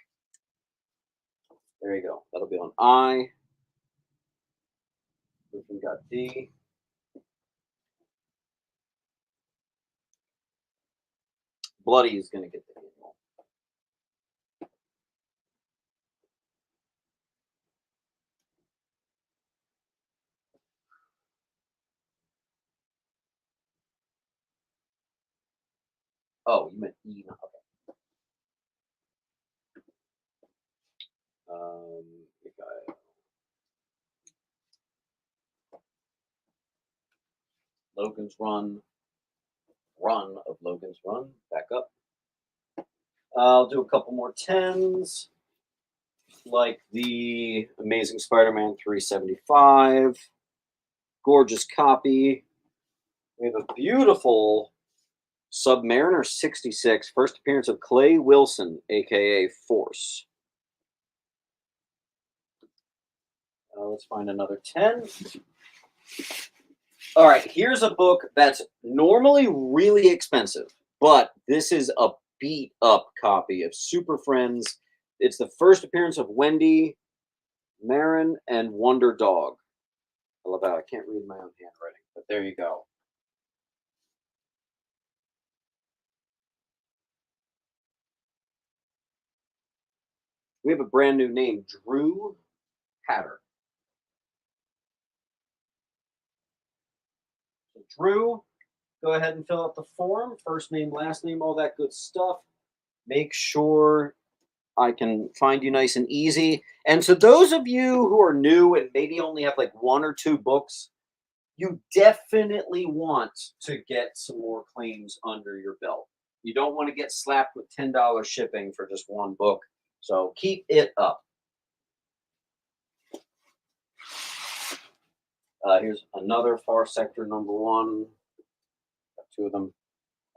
Speaker 1: There you go. That'll be on I. We got D. Bloody is going to get the annual. Oh, you meant E. Okay. Logan's Run of Logan's Run. Back up. I'll do a couple more 10s, like the Amazing Spider-Man 375. Gorgeous copy. We have a beautiful Submariner 66, first appearance of Clay Wilson, aka Force. Let's find another 10. All right, here's a book that's normally really expensive, but this is a beat up copy of Super Friends. It's the first appearance of Wendy, Marin, and Wonder Dog. I love how I can't read my own handwriting, but there you go. We have a brand new name, Drew Hatter. So Drew, go ahead and fill out the form, first name, last name, all that good stuff. Make sure I can find you nice and easy. And so those of you who are new and maybe only have like one or two books, you definitely want to get some more claims under your belt. You don't want to get slapped with $10 shipping for just one book. So keep it up. Here's another Far Sector #1. Got two of them.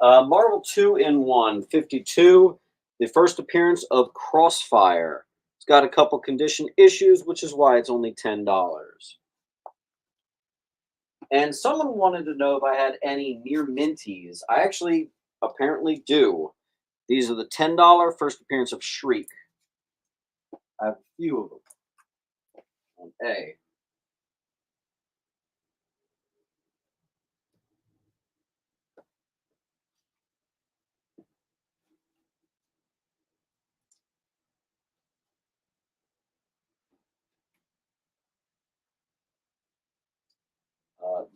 Speaker 1: Marvel 2-in-1, 52. The first appearance of Crossfire. It's got a couple condition issues, which is why it's only $10. And someone wanted to know if I had any near minties. I actually apparently do. These are the $10 first appearance of Shriek. I have a few of them on A.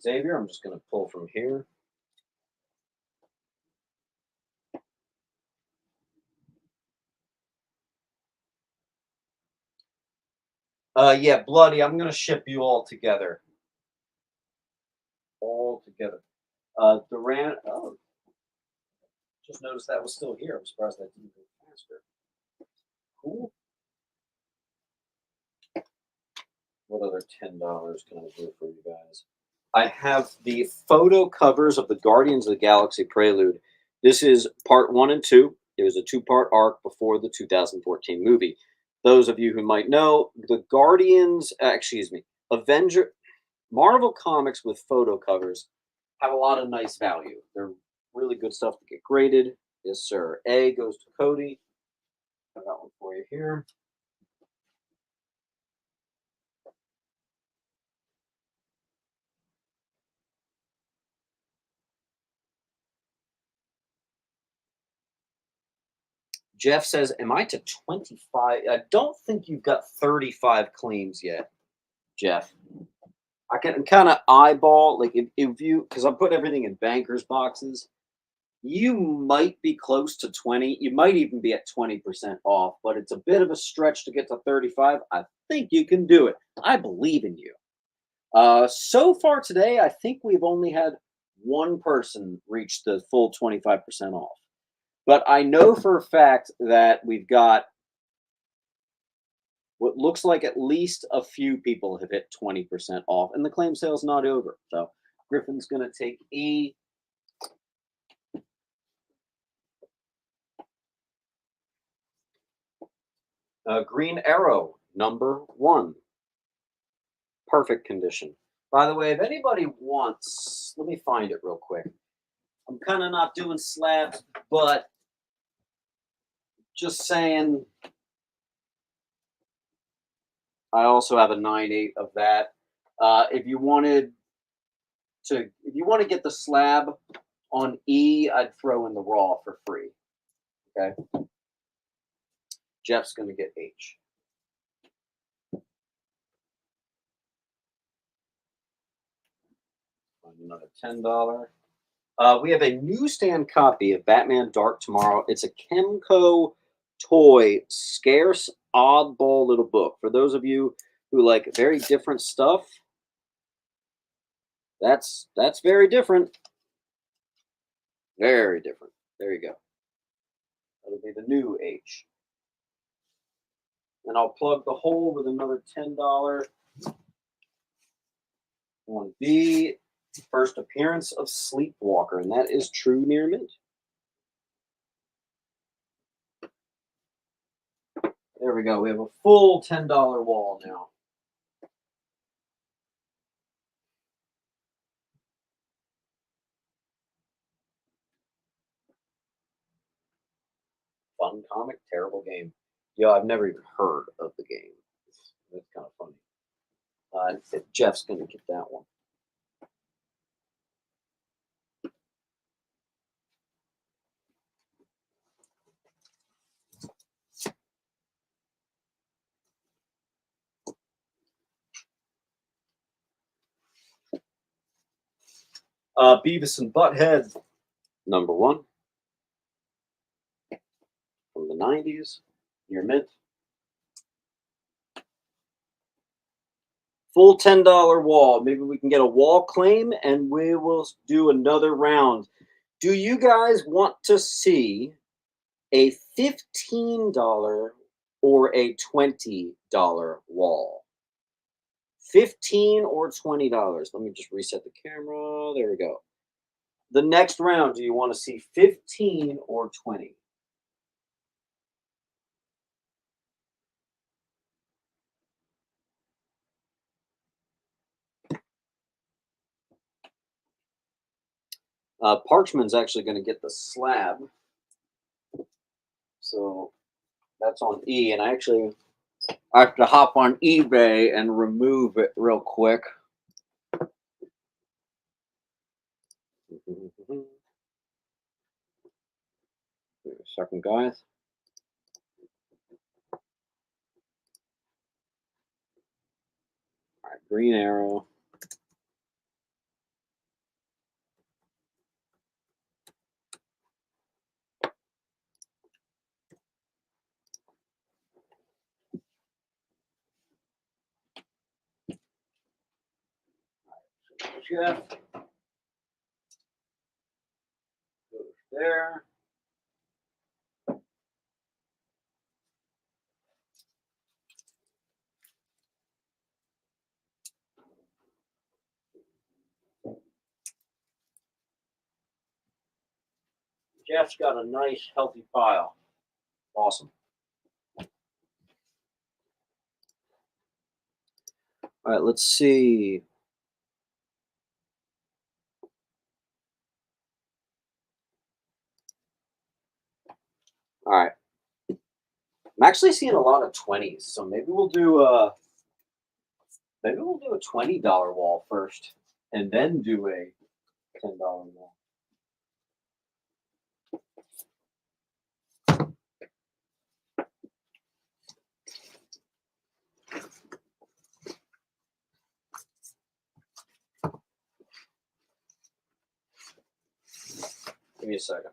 Speaker 1: Xavier, I'm just going to pull from here. Yeah, Bloody, I'm going to ship you all together. All together. Durant, oh, just noticed that was still here. I'm surprised that didn't go faster. Cool. What other $10 can I do for you guys? I have the photo covers of the Guardians of the Galaxy Prelude. This is part 1 and 2. It was a two-part arc before the 2014 movie. Those of you who might know, the Guardians, Avenger, Marvel Comics with photo covers have a lot of nice value. They're really good stuff to get graded. Yes, sir. A goes to Cody. I got one for you here. Jeff says, am I to 25? I don't think you've got 35 claims yet, Jeff. I can kind of eyeball, like if you, because I put everything in bankers boxes, you might be close to 20. You might even be at 20% off, but it's a bit of a stretch to get to 35. I think you can do it. I believe in you. So far today, I think we've only had one person reach the full 25% off. But I know for a fact that we've got what looks like at least a few people have hit 20% off, and the claim sale's not over. So Griffin's going to take E. Green Arrow, #1. Perfect condition. By the way, if anybody wants, let me find it real quick. I'm kind of not doing slabs, but just saying, I also have a 9/8 of that. If you want to get the slab on E, I'd throw in the raw for free. Okay. Jeff's going to get H. Find another $10. We have a newsstand copy of Batman Dark Tomorrow. It's a Kemco toy, scarce, oddball little book. For those of you who like very different stuff, that's very different. Very different. There you go. That'll be the new H. And I'll plug the hole with another $10 On B, first appearance of Sleepwalker, and that is true near mint. There we go. We have a full $10 wall now. Fun comic, terrible game. Yo, I've never even heard of the game. That's kind of funny. Jeff's going to get that one. Beavis and Butthead, number one, from the 90s, near mint. Full $10 wall. Maybe we can get a wall claim and we will do another round. Do you guys want to see a $15 or a $20 wall? 15 or $20. Let me just reset the camera. There we go. The next round, do you want to see 15 or 20? Parchman's actually going to get the slab. So that's on E. And I have to hop on eBay and remove it real quick. Wait a second, guys. All right, Green Arrow. Jeff. Goes there. Jeff's got a nice, healthy pile. Awesome. All right, let's see. All right. I'm actually seeing a lot of 20s, so maybe we'll do a $20 wall first and then do a $10 wall. Give me a second.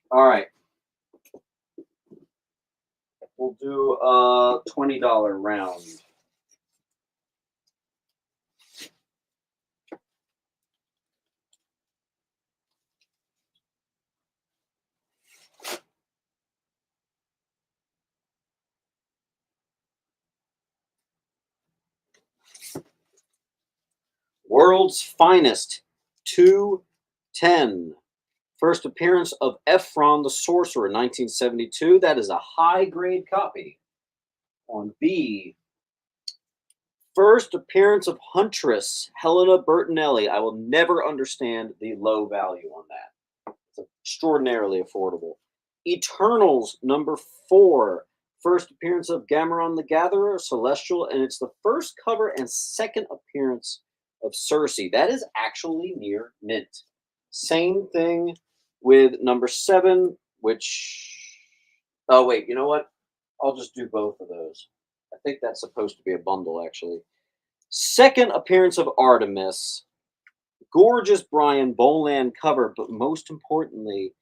Speaker 1: All right. We'll do a $20 round. World's Finest 210. First appearance of Ephron the Sorcerer, 1972. That is a high grade copy. On B, first appearance of Huntress, Helena Bertinelli. I will never understand the low value on that. It's extraordinarily affordable. Eternals, number 4. First appearance of Gamorrean the Gatherer, Celestial, and it's the first cover and second appearance of Cersei. That is actually near mint. Same thing with number 7, which... Oh, wait, you know what? I'll just do both of those. I think that's supposed to be a bundle, actually. Second appearance of Artemis. Gorgeous Brian Boland cover, but most importantly,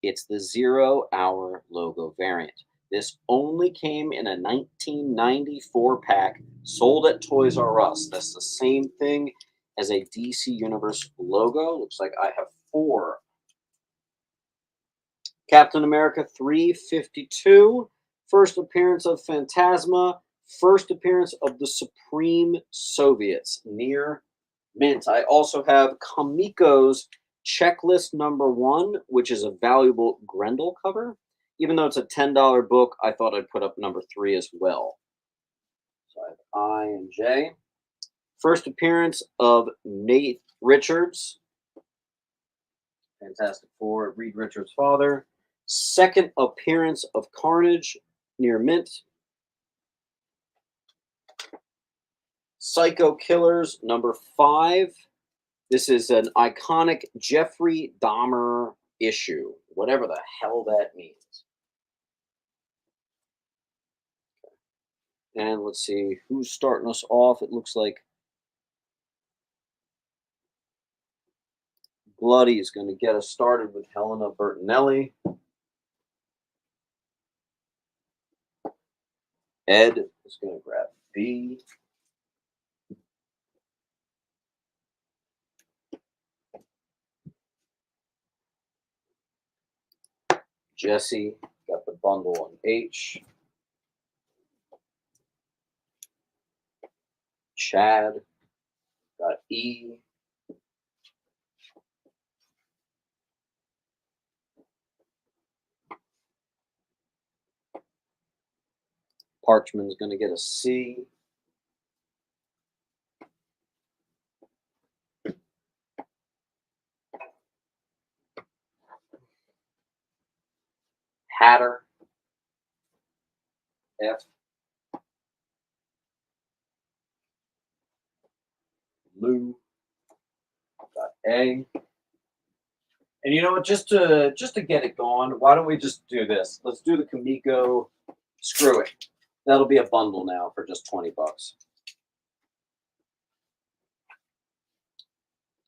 Speaker 1: it's the 0 Hour logo variant. This only came in a 1994 pack, sold at Toys R Us. That's the same thing as a DC Universe logo. Looks like I have 4. Captain America 352, first appearance of Phantasma, first appearance of the Supreme Soviets, near mint. I also have Kamiko's Checklist number 1, which is a valuable Grendel cover. Even though it's a $10 book, I thought I'd put up number 3 as well. So I have I and J. First appearance of Nate Richards, Fantastic Four, Reed Richards' father. Second appearance of Carnage, near mint. Psycho Killers, number 5. This is an iconic Jeffrey Dahmer issue, whatever the hell that means. And let's see who's starting us off. It looks like Bloody is going to get us started with Helena Bertinelli. Ed is going to grab B. Jesse got the bundle on H. Chad got E. Parchman's going to get a C. Hatter, F. Lou got A. And you know what? Just to get it going, why don't we just do this? Let's do the Kamiko. Screw it. That'll be a bundle now for just $20.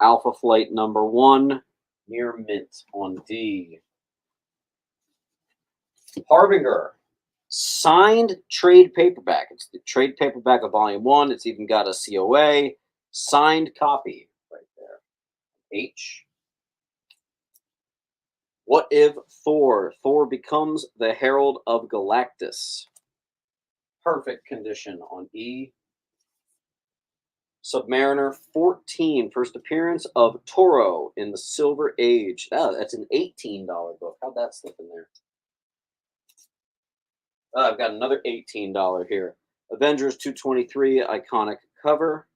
Speaker 1: Alpha Flight number 1, near mint on D. Harbinger, signed trade paperback. It's the trade paperback of Volume 1. It's even got a COA, signed copy right there. H. What if Thor? Thor becomes the Herald of Galactus. Perfect condition on E. Submariner 14, first appearance of Toro in the Silver Age. Oh, that's an $18 book. How'd that slip in there? I've got another $18 here. Avengers 223, iconic cover.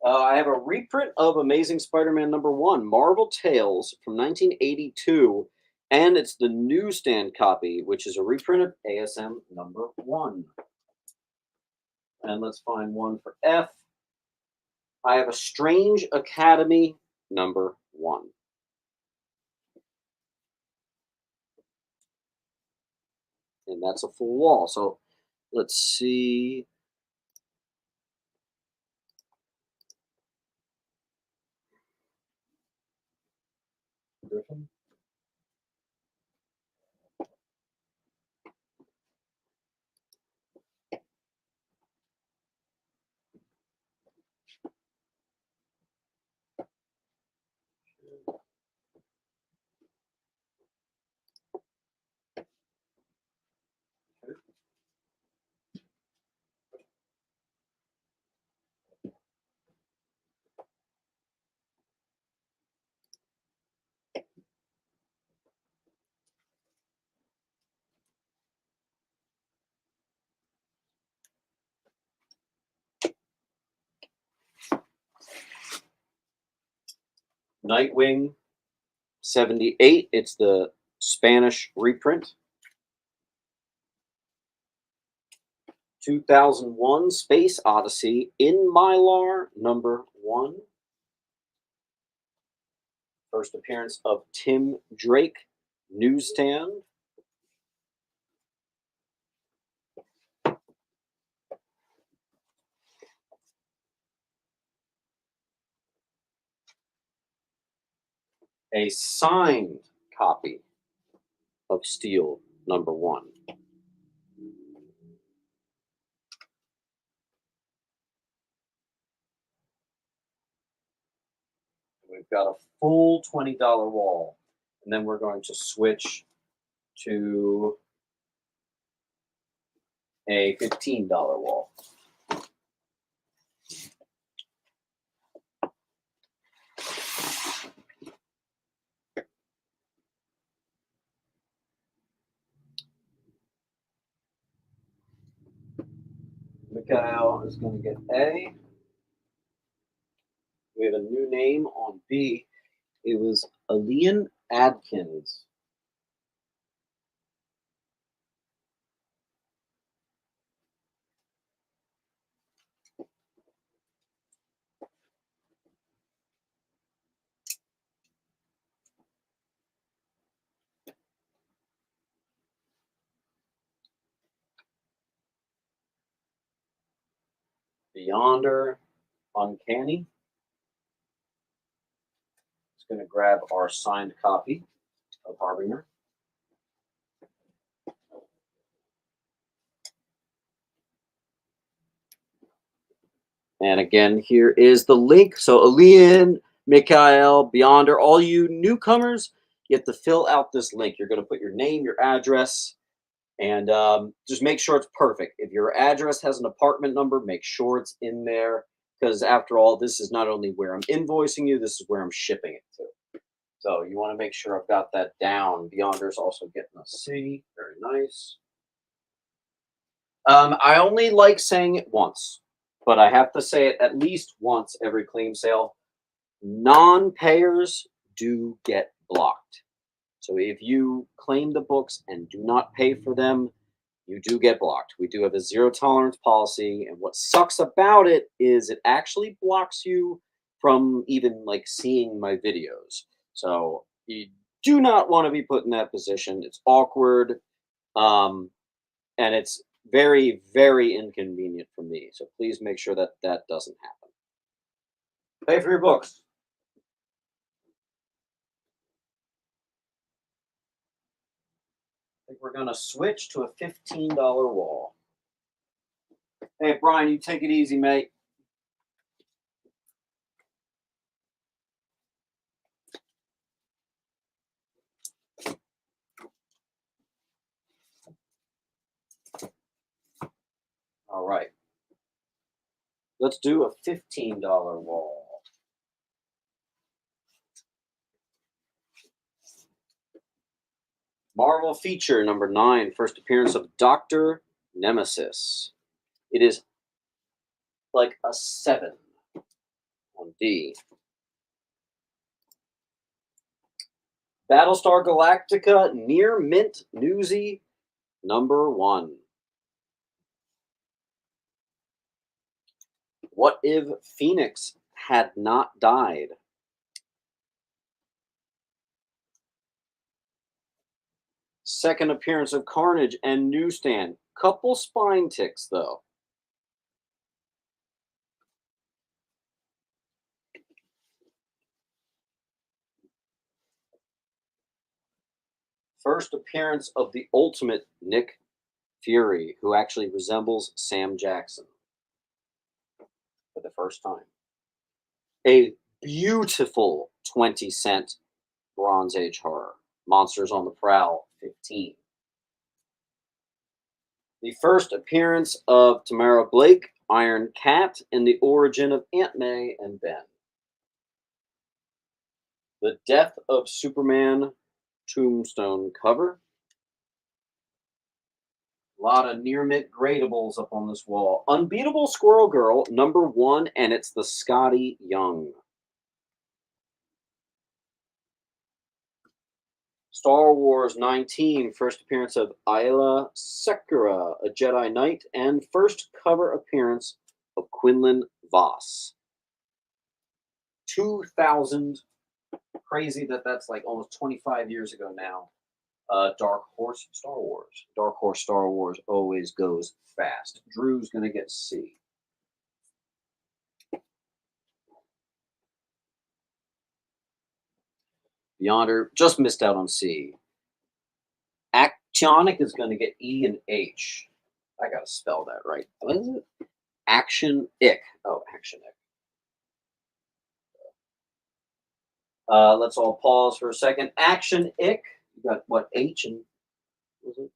Speaker 1: I have a reprint of Amazing Spider-Man number 1, Marvel Tales from 1982, and it's the newsstand copy, which is a reprint of ASM number 1. And let's find one for F. I have a Strange Academy number 1. And that's a full wall. So let's see. Griffin. Nightwing 78. It's the Spanish reprint. 2001 Space Odyssey in Mylar number 1. First appearance of Tim Drake, newsstand. a signed copy of Steel #1. We've got a full $20 wall, and then we're going to switch to a $15 wall. Mikhail is going to get A. We have a new name on B. It was Alian Adkins. Beyonder Uncanny. It's going to grab our signed copy of Harbinger. And again, here is the link. So Alian, Mikhail, Beyonder, all you newcomers, you have to fill out this link. You're going to put your name, your address, and just make sure it's perfect. If your address has an apartment number, make sure it's in there. Because after all, this is not only where I'm invoicing you, this is where I'm shipping it to. So you want to make sure I've got that down. Beyonder's also getting a C. Very nice. I only like saying it once, but I have to say it at least once every claim sale. Non-payers do get blocked. So if you claim the books and do not pay for them, you do get blocked. We do have a zero tolerance policy, and what sucks about it is it actually blocks you from even like seeing my videos. So you do not want to be put in that position. It's awkward, and it's very, very inconvenient for me. So please make sure that that doesn't happen. Pay for your books. I think we're going to switch to a $15 wall. Hey, Brian, you take it easy, mate. All right. Let's do a $15 wall. Marvel feature #9, first appearance of Dr. Nemesis. It is like a 7 on D. Battlestar Galactica Near Mint Newsy #1. What if Phoenix had not died? Second appearance of Carnage and Newsstand. Couple spine ticks, though. First appearance of the ultimate Nick Fury, who actually resembles Sam Jackson for the first time. A beautiful 20-cent Bronze Age horror. Monsters on the Prowl 15. The first appearance of Tamara Blake, Iron Cat, and the origin of Aunt May and Ben. The Death of Superman Tombstone cover. A lot of near mint gradables up on this wall. Unbeatable Squirrel Girl #1, and it's the Scotty Young. Star Wars 19, first appearance of Ayla Secura, a Jedi Knight, and first cover appearance of Quinlan Voss. 2000, crazy that that's like almost 25 years ago now. Dark Horse Star Wars. Dark Horse Star Wars always goes fast. Drew's going to get C. Beyonder just missed out on C. Actionic is going to get E and H. I got to spell that right. What is it? Action ick. Oh, action ick. Let's all pause for a second. Action ick. You got what? H and was it?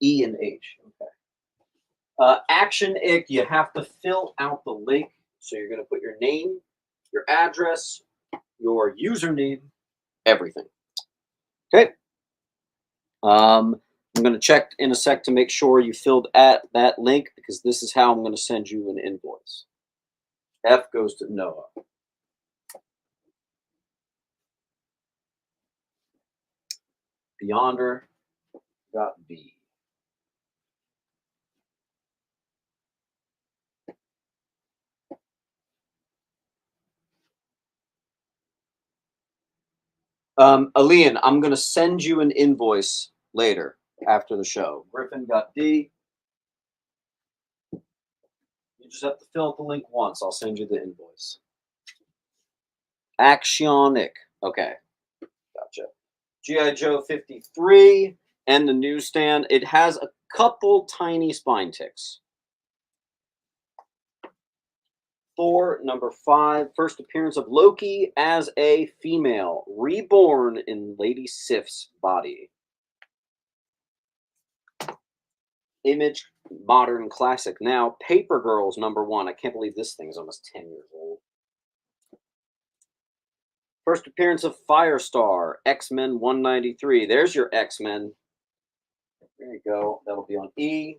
Speaker 1: E and H. Okay. Action ick. You have to fill out the link. So you're going to put your name, your address, your username, everything. Okay. I'm going to check in a sec to make sure you filled at that link because this is how I'm going to send you an invoice. F goes to Noah. Beyonder got B. Alian, I'm going to send you an invoice later after the show. Griffin got D. You just have to fill out the link once. I'll send you the invoice. Actionic. Okay. Gotcha. G.I. Joe 53 and the newsstand. It has a couple tiny spine ticks. Thor, number 5. First appearance of Loki as a female. Reborn in Lady Sif's body. Image, modern classic. Now, Paper Girls, number 1. I can't believe this thing is almost 10 years old. First appearance of Firestar, X-Men 193. There's your X-Men. There you go. That'll be on E.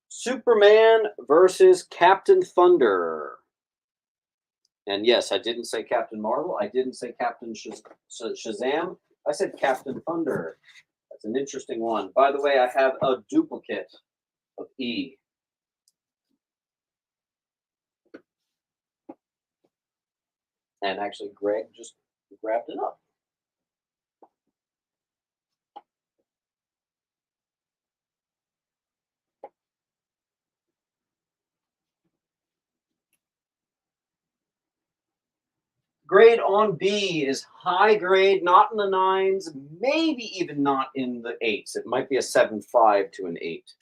Speaker 1: Superman versus Captain Thunder. And yes, I didn't say Captain Marvel. I didn't say Captain Shazam. I said Captain Thunder. That's an interesting one. By the way, I have a duplicate of E. And actually, Greg just grabbed it up. Grade on B is high grade, not in the 9s, maybe even not in the 8s. It might be a 7.5 to an 8.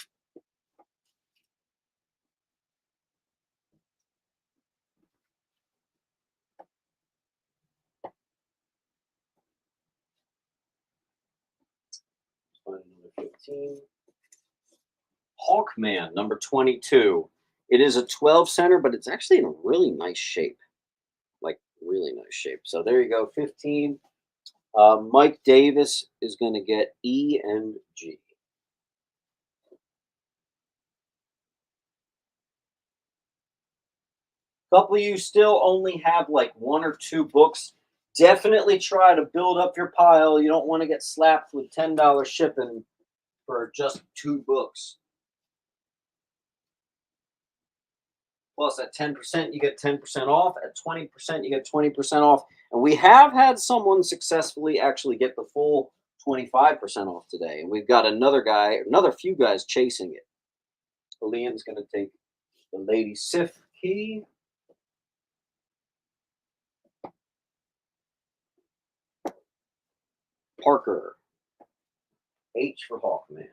Speaker 1: Number 15. Hawkman, number 22. It is a 12 center, but it's actually in a really nice shape. Like, really nice shape. So there you go, 15. Mike Davis is going to get E and G. Couple of you still only have like 1 or 2 books. Definitely try to build up your pile. You don't want to get slapped with $10 shipping for just 2 books. Plus, at 10%, you get 10% off. At 20%, you get 20% off. And we have had someone successfully actually get the full 25% off today. And we've got another few guys chasing it. Liam's going to take the Lady Sif key. Parker. H for Hawkman.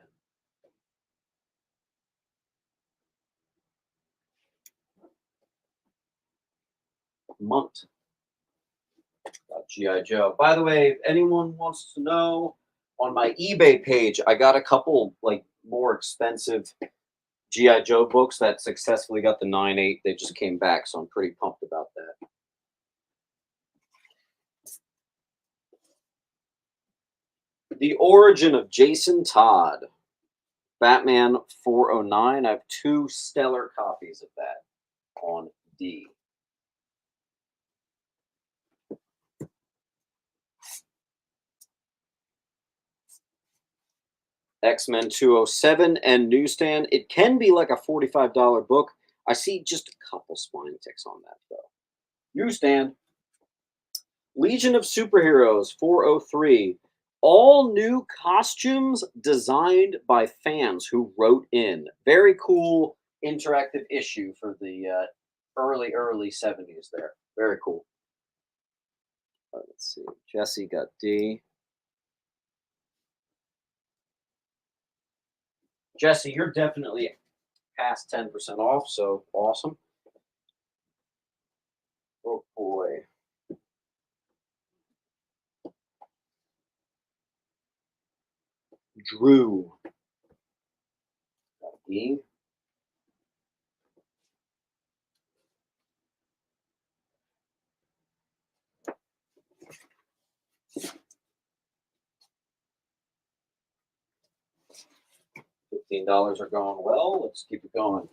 Speaker 1: Munt. G.I. Joe. By the way, if anyone wants to know, on my eBay page, I got a couple like more expensive G.I. Joe books that successfully got the 9.8. They just came back, so I'm pretty pumped about that. The Origin of Jason Todd. Batman 409. I have 2 stellar copies of that on D. X-Men 207 and Newsstand. It can be like a $45 book. I see just a couple spine ticks on that, though. Newsstand. Legion of Superheroes 403. All new costumes designed by fans who wrote in. Very cool interactive issue for the early 70s there. Very cool. Let's see. Jesse got D. Jesse, you're definitely past 10% off, so awesome. Oh boy. Drew got D. $15 are going well. Let's keep it going.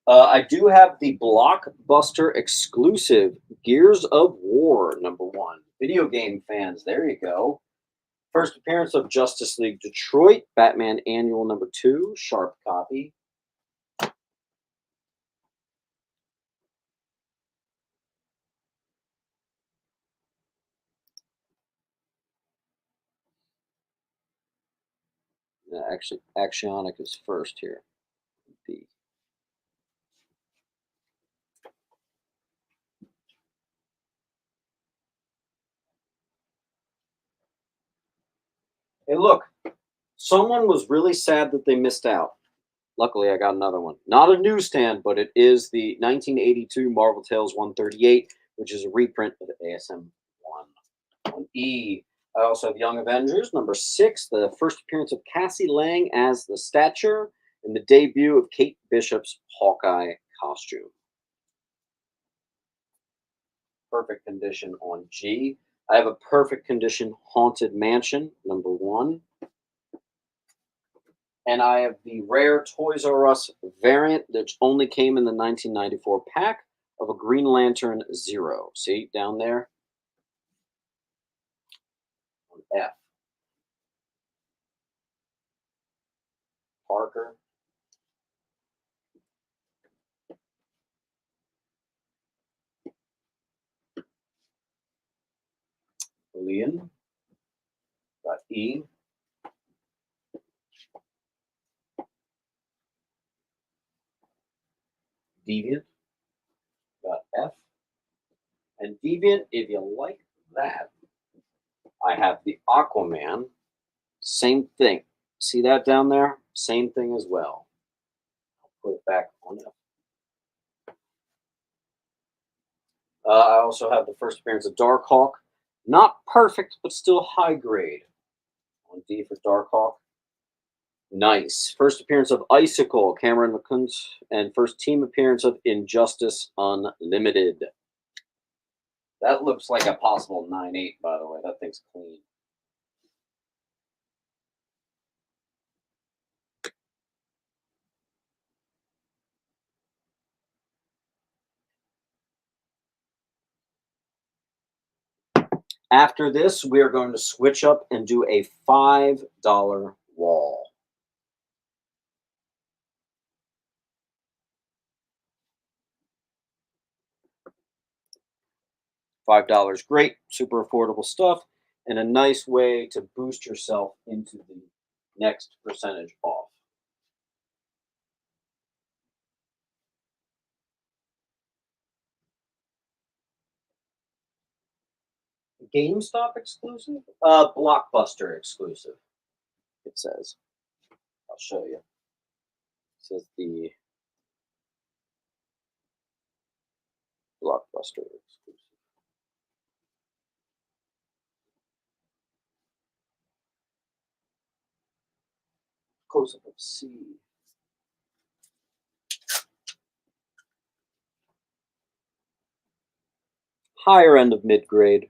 Speaker 1: I do have the Blockbuster exclusive Gears of War #1. Video game fans, there you go. First appearance of Justice League Detroit, Batman Annual #2, sharp copy. Actually, Axionic is first here. B. Hey, look, someone was really sad that they missed out. Luckily, I got another one. Not a newsstand, but it is the 1982 Marvel Tales 138, which is a reprint of ASM 1E. I also have Young Avengers #6, the first appearance of Cassie Lang as the Stature, and the debut of Kate Bishop's Hawkeye costume. Perfect condition on G. I have a perfect condition Haunted Mansion #1. And I have the rare Toys R Us variant that only came in the 1994 pack of a Green Lantern Zero. See down there on F. Parker. Leon. Got E. Deviant. Got F. And Deviant, if you like that, I have the Aquaman. Same thing. See that down there? Same thing as well. I'll put it back on F. I also have the first appearance of Darkhawk. Not perfect, but still high grade. On D for Darkhawk. Nice. First appearance of Icicle, Cameron McCunt, and first team appearance of Injustice Unlimited. That looks like a possible 9.8, by the way. That thing's clean. After this, we are going to switch up and do a $5 wall. $5, great, super affordable stuff, and a nice way to boost yourself into the next percentage off. GameStop exclusive? Blockbuster exclusive, it says. I'll show you. It says the Blockbuster exclusive. Close up of C. Higher end of mid grade.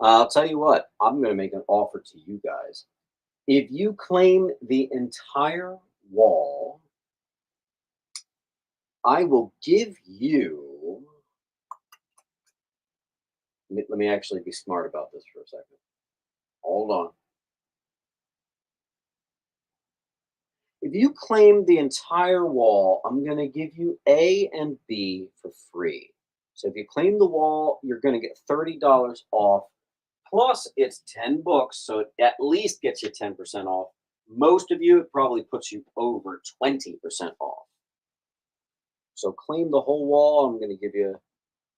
Speaker 1: I'll tell you what, I'm going to make an offer to you guys. If you claim the entire wall, I will give you Let me actually be smart about this for a second. Hold on. If you claim the entire wall, I'm going to give you A and B for free. So if you claim the wall, you're going to get $30 off. Plus, it's 10 books, so it at least gets you 10% off. Most of you, it probably puts you over 20% off. So claim the whole wall. I'm going to give you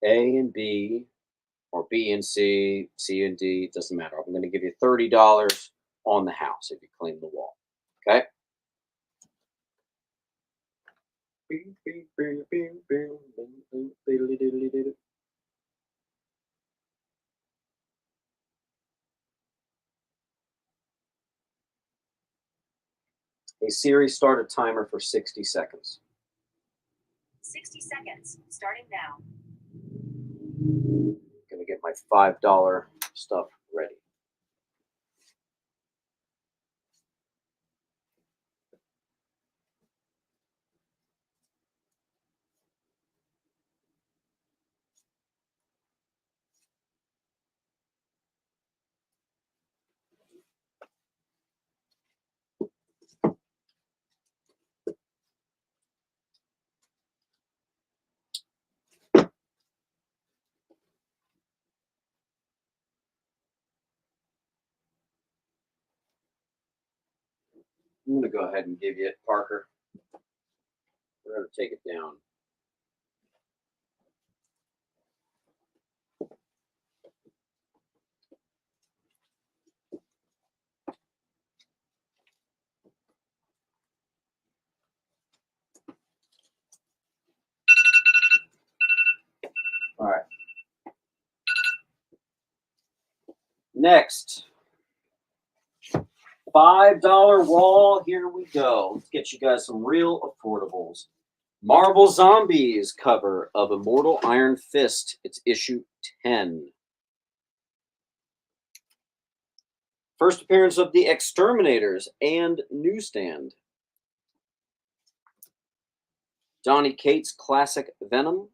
Speaker 1: A and B, or B and C, C and D. It doesn't matter. I'm going to give you $30 on the house if you claim the wall. Okay? Hey Siri, start a timer for 60 seconds.
Speaker 2: 60 seconds, starting now.
Speaker 1: Gonna get my $5 stuff ready. I'm gonna go ahead and give you it, Parker. We're gonna take it down. All right. Next, $5 wall. Here we go. Let's get you guys some real affordables. Marvel Zombies cover of Immortal Iron Fist. It's issue 10. First appearance of the Exterminators and Newsstand. Donny Cates' classic Venom,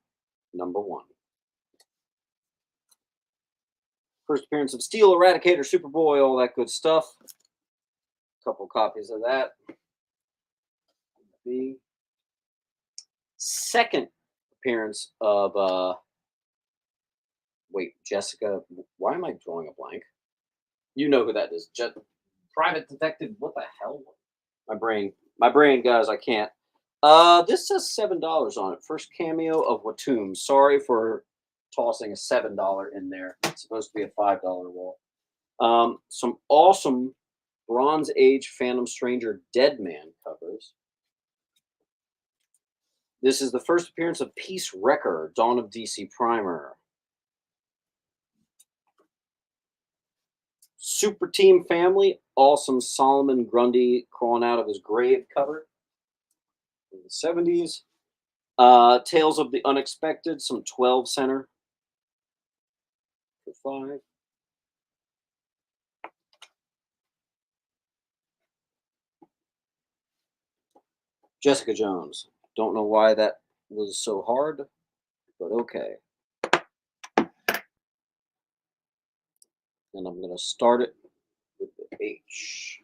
Speaker 1: #1. First appearance of Steel Eradicator, Superboy, all that good stuff. Couple copies of that. The second appearance of Jessica. Why am I drawing a blank? You know who that is. Private Detective. What the hell? My brain, guys. I can't. This says $7 on it. First cameo of Watum. Sorry for tossing a $7 in there. It's supposed to be a $5 wall. Some awesome Bronze Age Phantom Stranger Dead Man covers. This is the first appearance of Peace Wrecker, Dawn of DC Primer. Super Team Family, awesome Solomon Grundy crawling out of his grave cover in the 70s. Tales of the Unexpected, some 12 center for $5. Jessica Jones. Don't know why that was so hard, but okay. And I'm going to start it with the H.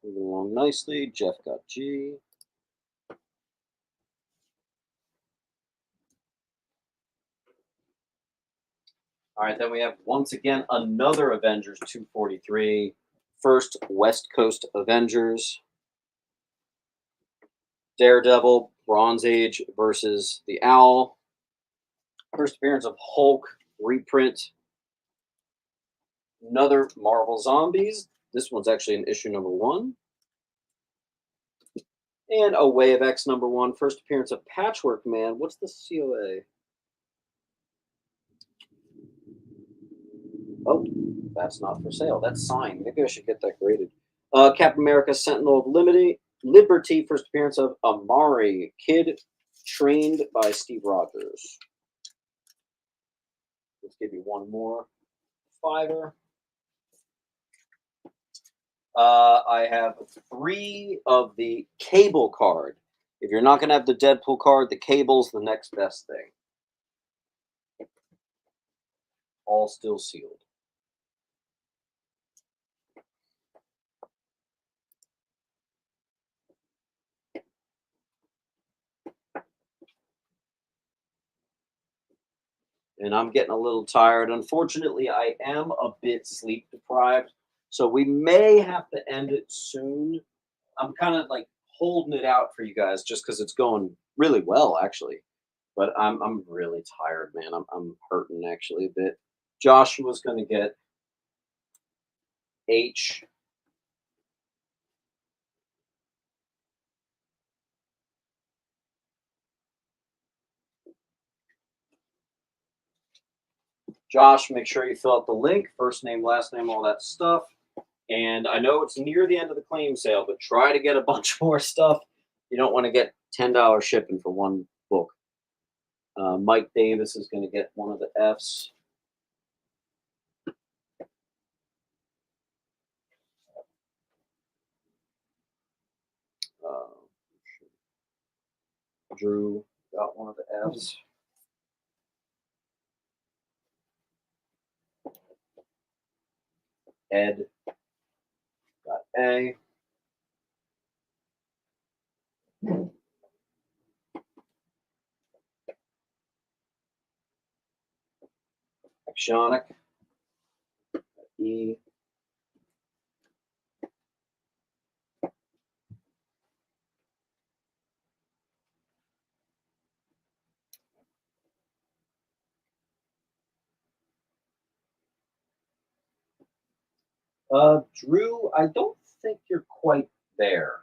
Speaker 1: Moving along nicely. Jeff got G. All right, then we have once again another Avengers 243 first West Coast Avengers. Daredevil, Bronze Age versus the Owl. First appearance of Hulk reprint. Another Marvel Zombies. This one's actually in issue number 1. And A Way of X number 1. First appearance of Patchwork Man. What's the COA? Oh, that's not for sale. That's signed. Maybe I should get that graded. Captain America Sentinel of Liberty. First appearance of Amari. Kid trained by Steve Rogers. Let's give you one more fiver. I have 3 of the Cable card. If you're not going to have the Deadpool card, the Cable's the next best thing. All still sealed. And I'm getting a little tired. Unfortunately, I am a bit sleep deprived, so we may have to end it soon. I'm kind of like holding it out for you guys just because it's going really well, actually. But I'm really tired, man. I'm hurting actually a bit. Joshua's going to get H. Josh, make sure you fill out the link, first name, last name, all that stuff. And I know it's near the end of the claim sale, but try to get a bunch more stuff. You don't want to get $10 shipping for one book. Mike Davis is going to get one of the Fs. Drew got one of the Fs. Ed got A. Axionic got E. Drew, I don't think you're quite there.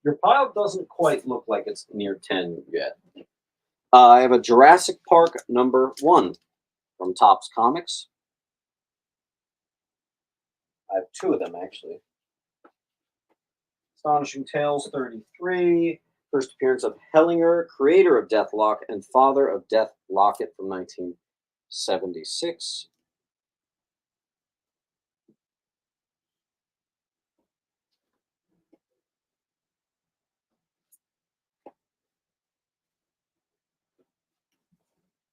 Speaker 1: Your pile doesn't quite look like it's near 10 yet. I have a Jurassic Park number 1 from Topps Comics. I have 2 of them, actually. Astonishing Tales 33. First appearance of Hellinger, creator of Deathlock and father of Death Locket from 1976.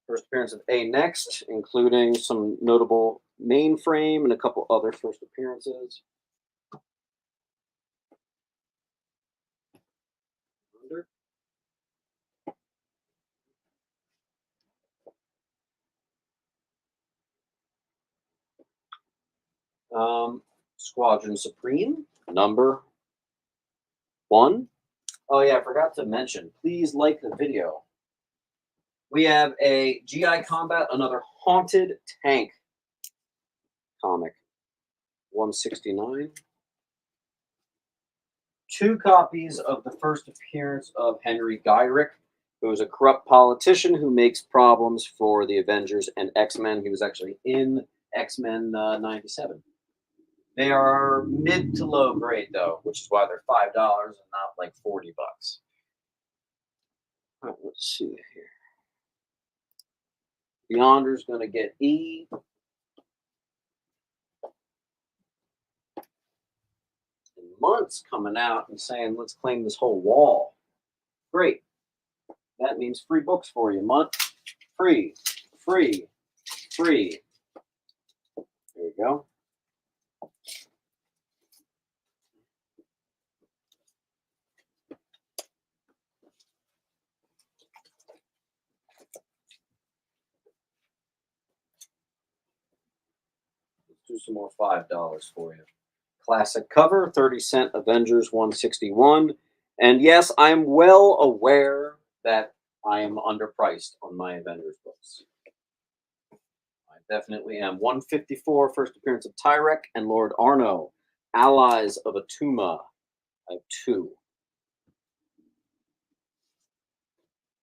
Speaker 1: First appearance of A Next, including some notable Mainframe and a couple other first appearances. Squadron Supreme, number 1. Oh yeah, I forgot to mention, please like the video. We have a GI Combat, another Haunted Tank comic, 169. 2 copies of the first appearance of Henry Gyrick, who is a corrupt politician who makes problems for the Avengers and X-Men. He was actually in X-Men 97. They are mid to low grade though, which is why they're $5 and not like $40. All right, let's see here. Beyonder's going to get E. And Munt's coming out and saying, let's claim this whole wall. Great. That means free books for you, Munt. Free, free, free. There you go. Let's do some more $5 for you. classic cover, 30-cent Avengers 161. And yes, I'm well aware that I am underpriced on my Avengers books. I definitely am. 154, first appearance of Tyrek and Lord Arno, Allies of Atuma. I have two.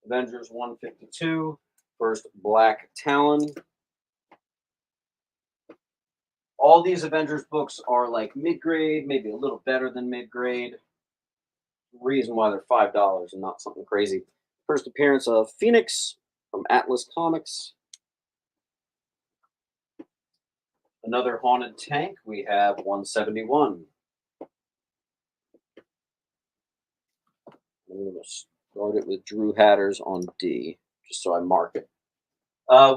Speaker 1: Avengers 152, first Black Talon. All these Avengers books are like mid-grade, maybe a little better than mid-grade. Reason why they're $5 and not something crazy. First appearance of Phoenix from Atlas Comics. Another Haunted Tank. We have 171. I'm going to start it with Drew Hatters on D, just so I mark it.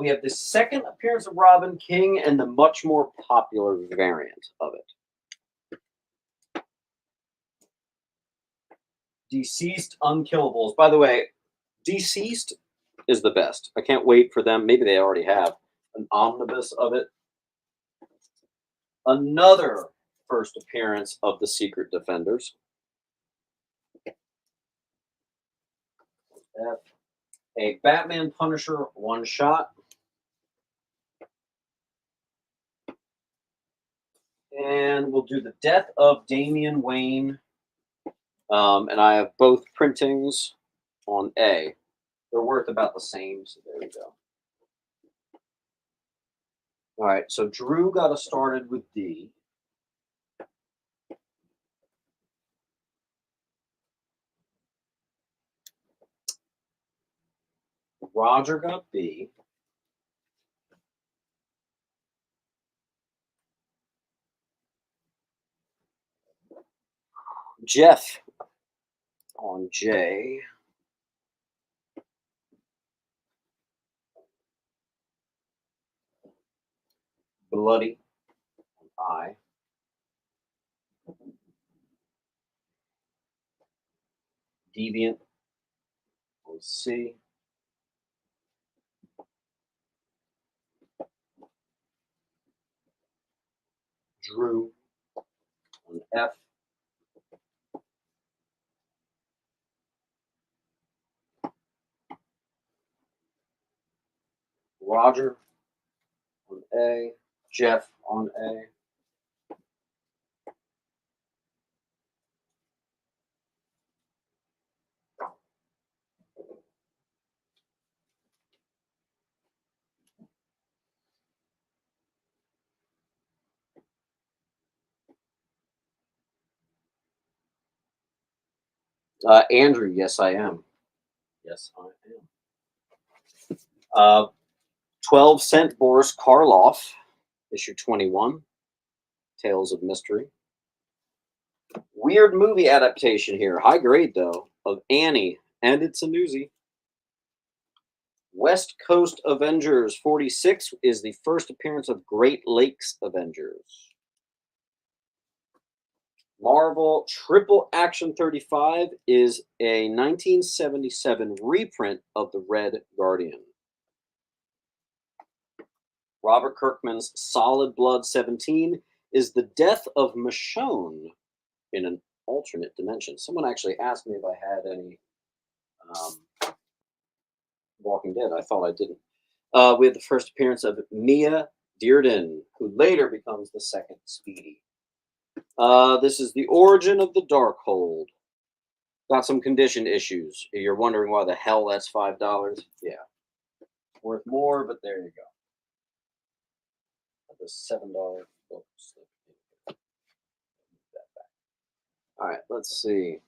Speaker 1: We have the second appearance of Robin King and the much more popular variant of it. Deceased Unkillables. By the way, Deceased is the best. I can't wait for them. Maybe they already have an omnibus of it. Another first appearance of the Secret Defenders. A Batman Punisher one shot. And we'll do the Death of Damian Wayne. And I have both printings on A. They're worth about the same, so there we go. All right, so Drew got us started with D. Roger got B. Jeff on J. Bloody on I. Deviant on C. Drew on F. Roger on A. Jeff on A. Andrew, yes, I am. Yes, I am. 12-cent Boris Karloff, issue 21, Tales of Mystery. Weird movie adaptation here, high grade though, of Annie, and it's a newsie. West Coast Avengers 46 is the first appearance of Great Lakes Avengers. Marvel Triple Action 35 is a 1977 reprint of the Red Guardian. Robert Kirkman's Solid Blood 17 is the death of Michonne in an alternate dimension. Someone actually asked me if I had any Walking Dead. I thought I didn't. We have the first appearance of Mia Dearden, who later becomes the second Speedy. This is the origin of the Darkhold. Got some condition issues. You're wondering why the hell that's $5? Yeah. Worth more, but there you go. The $7 books. All right, let's see.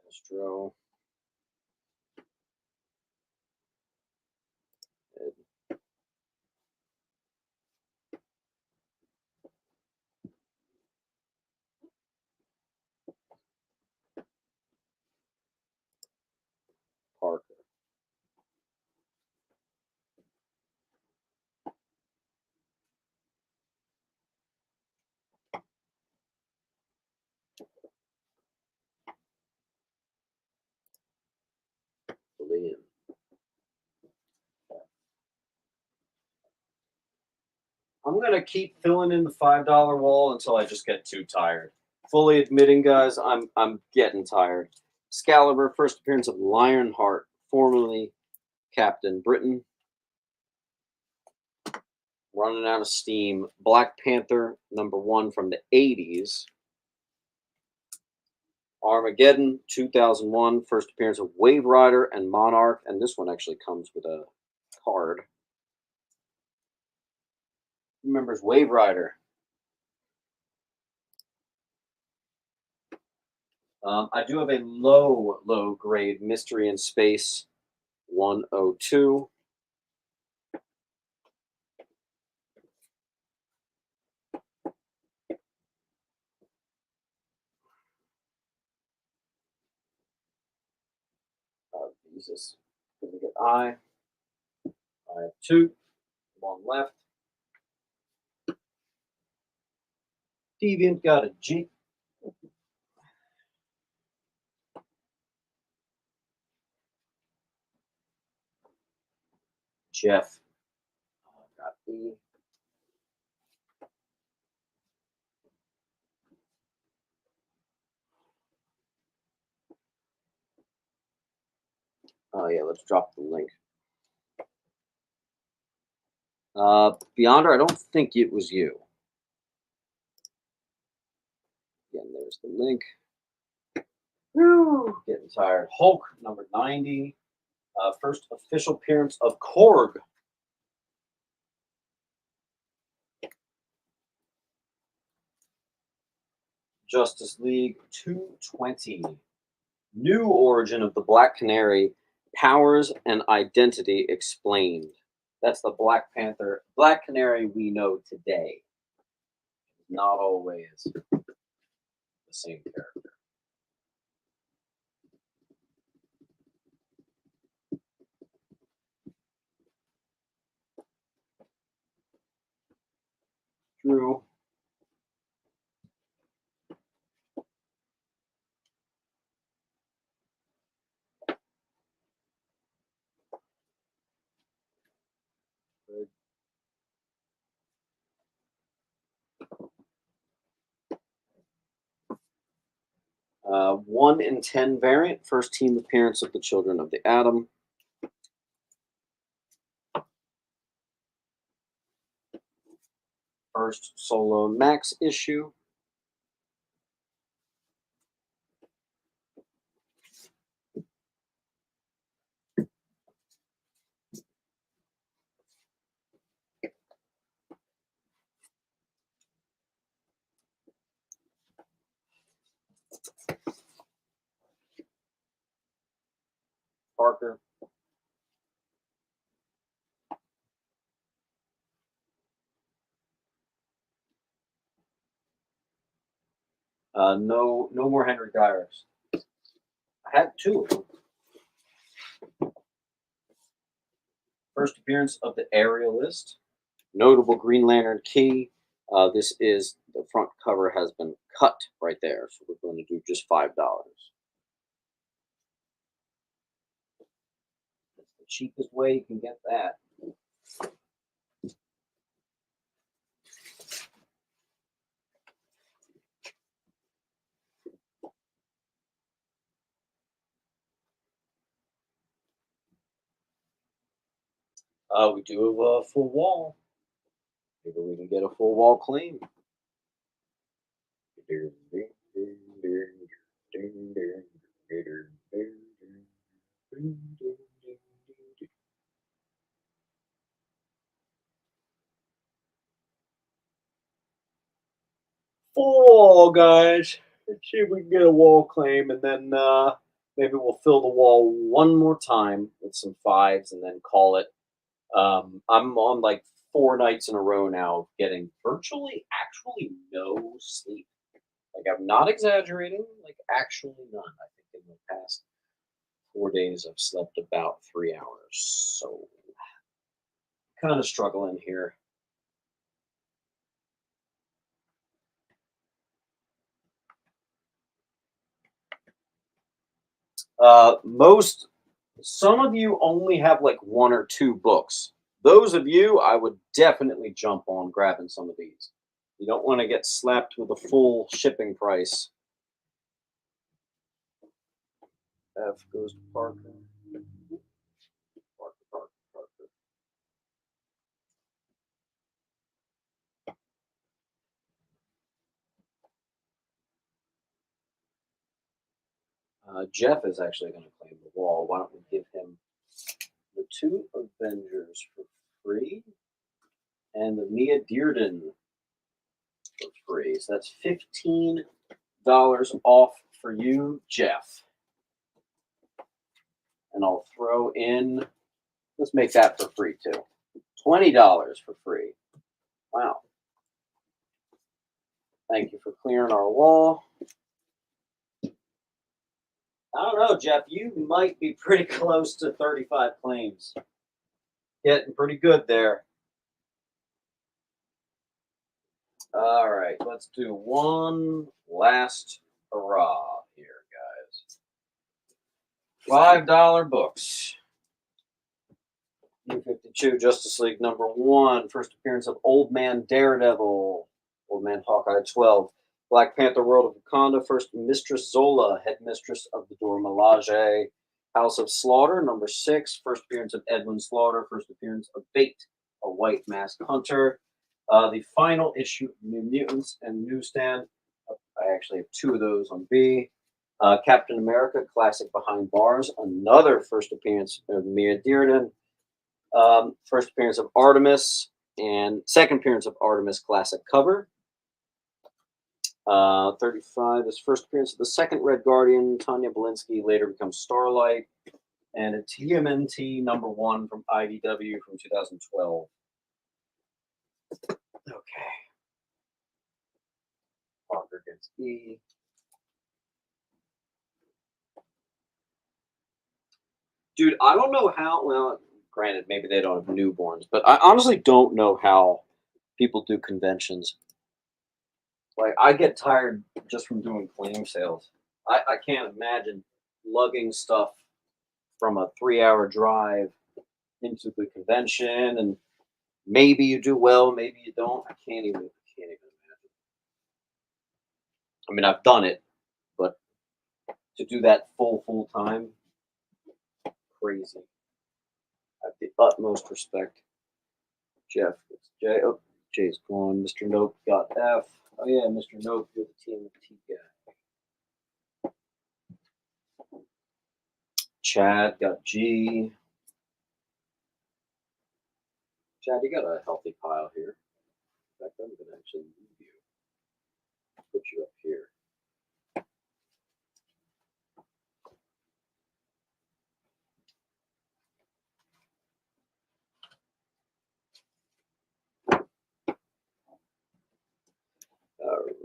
Speaker 1: Astro. Parker. I'm gonna keep filling in the $5 wall until I just get too tired. Fully admitting, guys, I'm getting tired. Excalibur, first appearance of Lionheart, formerly Captain Britain. Running out of steam. Black Panther, #1 from the 80s. Armageddon, 2001, first appearance of Wave Rider and Monarch, and this one actually comes with a card. Remembers Wave Rider. I do have a low grade Mystery in Space 102. Jesus. Gonna get I have 2. One left. Deviant got a G. Jeff got E. Oh yeah, let's drop the link. Beyonder, I don't think it was you. Again, there's the link. Whew, getting tired. Hulk, number 90. First official appearance of Korg. Justice League 220. New origin of the Black Canary. Powers and identity explained. That's the Black Panther. Black Canary we know today. Not always the same character. True. Uh, 1 in 10 variant. First team appearance of the Children of the Atom. First solo Max issue. Parker. No more Henry Gyrus. I had 2 of them. First appearance of the Aerialist. Notable Green Lantern key. This is the front cover has been cut right there, so we're going to do just $5. That's the cheapest way you can get that. We do have a full wall. Maybe we can get a full wall claim. Full wall, guys. Let's see if we can get a wall claim, and then maybe we'll fill the wall one more time with some 5s, and then call it. I'm on like 4 nights in a row now of getting virtually actually no sleep. Like, I'm not exaggerating, like actually none. I think in the past 4 days I've slept about 3 hours. So kind of struggling here. Some of you only have like 1 or 2 books those of you, I would definitely jump on grabbing some of these. You don't want to get slapped with a full shipping price. F goes to Parker. Parker, Parker, Parker. Jeff is actually going to claim the wall. Why don't we give him the 2 Avengers for free and the Mia Dearden for free. So that's $15 off for you, Jeff. And I'll throw in, let's make that for free too. $20 for free. Wow. Thank you for clearing our wall. I don't know, Jeff. You might be pretty close to 35 claims. Getting pretty good there. All right, let's do one last hurrah here, guys. $5 books. New 52, Justice League #1. First appearance of Old Man Daredevil. Old Man Hawkeye 12. Black Panther World of Wakanda. First Mistress Zola, Headmistress of the Dora Milaje. House of Slaughter #6. First appearance of Edwin Slaughter. First appearance of Bait, a White Mask Hunter. The final issue of New Mutants and Newsstand. I actually have 2 of those on B. Captain America Classic Behind Bars. Another first appearance of Mia Dearden. First appearance of Artemis and second appearance of Artemis Classic cover. 35 is first appearance of the second Red Guardian. Tanya Belinsky later becomes Starlight. And a TMNT #1 from IDW from 2012. Okay. Parker gets E. Dude, I don't know how, well, granted, maybe they don't have newborns, but I honestly don't know how people do conventions. Like, I get tired just from doing claim sales. I can't imagine lugging stuff from a 3-hour drive into the convention, and maybe you do well, maybe you don't. I can't even imagine. I mean, I've done it, but to do that full time, crazy. I have the utmost respect. Jeff gets J. Oh, J's gone. Mr. Nope got F. Oh yeah, Mr. Nope, you're the TMT guy. Chad got G. Chad, you got a healthy pile here. In fact, I'm gonna actually move you. Put you up here. All right.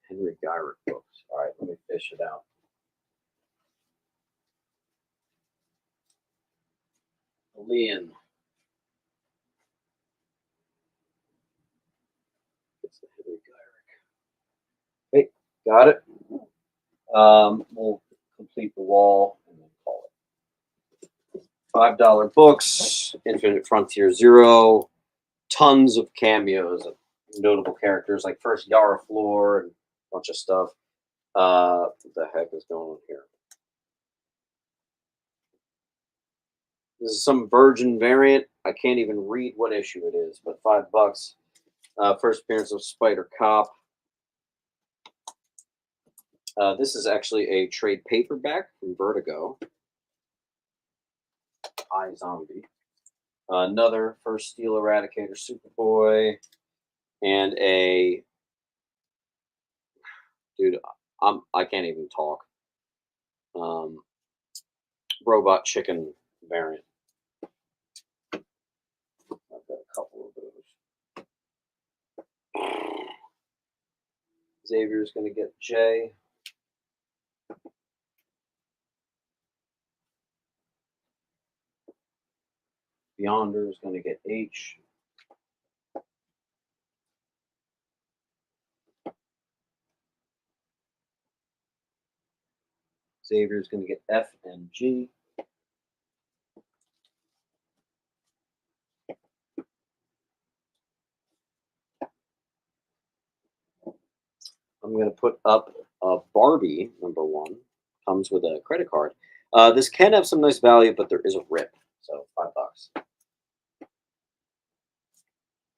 Speaker 1: Henry Gyrick books. All right, let me fish it out. Leon. It's the Henry Gyrick. Hey, got it. We'll complete the wall and then call it. $5 books, Infinite Frontier 0, tons of cameos of notable characters like first Yara Floor and a bunch of stuff. What the heck is going on here? This is some Virgin variant. I can't even read what issue it is, but $5. First appearance of Spider Cop. This is actually a trade paperback from Vertigo. iZombie. Another First Steel Eradicator Superboy. And a... Dude, I can't even talk. Robot Chicken variant. I've got a couple of those. Xavier's going to get J. Beyonder is going to get H. Xavier's going to get F and G. I'm going to put up Barbie, number 1. Comes with a credit card. This can have some nice value, but there is a rip. So $5.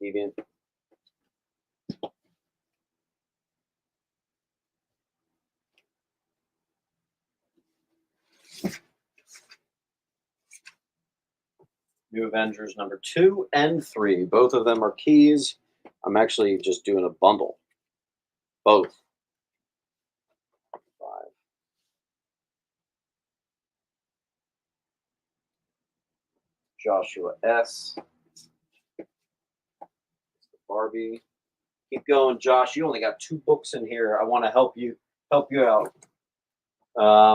Speaker 1: Deviant. New Avengers number 2 and 3. Both of them are keys. I'm actually just doing a bundle. Both. 5. Joshua S. Barbie. Keep going, Josh. You only got 2 books in here. I want to help you out.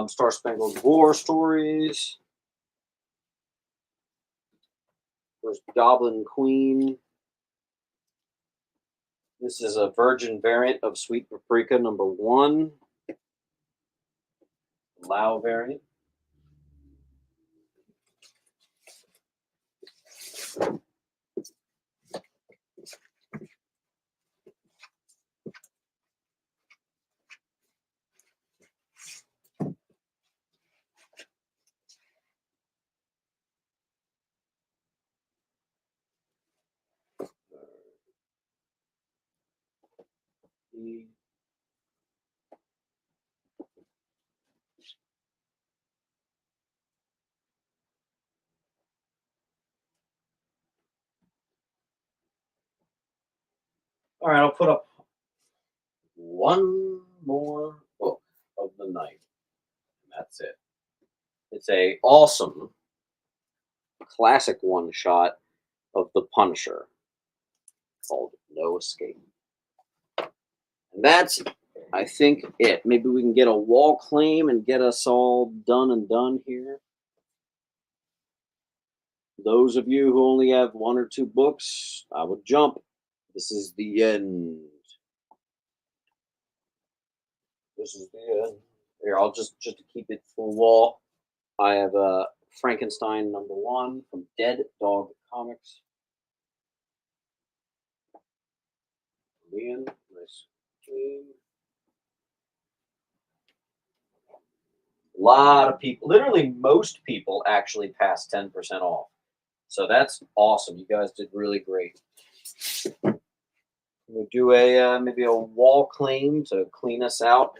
Speaker 1: Star Spangled War stories. There's Goblin Queen. This is a virgin variant of Sweet Paprika number 1. Lao variant. All right, I'll put up one more book of the night, and that's it. It's a awesome classic one-shot of The Punisher called No Escape. And that's, I think, it. Maybe we can get a wall claim and get us all done here. Those of you who only have 1 or 2 books, I would jump. This is the end. This is the end. Here, I'll just to keep it full wall. I have Frankenstein number 1 from Dead Dog Comics. Liam, nice. A lot of people, literally most people, actually passed 10% off. So that's awesome. You guys did really great. We'll do a maybe a wall claim to clean us out.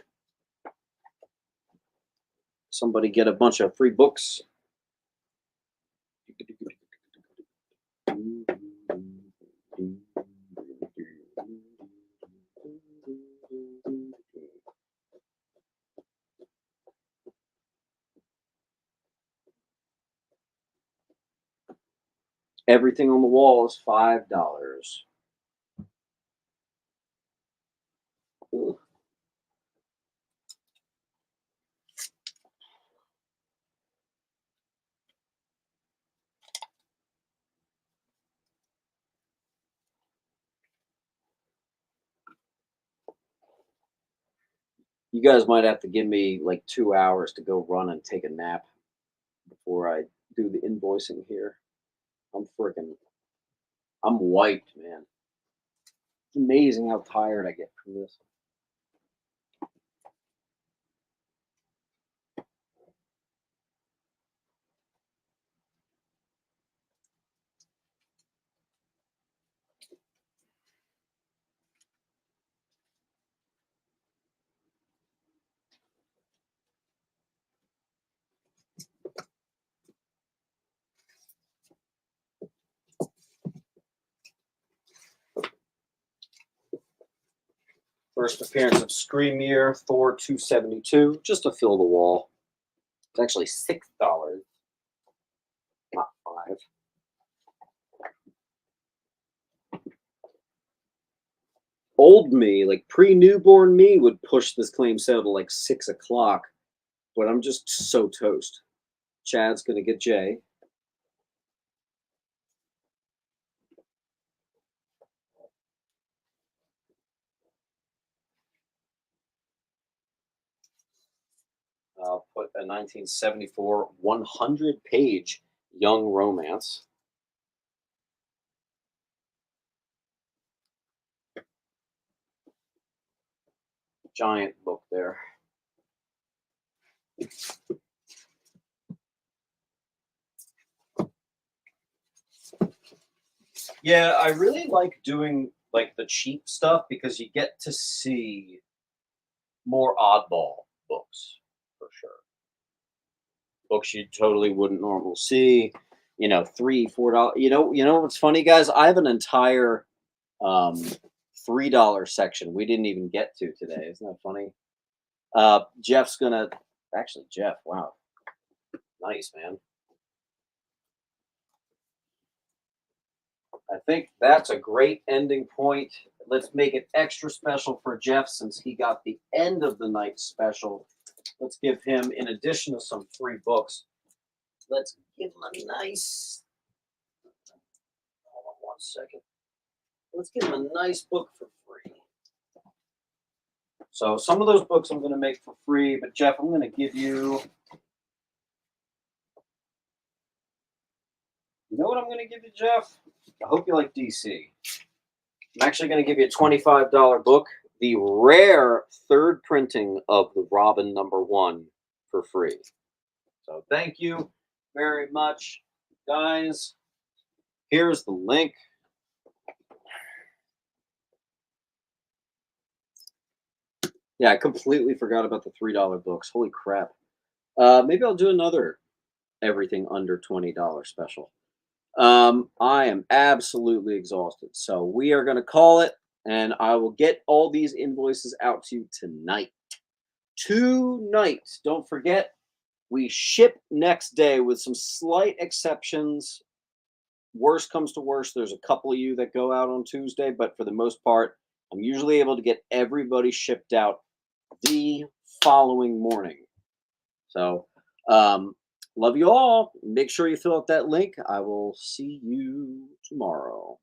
Speaker 1: Somebody get a bunch of free books. Everything on the wall is $5. Ooh. You guys might have to give me like 2 hours to go run and take a nap before I do the invoicing here. I'm wiped, man. It's amazing how tired I get from this. First appearance of Scream Year, Thor 272, just to fill the wall. It's actually $6, not 5. Old me, like pre-newborn me, would push this claim sale to like 6 o'clock, but I'm just so toast. Chad's gonna get J. I'll put a 1974 100-page young romance. Giant book there. Yeah, I really like doing like the cheap stuff because you get to see more oddball books for sure. Books you totally wouldn't normally see. You know, $3, $4. You know what's funny, guys? I have an entire um, $3 section we didn't even get to today. Isn't that funny? Jeff's gonna actually Jeff. Wow, nice man. I think that's a great ending point. Let's make it extra special for Jeff since he got the end of the night special. Let's give him, in addition to some free books, let's give him a nice. Hold on one second. Let's give him a nice book for free. So some of those books I'm going to make for free, but Jeff, I'm going to give you. You know what I'm going to give you, Jeff? I hope you like DC. I'm actually going to give you a $25 book, the rare third printing of the Robin #1 for free. So thank you very much, guys. Here's the link. Yeah, I completely forgot about the $3 books. Holy crap. Maybe I'll do another everything under $20 special. I am absolutely exhausted. So we are going to call it, and I will get all these invoices out to you tonight. Tonight. Don't forget, we ship next day with some slight exceptions. Worst comes to worst, there's a couple of you that go out on Tuesday, but for the most part, I'm usually able to get everybody shipped out the following morning. So, love you all. Make sure you fill out that link. I will see you tomorrow.